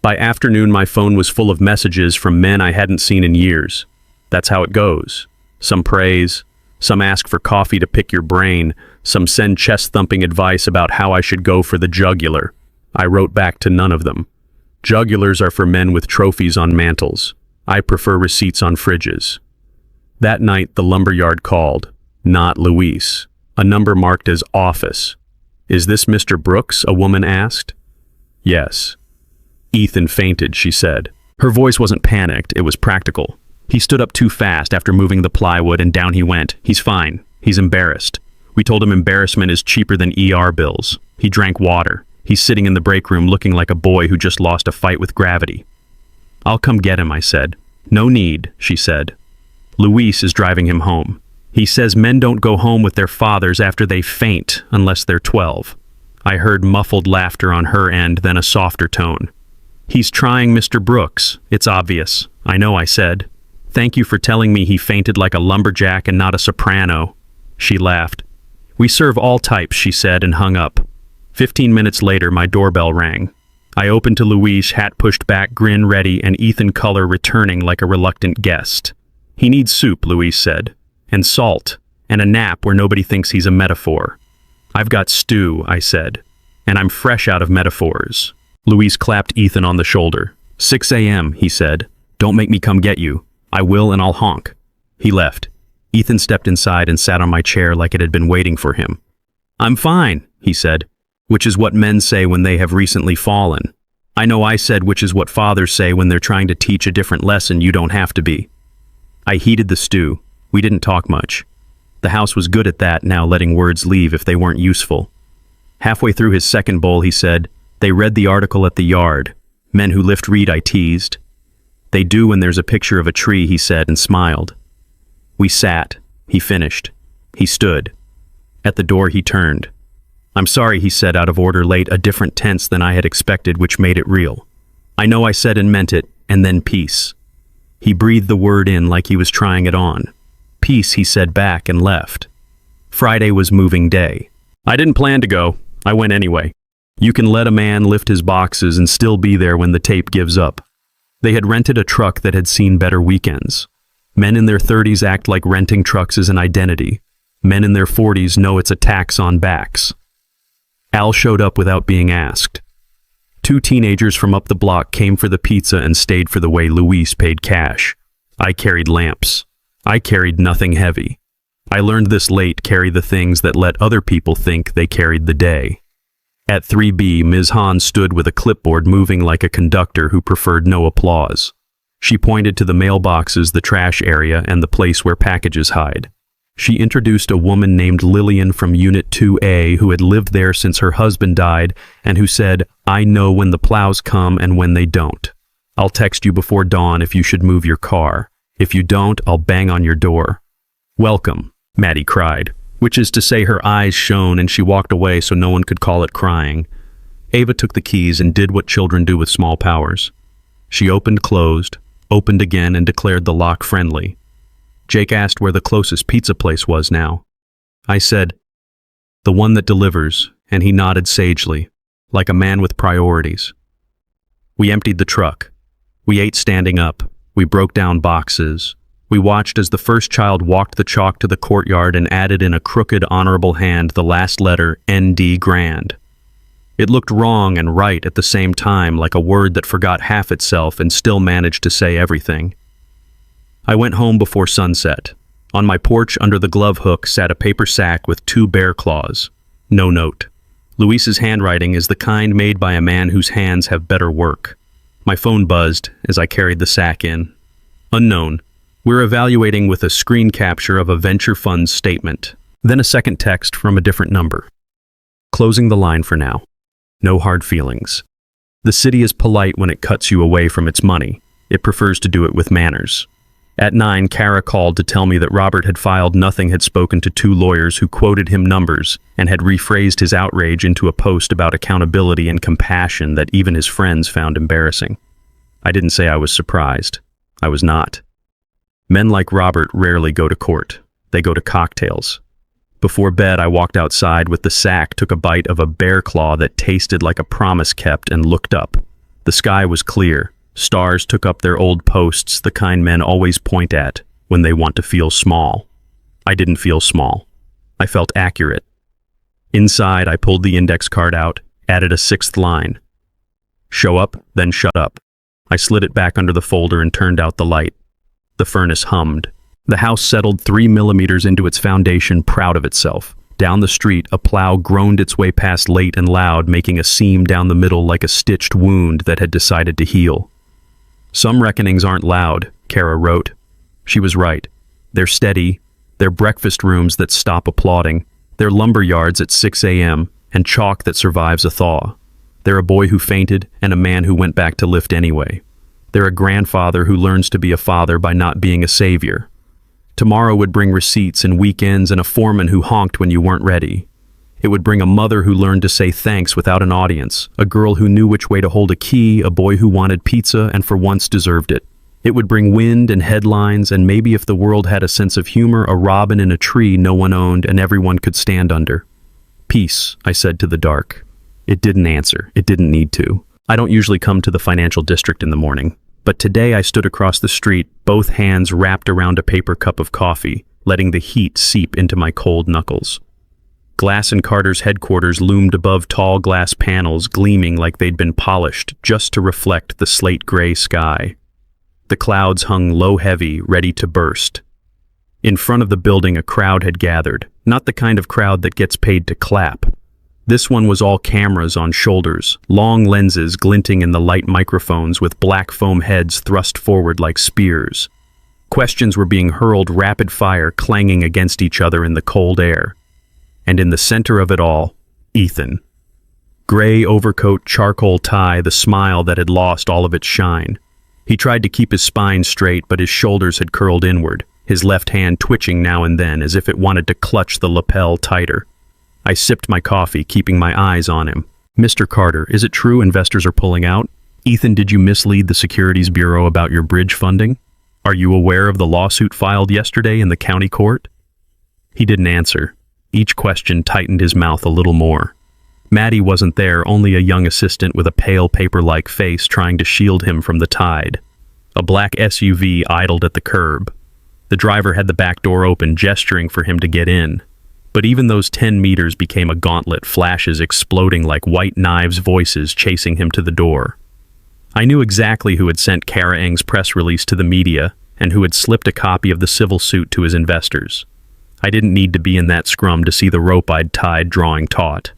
By afternoon, my phone was full of messages from men I hadn't seen in years. That's how it goes. Some praise, some ask for coffee to pick your brain, some send chest-thumping advice about how I should go for the jugular. I wrote back to none of them. Jugulars are for men with trophies on mantles. I prefer receipts on fridges. That night, the lumberyard called. Not Luis. A number marked as office. Is this Mr. Brooks? A woman asked. Yes. Ethan fainted, she said. Her voice wasn't panicked, it was practical. He stood up too fast after moving the plywood and down he went. He's fine. He's embarrassed. We told him embarrassment is cheaper than ER bills. He drank water. He's sitting in the break room looking like a boy who just lost a fight with gravity. I'll come get him, I said. No need, she said. Luis is driving him home. He says men don't go home with their fathers after they faint unless they're 12. I heard muffled laughter on her end, then a softer tone. He's trying Mr. Brooks. It's obvious. I know, I said. Thank you for telling me he fainted like a lumberjack and not a soprano. She laughed. We serve all types, she said, and hung up. 15 minutes later, my doorbell rang. I opened to Luis, hat pushed back, grin ready, and Ethan color returning like a reluctant guest. He needs soup, Luis said, and salt, and a nap where nobody thinks he's a metaphor. I've got stew, I said, and I'm fresh out of metaphors. Luis clapped Ethan on the shoulder. 6 a.m., he said. Don't make me come get you. I will and I'll honk. He left. Ethan stepped inside and sat on my chair like it had been waiting for him. I'm fine, he said, which is what men say when they have recently fallen. I know I said which is what fathers say when they're trying to teach a different lesson you don't have to be. I heated the stew. We didn't talk much. The house was good at that, now letting words leave if they weren't useful. Halfway through his second bowl, he said, They read the article at the yard. Men who lift read, I teased. They do when there's a picture of a tree, he said, and smiled. We sat. He finished. He stood. At the door, he turned. I'm sorry, he said, out of order, late, a different tense than I had expected, which made it real. I know I said and meant it, and then peace. He breathed the word in like he was trying it on. Peace, he said back and left. Friday was moving day. I didn't plan to go. I went anyway. You can let a man lift his boxes and still be there when the tape gives up. They had rented a truck that had seen better weekends. Men in their 30s act like renting trucks is an identity. Men in their 40s know it's a tax on backs. Al showed up without being asked. Two teenagers from up the block came for the pizza and stayed for the way Luis paid cash. I carried lamps. I carried nothing heavy. I learned this late: carry the things that let other people think they carried the day. At 3B, Ms. Hahn stood with a clipboard, moving like a conductor who preferred no applause. She pointed to the mailboxes, the trash area, and the place where packages hide. She introduced a woman named Lillian from Unit 2A who had lived there since her husband died and who said, "I know when the plows come and when they don't. I'll text you before dawn if you should move your car. If you don't, I'll bang on your door." "Welcome," Maddie cried, which is to say her eyes shone and she walked away so no one could call it crying. Ava took the keys and did what children do with small powers. She opened, closed, opened again, and declared the lock friendly. Jake asked where the closest pizza place was now. I said, "The one that delivers," and he nodded sagely, like a man with priorities. We emptied the truck. We ate standing up. We broke down boxes. We watched as the first child walked the chalk to the courtyard and added in a crooked, honorable hand the last letter, ND Grand. It looked wrong and right at the same time, like a word that forgot half itself and still managed to say everything. I went home before sunset. On my porch under the glove hook sat a paper sack with 2 bear claws. No note. Luis's handwriting is the kind made by a man whose hands have better work. My phone buzzed as I carried the sack in. Unknown. We're evaluating with a screen capture of a venture fund's statement. Then a second text from a different number. Closing the line for now. No hard feelings. The city is polite when it cuts you away from its money. It prefers to do it with manners. At 9, Kara called to tell me that Robert had filed nothing, had spoken to 2 lawyers who quoted him numbers, and had rephrased his outrage into a post about accountability and compassion that even his friends found embarrassing. I didn't say I was surprised. I was not. Men like Robert rarely go to court. They go to cocktails. Before bed, I walked outside with the sack, took a bite of a bear claw that tasted like a promise kept, and looked up. The sky was clear. Stars took up their old posts, the kind men always point at when they want to feel small. I didn't feel small. I felt accurate. Inside, I pulled the index card out, added a 6th line. Show up, then shut up. I slid it back under the folder and turned out the light. The furnace hummed. The house settled 3 millimeters into its foundation, proud of itself. Down the street, a plow groaned its way past late and loud, making a seam down the middle like a stitched wound that had decided to heal. Some reckonings aren't loud, Kara wrote. She was right. They're steady. They're breakfast rooms that stop applauding. They're lumber yards at 6 a.m. and chalk that survives a thaw. They're a boy who fainted and a man who went back to lift anyway. They're a grandfather who learns to be a father by not being a savior. Tomorrow would bring receipts and weekends and a foreman who honked when you weren't ready. It would bring a mother who learned to say thanks without an audience, a girl who knew which way to hold a key, a boy who wanted pizza and for once deserved it. It would bring wind and headlines, and maybe if the world had a sense of humor, a robin in a tree no one owned and everyone could stand under. Peace, I said to the dark. It didn't answer. It didn't need to. I don't usually come to the financial district in the morning, but today I stood across the street, both hands wrapped around a paper cup of coffee, letting the heat seep into my cold knuckles. Glass and Carter's headquarters loomed above tall glass panels, gleaming like they'd been polished just to reflect the slate-gray sky. The clouds hung low, heavy, ready to burst. In front of the building, a crowd had gathered, not the kind of crowd that gets paid to clap. This one was all cameras on shoulders, long lenses glinting in the light microphones with black foam heads thrust forward like spears. Questions were being hurled rapid fire, clanging against each other in the cold air. And in the center of it all, Ethan. Gray overcoat, charcoal tie, the smile that had lost all of its shine. He tried to keep his spine straight, but his shoulders had curled inward, his left hand twitching now and then as if it wanted to clutch the lapel tighter. I sipped my coffee, keeping my eyes on him. "Mr. Carter, is it true investors are pulling out? Ethan, did you mislead the Securities Bureau about your bridge funding? Are you aware of the lawsuit filed yesterday in the county court?" He didn't answer. Each question tightened his mouth a little more. Maddie wasn't there, only a young assistant with a pale paper-like face trying to shield him from the tide. A black SUV idled at the curb. The driver had the back door open, gesturing for him to get in. But even those 10 meters became a gauntlet, flashes exploding like white knives, voices chasing him to the door. I knew exactly who had sent Kara Ng's press release to the media and who had slipped a copy of the civil suit to his investors. I didn't need to be in that scrum to see the rope I'd tied drawing taut.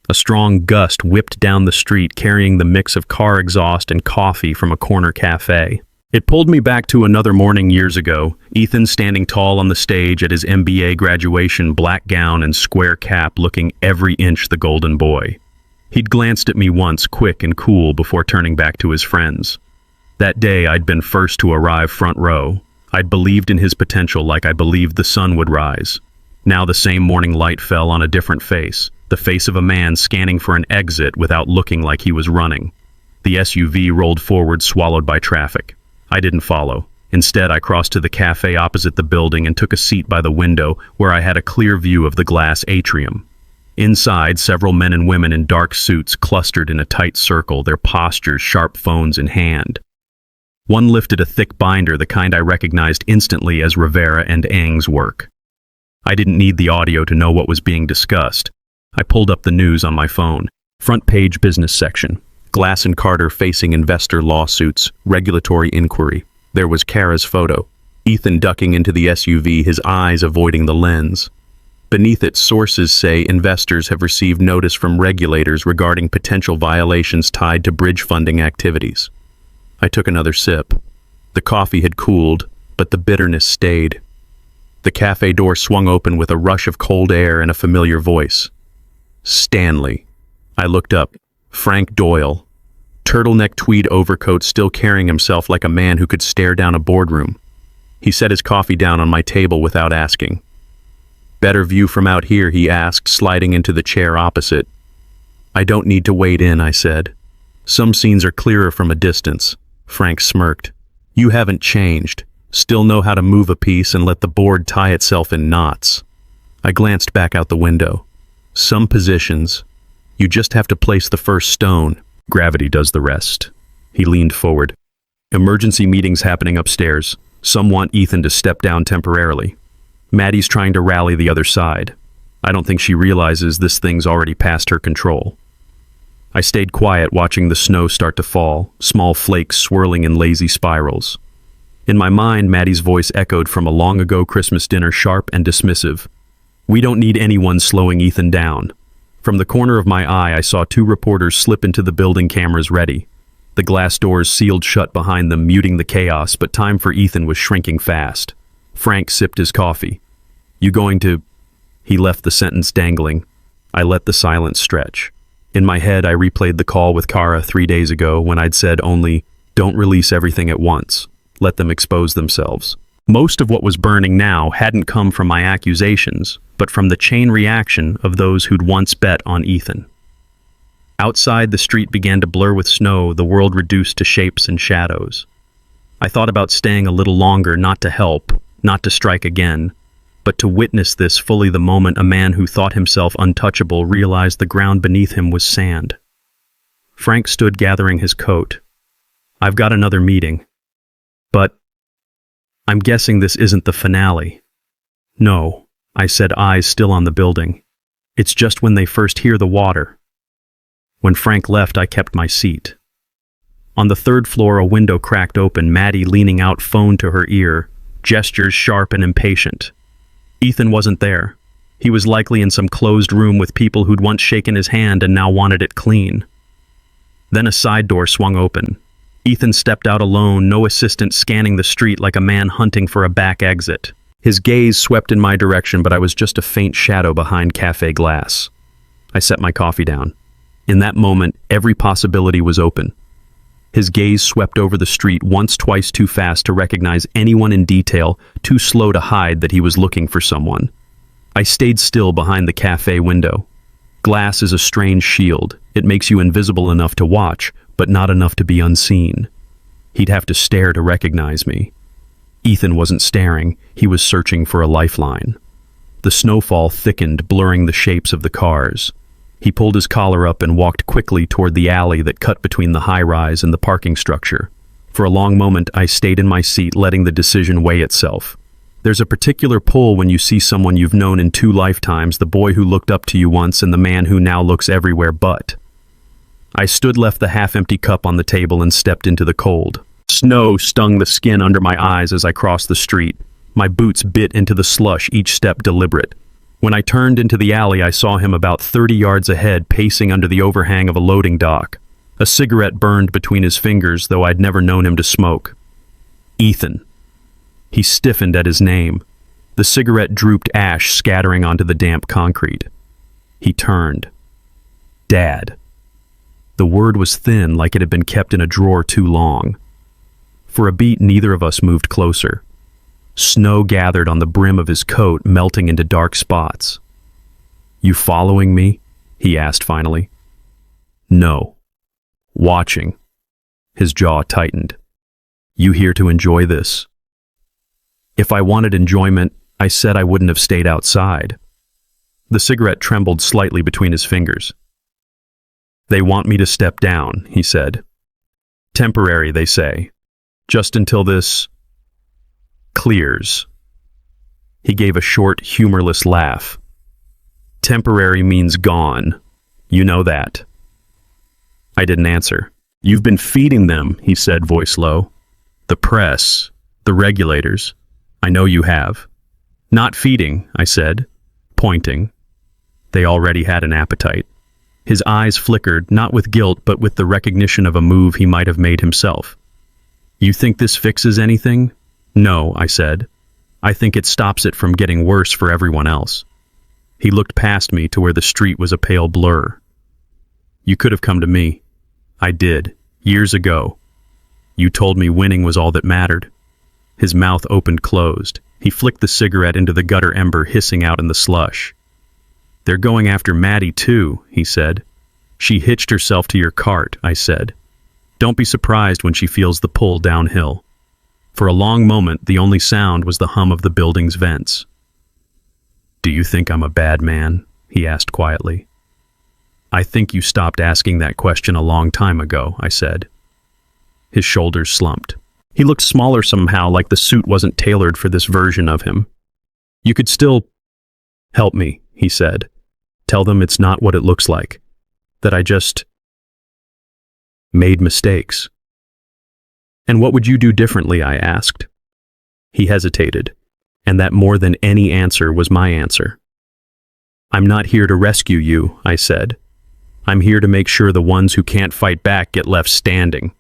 A strong gust whipped down the street, carrying the mix of car exhaust and coffee from a corner cafe. It pulled me back to another morning years ago, Ethan standing tall on the stage at his MBA graduation, black gown and square cap, looking every inch the golden boy. He'd glanced at me once, quick and cool, before turning back to his friends. That day, I'd been first to arrive front row. I'd believed in his potential like I believed the sun would rise. Now the same morning light fell on a different face, the face of a man scanning for an exit without looking like he was running. The SUV rolled forward, swallowed by traffic. I didn't follow. Instead, I crossed to the cafe opposite the building and took a seat by the window where I had a clear view of the glass atrium. Inside, several men and women in dark suits clustered in a tight circle, their postures sharp, phones in hand. One lifted a thick binder, the kind I recognized instantly as Rivera and Ng's work. I didn't need the audio to know what was being discussed. I pulled up the news on my phone. Front page business section. Glass and Carter facing investor lawsuits, regulatory inquiry. There was Kara's photo. Ethan ducking into the SUV, his eyes avoiding the lens. Beneath it, sources say investors have received notice from regulators regarding potential violations tied to bridge funding activities. I took another sip. The coffee had cooled, but the bitterness stayed. The cafe door swung open with a rush of cold air and a familiar voice. Stanley. I looked up. Frank Doyle. Turtleneck tweed overcoat, still carrying himself like a man who could stare down a boardroom. He set his coffee down on my table without asking. Better view from out here, he asked, sliding into the chair opposite. I don't need to wade in, I said. Some scenes are clearer from a distance. Frank smirked. You haven't changed. Still know how to move a piece and let the board tie itself in knots. I glanced back out the window. Some positions, you just have to place the first stone. Gravity does the rest. He leaned forward. Emergency meetings happening upstairs. Some want Ethan to step down temporarily. Maddie's trying to rally the other side. I don't think she realizes this thing's already past her control. I stayed quiet, watching the snow start to fall, small flakes swirling in lazy spirals. In my mind, Maddie's voice echoed from a long-ago Christmas dinner, sharp and dismissive. We don't need anyone slowing Ethan down. From the corner of my eye, I saw two reporters slip into the building, cameras ready. The glass doors sealed shut behind them, muting the chaos, but time for Ethan was shrinking fast. Frank sipped his coffee. You going to... He left the sentence dangling. I let the silence stretch. In my head, I replayed the call with Kara 3 days ago when I'd said only, don't release everything at once. Let them expose themselves. Most of what was burning now hadn't come from my accusations, but from the chain reaction of those who'd once bet on Ethan. Outside, the street began to blur with snow, the world reduced to shapes and shadows. I thought about staying a little longer, not to help, not to strike again, but to witness this fully the moment a man who thought himself untouchable realized the ground beneath him was sand. Frank stood gathering his coat. I've got another meeting. But I'm guessing this isn't the finale. No, I said, eyes still on the building. It's just when they first hear the water. When Frank left, I kept my seat. On the third floor, a window cracked open, Maddie leaning out, phone to her ear, gestures sharp and impatient. Ethan wasn't there. He was likely in some closed room with people who'd once shaken his hand and now wanted it clean. Then a side door swung open. Ethan stepped out alone, no assistant, scanning the street like a man hunting for a back exit. His gaze swept in my direction, but I was just a faint shadow behind cafe glass. I set my coffee down. In that moment, every possibility was open. His gaze swept over the street once, twice too fast to recognize anyone in detail, too slow to hide that he was looking for someone. I stayed still behind the cafe window. Glass is a strange shield. It makes you invisible enough to watch, but not enough to be unseen. He'd have to stare to recognize me. Ethan wasn't staring, he was searching for a lifeline. The snowfall thickened, blurring the shapes of the cars. He pulled his collar up and walked quickly toward the alley that cut between the high-rise and the parking structure. For a long moment, I stayed in my seat, letting the decision weigh itself. There's a particular pull when you see someone you've known in 2 lifetimes, the boy who looked up to you once and the man who now looks everywhere but. I left the half-empty cup on the table and stepped into the cold. Snow stung the skin under my eyes as I crossed the street. My boots bit into the slush, each step deliberate. When I turned into the alley, I saw him about 30 yards ahead, pacing under the overhang of a loading dock. A cigarette burned between his fingers, though I'd never known him to smoke. Ethan. He stiffened at his name. The cigarette drooped ash scattering onto the damp concrete. He turned. Dad. The word was thin, like it had been kept in a drawer too long. For a beat, neither of us moved closer. Snow gathered on the brim of his coat, melting into dark spots. "You following me?" he asked finally. "No. Watching." His jaw tightened. "You here to enjoy this?" If I wanted enjoyment, I said I wouldn't have stayed outside. The cigarette trembled slightly between his fingers. "They want me to step down," he said. "Temporary, they say. Just until this clears." He gave a short, humorless laugh. "Temporary means gone. You know that." I didn't answer. "You've been feeding them," he said, voice low. "The press, the regulators. I know you have." "Not feeding," I said, pointing. They already had an appetite. His eyes flickered, not with guilt, but with the recognition of a move he might have made himself. "You think this fixes anything?" "No," I said. "I think it stops it from getting worse for everyone else." He looked past me to where the street was a pale blur. "You could have come to me." "I did, years ago. You told me winning was all that mattered." His mouth opened closed. He flicked the cigarette into the gutter ember, hissing out in the slush. "They're going after Maddie too," he said. "She hitched herself to your cart," I said. "Don't be surprised when she feels the pull downhill." For a long moment, the only sound was the hum of the building's vents. "Do you think I'm a bad man?" he asked quietly. "I think you stopped asking that question a long time ago," I said. His shoulders slumped. He looked smaller somehow, like the suit wasn't tailored for this version of him. "You could still help me," he said. "Tell them it's not what it looks like. That I just made mistakes." "And what would you do differently?" I asked. He hesitated, and that more than any answer was my answer. "I'm not here to rescue you," I said. "I'm here to make sure the ones who can't fight back get left standing."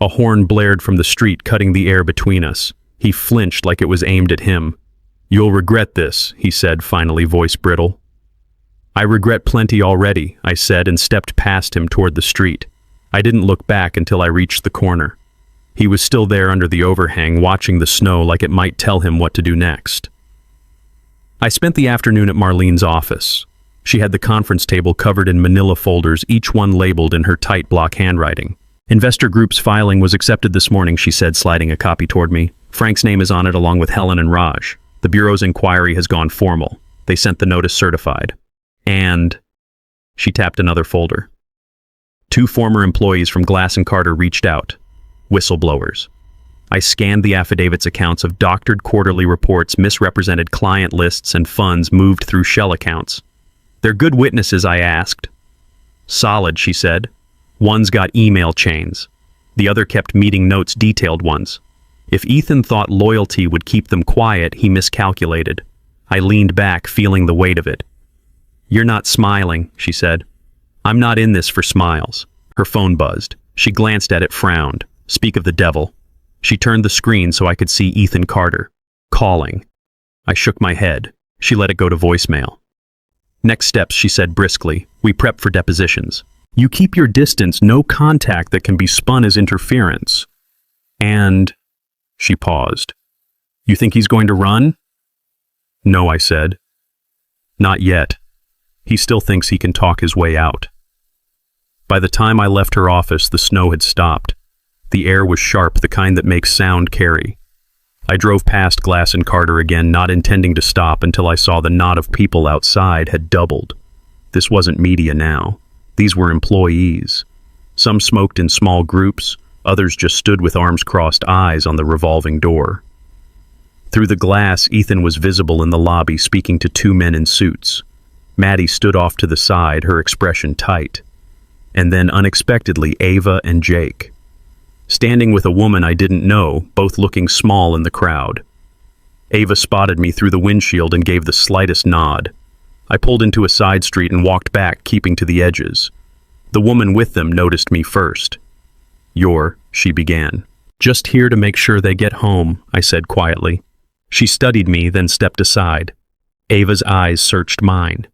A horn blared from the street, cutting the air between us. He flinched like it was aimed at him. "You'll regret this," he said, finally, voice brittle. "I regret plenty already," I said, and stepped past him toward the street. I didn't look back until I reached the corner. He was still there under the overhang, watching the snow like it might tell him what to do next. I spent the afternoon at Marlene's office. She had the conference table covered in manila folders, each one labeled in her tight block handwriting. "Investor Group's filing was accepted this morning," she said, sliding a copy toward me. "Frank's name is on it along with Helen and Raj. The Bureau's inquiry has gone formal. They sent the notice certified. And..." She tapped another folder. "2 former employees from Glass & Carter reached out. Whistleblowers." I scanned the affidavits' accounts of doctored quarterly reports, misrepresented client lists, and funds moved through shell accounts. "They're good witnesses?" I asked. "Solid," she said. "One's got email chains. The other kept meeting notes, detailed ones. If Ethan thought loyalty would keep them quiet, he miscalculated." I leaned back, feeling the weight of it. "You're not smiling," she said. "I'm not in this for smiles." Her phone buzzed. She glanced at it, frowned. "Speak of the devil." She turned the screen so I could see Ethan Carter. Calling. I shook my head. She let it go to voicemail. "Next steps," she said briskly. "We prep for depositions. You keep your distance, no contact that can be spun as interference. And..." She paused. "You think he's going to run?" "No," I said. "Not yet. He still thinks he can talk his way out." By the time I left her office, the snow had stopped. The air was sharp, the kind that makes sound carry. I drove past Glass & Carter again, not intending to stop until I saw the knot of people outside had doubled. This wasn't media now. These were employees. Some smoked in small groups, others just stood with arms crossed, eyes on the revolving door. Through the glass, Ethan was visible in the lobby speaking to two men in suits. Maddie stood off to the side, her expression tight. And then, unexpectedly, Ava and Jake. Standing with a woman I didn't know, both looking small in the crowd. Ava spotted me through the windshield and gave the slightest nod. I pulled into a side street and walked back, keeping to the edges. The woman with them noticed me first. She began. Just here to make sure they get home, I said quietly. She studied me, then stepped aside. Ava's eyes searched mine.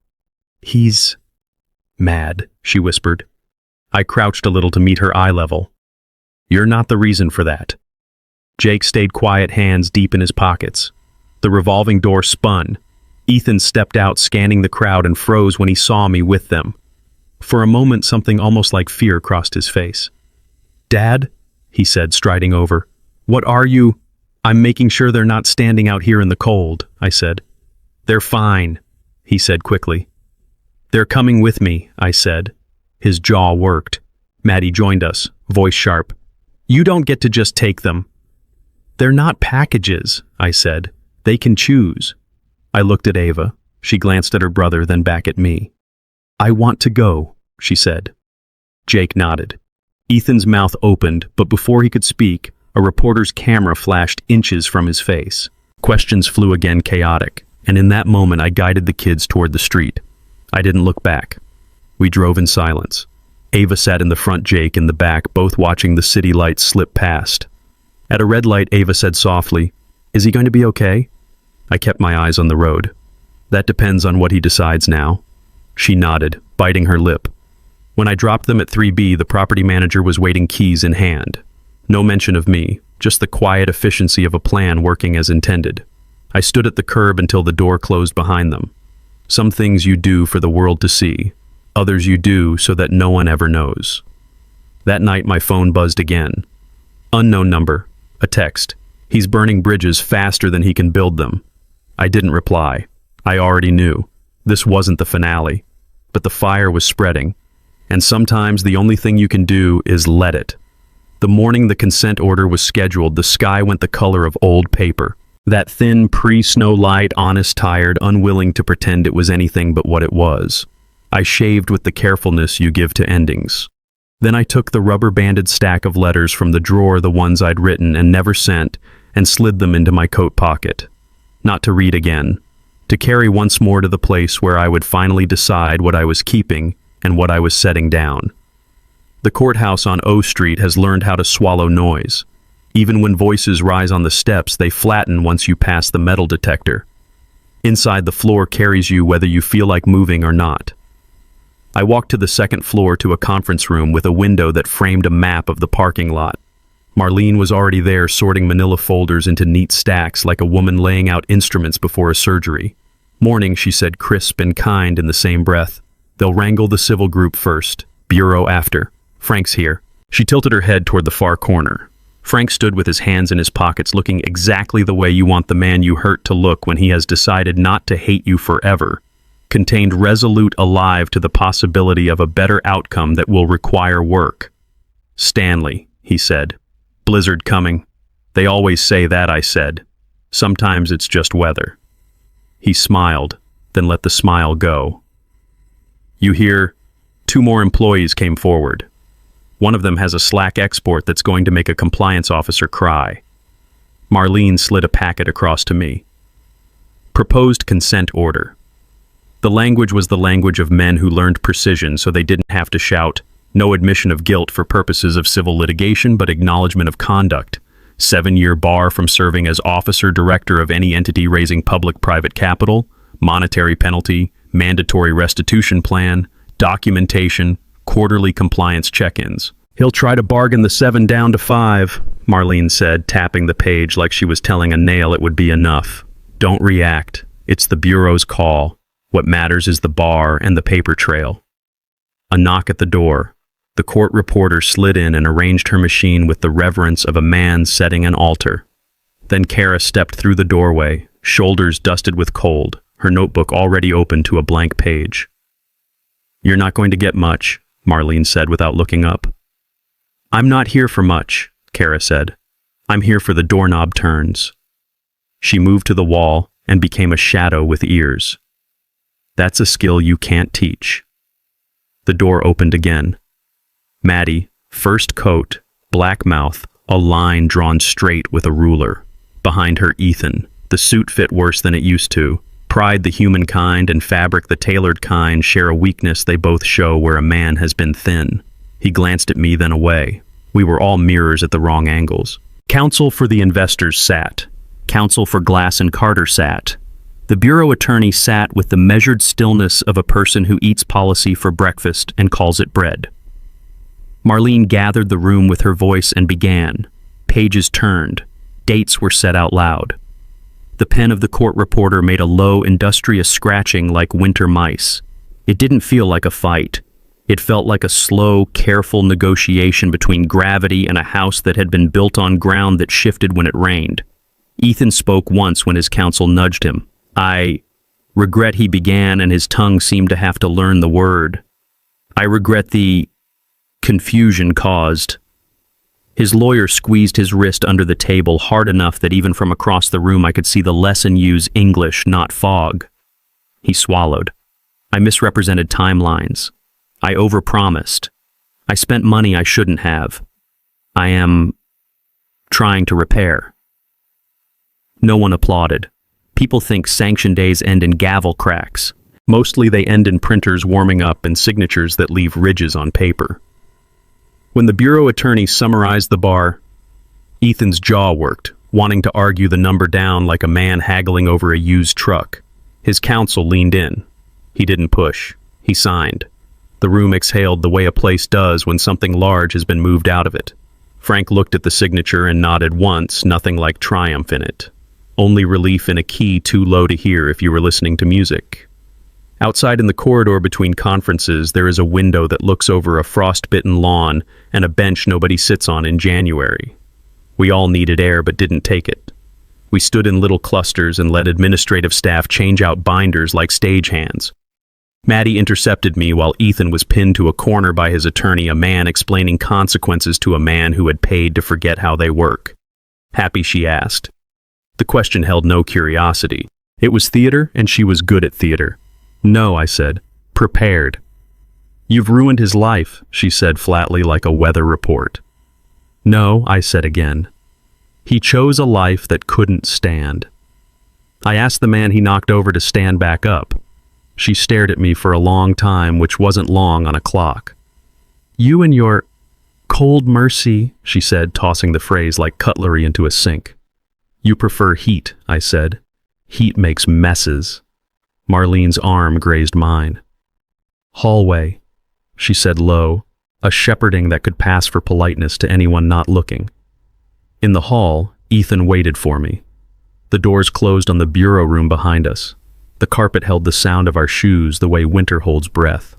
He's mad, she whispered. I crouched a little to meet her eye level. You're not the reason for that. Jake stayed quiet, hands deep in his pockets. The revolving door spun. Ethan stepped out, scanning the crowd, and froze when he saw me with them. For a moment, something almost like fear crossed his face. Dad, he said, striding over. What are you? I'm making sure they're not standing out here in the cold, I said. They're fine, he said quickly. They're coming with me, I said. His jaw worked. Maddie joined us, voice sharp. You don't get to just take them. They're not packages, I said. They can choose. I looked at Ava. She glanced at her brother, then back at me. I want to go, she said. Jake nodded. Ethan's mouth opened, but before he could speak, a reporter's camera flashed inches from his face. Questions flew again, chaotic, and in that moment I guided the kids toward the street. I didn't look back. We drove in silence. Ava sat in the front, Jake in the back, both watching the city lights slip past. At a red light, Ava said softly, Is he going to be okay? I kept my eyes on the road. That depends on what he decides now. She nodded, biting her lip. When I dropped them at 3B, the property manager was waiting, keys in hand. No mention of me, just the quiet efficiency of a plan working as intended. I stood at the curb until the door closed behind them. Some things you do for the world to see, others you do so that no one ever knows. That night my phone buzzed again. Unknown number, a text. He's burning bridges faster than he can build them. I didn't reply. I already knew. This wasn't the finale. But the fire was spreading. And sometimes the only thing you can do is let it. The morning the consent order was scheduled, the sky went the color of old paper. That thin pre-snow light, honest, tired, unwilling to pretend it was anything but what it was. I shaved with the carefulness you give to endings. Then I took the rubber-banded stack of letters from the drawer, the ones I'd written and never sent, and slid them into my coat pocket. Not to read again. To carry once more to the place where I would finally decide what I was keeping and what I was setting down. The courthouse on O Street has learned how to swallow noise. Even when voices rise on the steps, they flatten once you pass the metal detector. Inside, the floor carries you whether you feel like moving or not. I walked to the second floor to a conference room with a window that framed a map of the parking lot. Marlene was already there, sorting manila folders into neat stacks like a woman laying out instruments before a surgery. Morning, she said, crisp and kind in the same breath. They'll wrangle the civil group first, bureau after. Frank's here. She tilted her head toward the far corner. Frank stood with his hands in his pockets, looking exactly the way you want the man you hurt to look when he has decided not to hate you forever. Contained, resolute, alive to the possibility of a better outcome that will require work. Stanley, he said. Blizzard coming. They always say that, I said. Sometimes it's just weather. He smiled, then let the smile go. You hear? 2 more employees came forward. One of them has a Slack export that's going to make a compliance officer cry. Marlene slid a packet across to me. Proposed consent order. The language was the language of men who learned precision, so they didn't have to shout, no admission of guilt for purposes of civil litigation, but acknowledgement of conduct. 7-year bar from serving as officer director of any entity raising public-private capital, monetary penalty, mandatory restitution plan, documentation, quarterly compliance check-ins. He'll try to bargain the 7 down to 5, Marlene said, tapping the page like she was telling a nail it would be enough. Don't react. It's the Bureau's call. What matters is the bar and the paper trail. A knock at the door. The court reporter slid in and arranged her machine with the reverence of a man setting an altar. Then Kara stepped through the doorway, shoulders dusted with cold, her notebook already open to a blank page. You're not going to get much, Marlene said without looking up. I'm not here for much, Kara said. I'm here for the doorknob turns. She moved to the wall and became a shadow with ears. That's a skill you can't teach. The door opened again. Maddie, first coat, black mouth, a line drawn straight with a ruler. Behind her, Ethan. The suit fit worse than it used to. Pride, the human kind, and fabric, the tailored kind, share a weakness they both show where a man has been thin. He glanced at me, then away. We were all mirrors at the wrong angles. Counsel for the investors sat. Counsel for Glass and Carter sat. The bureau attorney sat with the measured stillness of a person who eats policy for breakfast and calls it bread. Marlene gathered the room with her voice and began. Pages turned. Dates were said out loud. The pen of the court reporter made a low, industrious scratching like winter mice. It didn't feel like a fight. It felt like a slow, careful negotiation between gravity and a house that had been built on ground that shifted when it rained. Ethan spoke once when his counsel nudged him. I regret, he began, and his tongue seemed to have to learn the word. I regret the confusion caused. His lawyer squeezed his wrist under the table hard enough that even from across the room I could see the lesson use English, not fog. He swallowed. I misrepresented timelines. I overpromised. I spent money I shouldn't have. I am trying to repair. No one applauded. People think sanction days end in gavel cracks. Mostly they end in printers warming up and signatures that leave ridges on paper. When the bureau attorney summarized the bar, Ethan's jaw worked, wanting to argue the number down like a man haggling over a used truck. His counsel leaned in. He didn't push. He signed. The room exhaled the way a place does when something large has been moved out of it. Frank looked at the signature and nodded once, nothing like triumph in it. Only relief in a key too low to hear if you were listening to music. Outside in the corridor between conferences, there is a window that looks over a frost-bitten lawn and a bench nobody sits on in January. We all needed air but didn't take it. We stood in little clusters and let administrative staff change out binders like stagehands. Maddie intercepted me while Ethan was pinned to a corner by his attorney, a man explaining consequences to a man who had paid to forget how they work. Happy, she asked. The question held no curiosity. It was theater, and she was good at theater. No, I said. Prepared. You've ruined his life, she said flatly like a weather report. No, I said again. He chose a life that couldn't stand. I asked the man he knocked over to stand back up. She stared at me for a long time, which wasn't long on a clock. You and your cold mercy, she said, tossing the phrase like cutlery into a sink. You prefer heat, I said. Heat makes messes. Marlene's arm grazed mine. Hallway, she said low, a shepherding that could pass for politeness to anyone not looking. In the hall, Ethan waited for me. The doors closed on the bureau room behind us. The carpet held the sound of our shoes the way winter holds breath.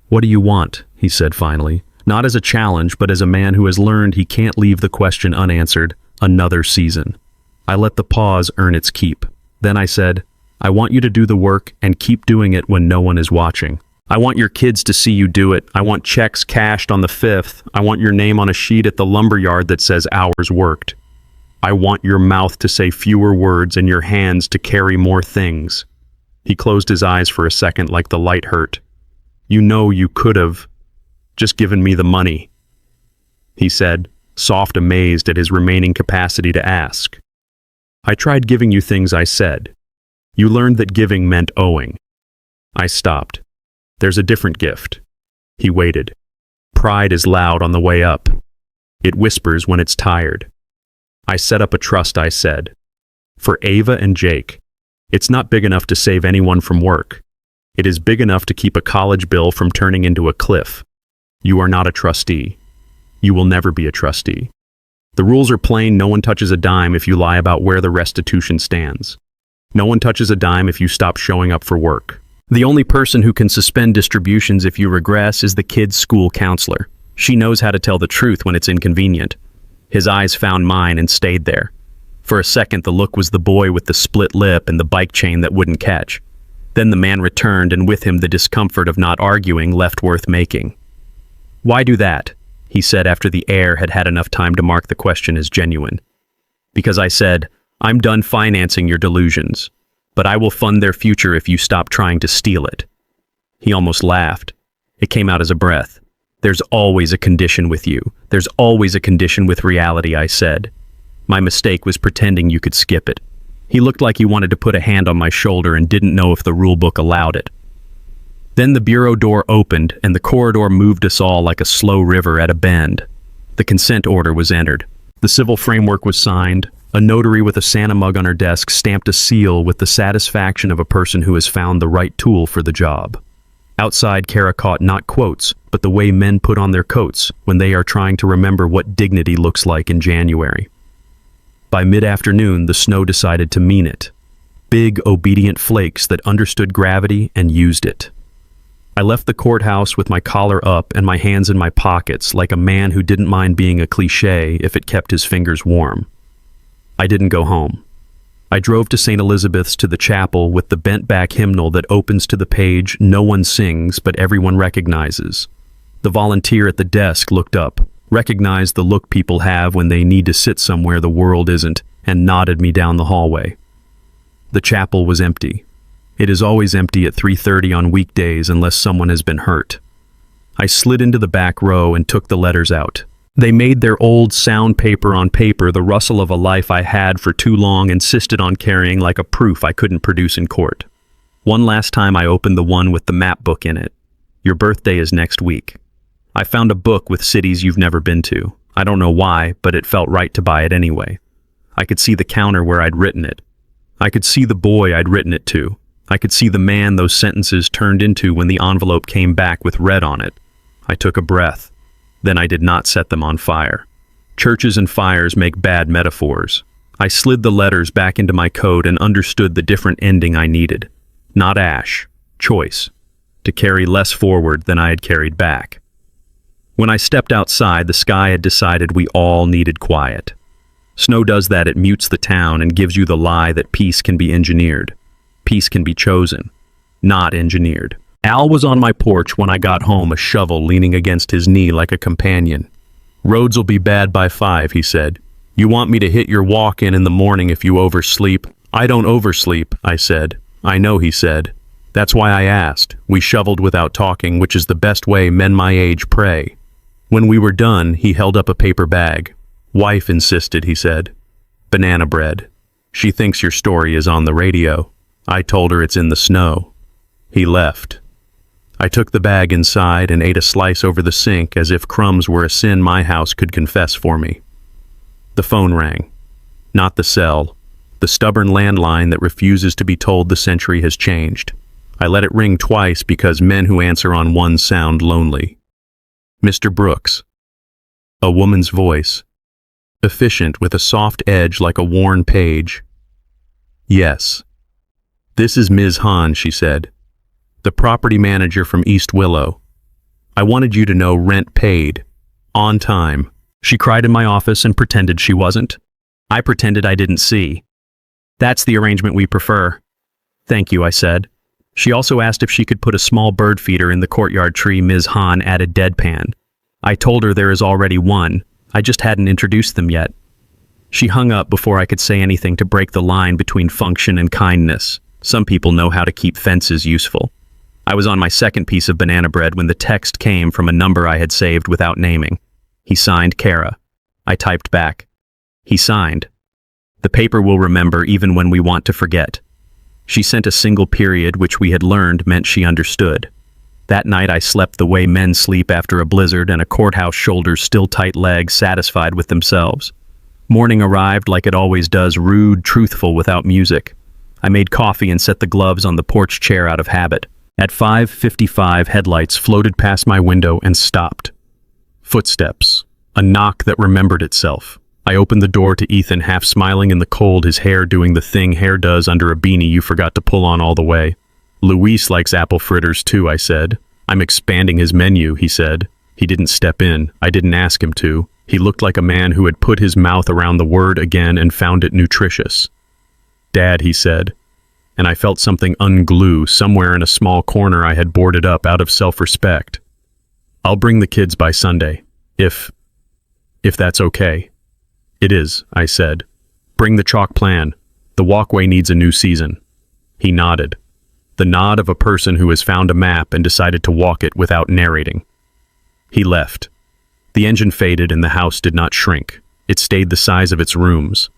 What do you want? He said finally, not as a challenge, but as a man who has learned he can't leave the question unanswered. Another season. I let the pause earn its keep. Then I said, I want you to do the work and keep doing it when no one is watching. I want your kids to see you do it. I want checks cashed on the 5th. I want your name on a sheet at the lumberyard that says hours worked. I want your mouth to say fewer words and your hands to carry more things. He closed his eyes for a second like the light hurt. You know you could have just given me the money, he said, soft, amazed at his remaining capacity to ask. I tried giving you things I said. You learned that giving meant owing. I stopped. There's a different gift. He waited. Pride is loud on the way up. It whispers when it's tired. I set up a trust, I said. For Ava and Jake. It's not big enough to save anyone from work. It is big enough to keep a college bill from turning into a cliff. You are not a trustee. You will never be a trustee. The rules are plain. No one touches a dime if you lie about where the restitution stands. No one touches a dime if you stop showing up for work. The only person who can suspend distributions if you regress is the kid's school counselor. She knows how to tell the truth when it's inconvenient. His eyes found mine and stayed there. For a second, the look was the boy with the split lip and the bike chain that wouldn't catch. Then the man returned, and with him the discomfort of not arguing left worth making. Why do that? He said after the air had had enough time to mark the question as genuine. Because I said, I'm done financing your delusions, but I will fund their future if you stop trying to steal it." He almost laughed. It came out as a breath. "There's always a condition with you. There's always a condition with reality," I said. "My mistake was pretending you could skip it." He looked like he wanted to put a hand on my shoulder and didn't know if the rulebook allowed it. Then the bureau door opened and the corridor moved us all like a slow river at a bend. The consent order was entered. The civil framework was signed. A notary with a Santa mug on her desk stamped a seal with the satisfaction of a person who has found the right tool for the job. Outside, Kara caught not quotes, but the way men put on their coats when they are trying to remember what dignity looks like in January. By mid-afternoon, the snow decided to mean it. Big, obedient flakes that understood gravity and used it. I left the courthouse with my collar up and my hands in my pockets like a man who didn't mind being a cliché if it kept his fingers warm. I didn't go home. I drove to St. Elizabeth's to the chapel with the bent-back hymnal that opens to the page no one sings but everyone recognizes. The volunteer at the desk looked up, recognized the look people have when they need to sit somewhere the world isn't, and nodded me down the hallway. The chapel was empty. It is always empty at 3:30 on weekdays unless someone has been hurt. I slid into the back row and took the letters out. They made their old sound paper on paper the rustle of a life I had for too long insisted on carrying like a proof I couldn't produce in court. One last time I opened the one with the map book in it. "Your birthday is next week." I found a book with cities you've never been to. I don't know why, but it felt right to buy it anyway. I could see the counter where I'd written it. I could see the boy I'd written it to. I could see the man those sentences turned into when the envelope came back with red on it. I took a breath. Then I did not set them on fire. Churches and fires make bad metaphors. I slid the letters back into my coat and understood the different ending I needed. Not ash, choice. To carry less forward than I had carried back. When I stepped outside, the sky had decided we all needed quiet. Snow does that, it mutes the town and gives you the lie that peace can be engineered. Peace can be chosen, not engineered. Al was on my porch when I got home, a shovel leaning against his knee like a companion. "Roads'll be bad by 5, he said. "You want me to hit your walk-in in the morning if you oversleep?" "I don't oversleep," I said. "I know," he said. "That's why I asked." We shoveled without talking, which is the best way men my age pray. When we were done, he held up a paper bag. "Wife insisted," he said. "Banana bread. She thinks your story is on the radio. I told her it's in the snow." He left. I took the bag inside and ate a slice over the sink as if crumbs were a sin my house could confess for me. The phone rang. Not the cell. The stubborn landline that refuses to be told the century has changed. I let it ring twice because men who answer on one sound lonely. "Mr. Brooks." A woman's voice. Efficient with a soft edge like a worn page. "Yes." "This is Ms. Hahn," she said. "The property manager from East Willow. I wanted you to know rent paid. On time." She cried in my office and pretended she wasn't. I pretended I didn't see. "That's the arrangement we prefer." "Thank you," I said. She also asked if she could put a small bird feeder in the courtyard tree. Ms. Hahn added deadpan. I told her there is already one. I just hadn't introduced them yet. She hung up before I could say anything to break the line between function and kindness. Some people know how to keep fences useful. I was on my second piece of banana bread when the text came from a number I had saved without naming. He signed Kara. I typed back. He signed. The paper will remember even when we want to forget. She sent a single period, which we had learned meant she understood. That night I slept the way men sleep after a blizzard, and a courthouse shoulders still tight legs, satisfied with themselves. Morning arrived like it always does, rude, truthful, without music. I made coffee and set the gloves on the porch chair out of habit. At 5:55, headlights floated past my window and stopped. Footsteps. A knock that remembered itself. I opened the door to Ethan, half smiling in the cold, his hair doing the thing hair does under a beanie you forgot to pull on all the way. "Luis likes apple fritters too," I said. "I'm expanding his menu," he said. He didn't step in. I didn't ask him to. He looked like a man who had put his mouth around the word again and found it nutritious. "Dad," he said. And I felt something unglue somewhere in a small corner I had boarded up out of self-respect. "I'll bring the kids by Sunday, if that's okay." "It is," I said. Bring the chalk plan. The walkway needs a new season. He nodded. The nod of a person who has found a map and decided to walk it without narrating. He left. The engine faded and the house did not shrink. It stayed the size of its rooms.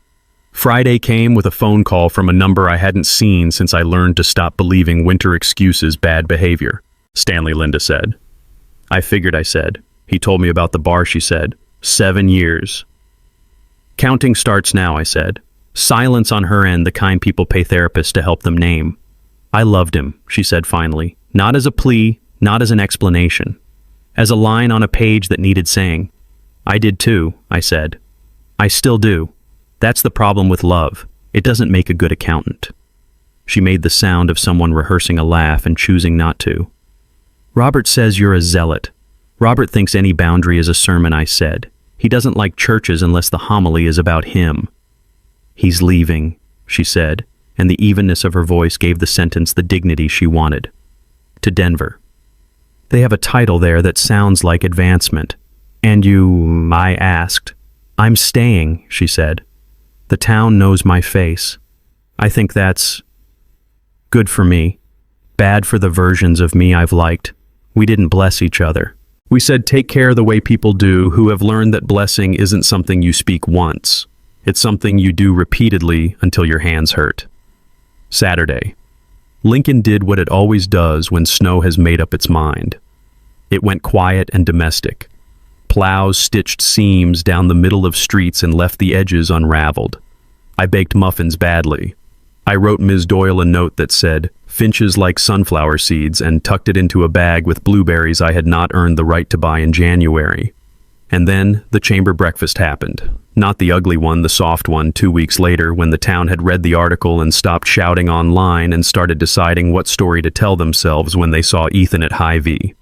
Friday came with a phone call from a number I hadn't seen since I learned to stop believing winter excuses bad behavior. Stanley, Linda said. I figured, I said. He told me about the bar, she said. 7 years. Counting starts now, I said. Silence on her end, the kind people pay therapists to help them name. I loved him, she said finally. Not as a plea, not as an explanation. As a line on a page that needed saying. I did too, I said. I still do. That's the problem with love. It doesn't make a good accountant. She made the sound of someone rehearsing a laugh and choosing not to. Robert says you're a zealot. Robert thinks any boundary is a sermon, I said. He doesn't like churches unless the homily is about him. He's leaving, she said, and the evenness of her voice gave the sentence the dignity she wanted. To Denver. They have a title there that sounds like advancement. And you, I asked. I'm staying, she said. The town knows my face. I think that's good for me. Bad for the versions of me I've liked. We didn't bless each other. We said take care the way people do who have learned that blessing isn't something you speak once. It's something you do repeatedly until your hands hurt. Saturday. Lincoln did what it always does when snow has made up its mind. It went quiet and domestic. Plows stitched seams down the middle of streets and left the edges unraveled. I baked muffins badly. I wrote Ms. Doyle a note that said, "Finches like sunflower seeds," and tucked it into a bag with blueberries I had not earned the right to buy in January. And then the chamber breakfast happened. Not the ugly one, the soft one, 2 weeks later when the town had read the article and stopped shouting online and started deciding what story to tell themselves when they saw Ethan at Hy-Vee.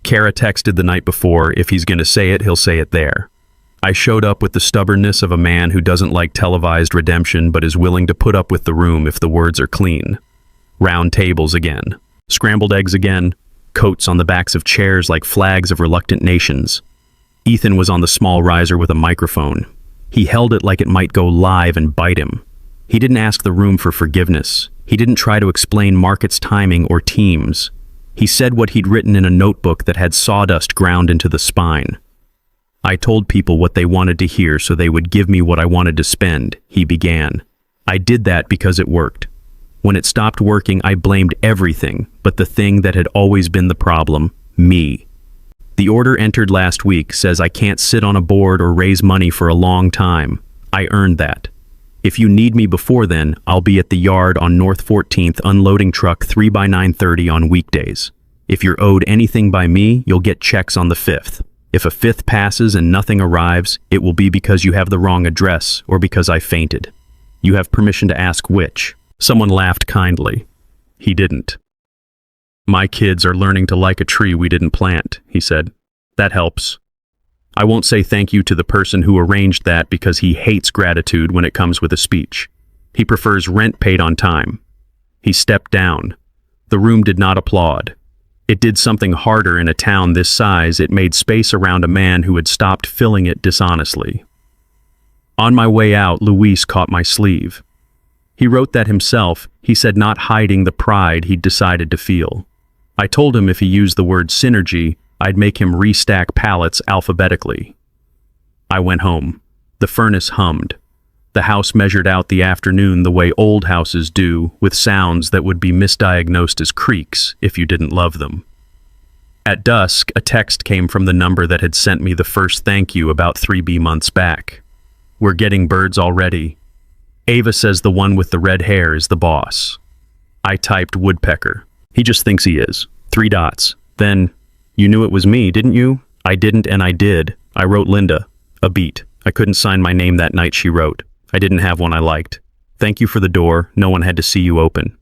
Kara texted the night before, if he's going to say it, he'll say it there. I showed up with the stubbornness of a man who doesn't like televised redemption but is willing to put up with the room if the words are clean. Round tables again. Scrambled eggs again. Coats on the backs of chairs like flags of reluctant nations. Ethan was on the small riser with a microphone. He held it like it might go live and bite him. He didn't ask the room for forgiveness. He didn't try to explain markets' timing or teams. He said what he'd written in a notebook that had sawdust ground into the spine. I told people what they wanted to hear so they would give me what I wanted to spend, he began. I did that because it worked. When it stopped working, I blamed everything but the thing that had always been the problem, me. The order entered last week says I can't sit on a board or raise money for a long time. I earned that. If you need me before then, I'll be at the yard on North 14th unloading truck 3 by 9:30 on weekdays. If you're owed anything by me, you'll get checks on the 5th. If a 5th passes and nothing arrives, it will be because you have the wrong address or because I fainted. You have permission to ask which. Someone laughed kindly. He didn't. My kids are learning to like a tree we didn't plant, he said. That helps. I won't say thank you to the person who arranged that because he hates gratitude when it comes with a speech. He prefers rent paid on time. He stepped down. The room did not applaud. It did something harder in a town this size. It made space around a man who had stopped filling it dishonestly. On my way out, Luis caught my sleeve. He wrote that himself, he said, not hiding the pride he'd decided to feel. I told him if he used the word synergy, I'd make him restack pallets alphabetically. I went home. The furnace hummed. The house measured out the afternoon the way old houses do, with sounds that would be misdiagnosed as creaks if you didn't love them. At dusk, a text came from the number that had sent me the first thank you about 3B months back. We're getting birds already. Ava says the one with the red hair is the boss. I typed woodpecker. He just thinks he is. 3 dots. Then, you knew it was me, didn't you? I didn't and I did. I wrote Linda. A beat. I couldn't sign my name that night, she wrote. I didn't have one I liked. Thank you for the door. No one had to see you open.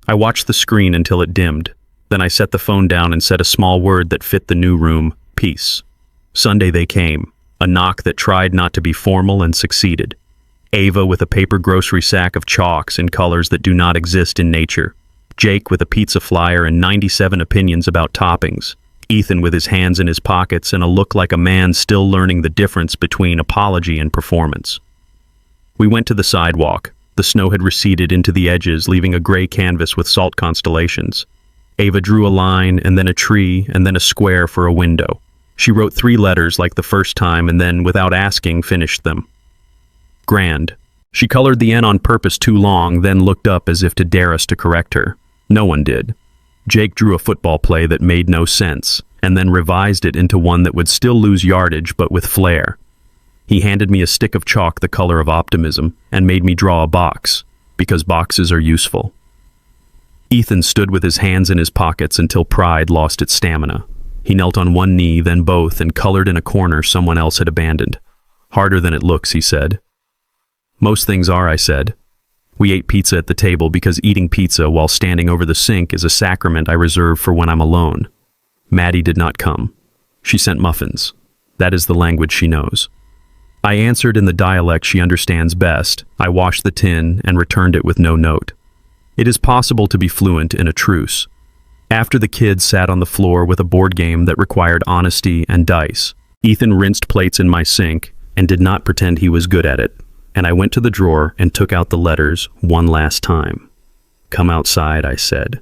I watched the screen until it dimmed. Then I set the phone down and said a small word that fit the new room. Peace. Sunday they came. A knock that tried not to be formal and succeeded. Ava with a paper grocery sack of chalks in colors that do not exist in nature. Jake with a pizza flyer and 97 opinions about toppings. Ethan with his hands in his pockets and a look like a man still learning the difference between apology and performance. We went to the sidewalk. The snow had receded into the edges, leaving a gray canvas with salt constellations. Ava drew a line, and then a tree, and then a square for a window. She wrote 3 letters like the first time, and then, without asking, finished them. Grand. She colored the N on purpose too long, then looked up as if to dare us to correct her. No one did. Jake drew a football play that made no sense, and then revised it into one that would still lose yardage but with flair. He handed me a stick of chalk the color of optimism and made me draw a box, because boxes are useful. Ethan stood with his hands in his pockets until pride lost its stamina. He knelt on one knee, then both, and colored in a corner someone else had abandoned. Harder than it looks, he said. Most things are, I said. We ate pizza at the table because eating pizza while standing over the sink is a sacrament I reserve for when I'm alone. Maddie did not come. She sent muffins. That is the language she knows. I answered in the dialect she understands best. I washed the tin and returned it with no note. It is possible to be fluent in a truce. After the kids sat on the floor with a board game that required honesty and dice, Ethan rinsed plates in my sink and did not pretend he was good at it, and I went to the drawer and took out the letters one last time. Come outside, I said.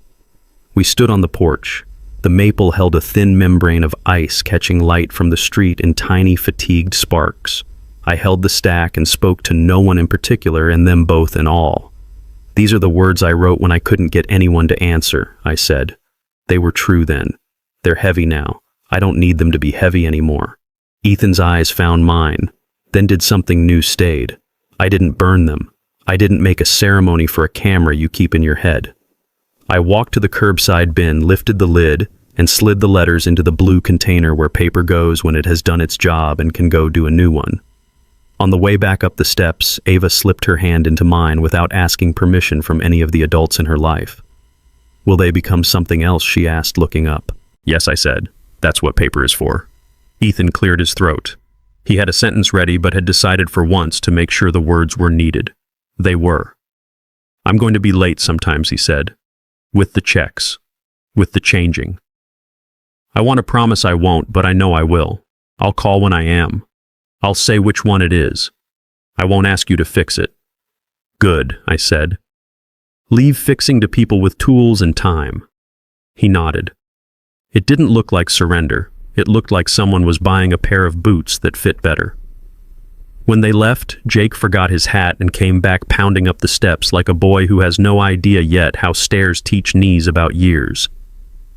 We stood on the porch. The maple held a thin membrane of ice catching light from the street in tiny, fatigued sparks. I held the stack and spoke to no one in particular, and them both in all. These are the words I wrote when I couldn't get anyone to answer, I said. They were true then. They're heavy now. I don't need them to be heavy anymore. Ethan's eyes found mine. Then did something new stayed. I didn't burn them. I didn't make a ceremony for a camera you keep in your head. I walked to the curbside bin, lifted the lid, and slid the letters into the blue container where paper goes when it has done its job and can go do a new one. On the way back up the steps, Ava slipped her hand into mine without asking permission from any of the adults in her life. Will they become something else, she asked, looking up. Yes, I said. That's what paper is for. Ethan cleared his throat. He had a sentence ready but had decided for once to make sure the words were needed. They were. I'm going to be late sometimes, he said. With the checks. With the changing. I want to promise I won't, but I know I will. I'll call when I am. I'll say which one it is. I won't ask you to fix it. Good, I said. Leave fixing to people with tools and time. He nodded. It didn't look like surrender. It looked like someone was buying a pair of boots that fit better. When they left, Jake forgot his hat and came back pounding up the steps like a boy who has no idea yet how stairs teach knees about years.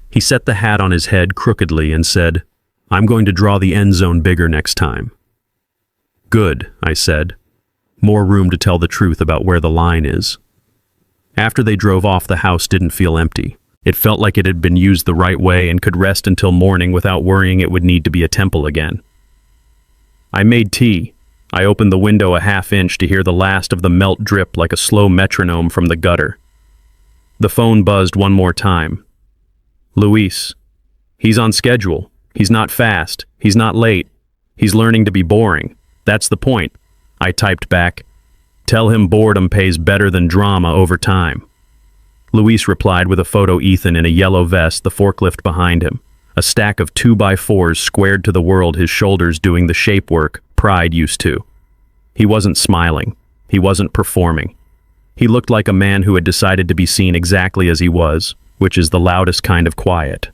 He set the hat on his head crookedly and said, I'm going to draw the end zone bigger next time. Good, I said. More room to tell the truth about where the line is. After they drove off, the house didn't feel empty. It felt like it had been used the right way and could rest until morning without worrying it would need to be a temple again. I made tea. I opened the window a half-inch to hear the last of the melt drip like a slow metronome from the gutter. The phone buzzed one more time. Luis. He's on schedule. He's not fast. He's not late. He's learning to be boring. That's the point. I typed back. Tell him boredom pays better than drama over time. Luis replied with a photo Ethan in a yellow vest, the forklift behind him. A stack of 2x4s squared to the world, his shoulders doing the shape work Pride used to. He wasn't smiling. He wasn't performing. He looked like a man who had decided to be seen exactly as he was, which is the loudest kind of quiet.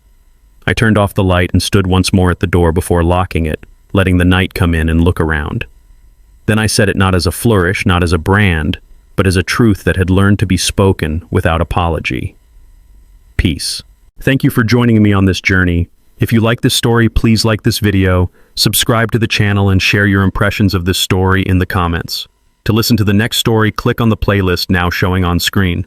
I turned off the light and stood once more at the door before locking it, letting the night come in and look around. Then I said it not as a flourish, not as a brand, but as a truth that had learned to be spoken without apology. Peace. Thank you for joining me on this journey. If you like this story, please like this video, subscribe to the channel, and share your impressions of this story in the comments. To listen to the next story, click on the playlist now showing on screen.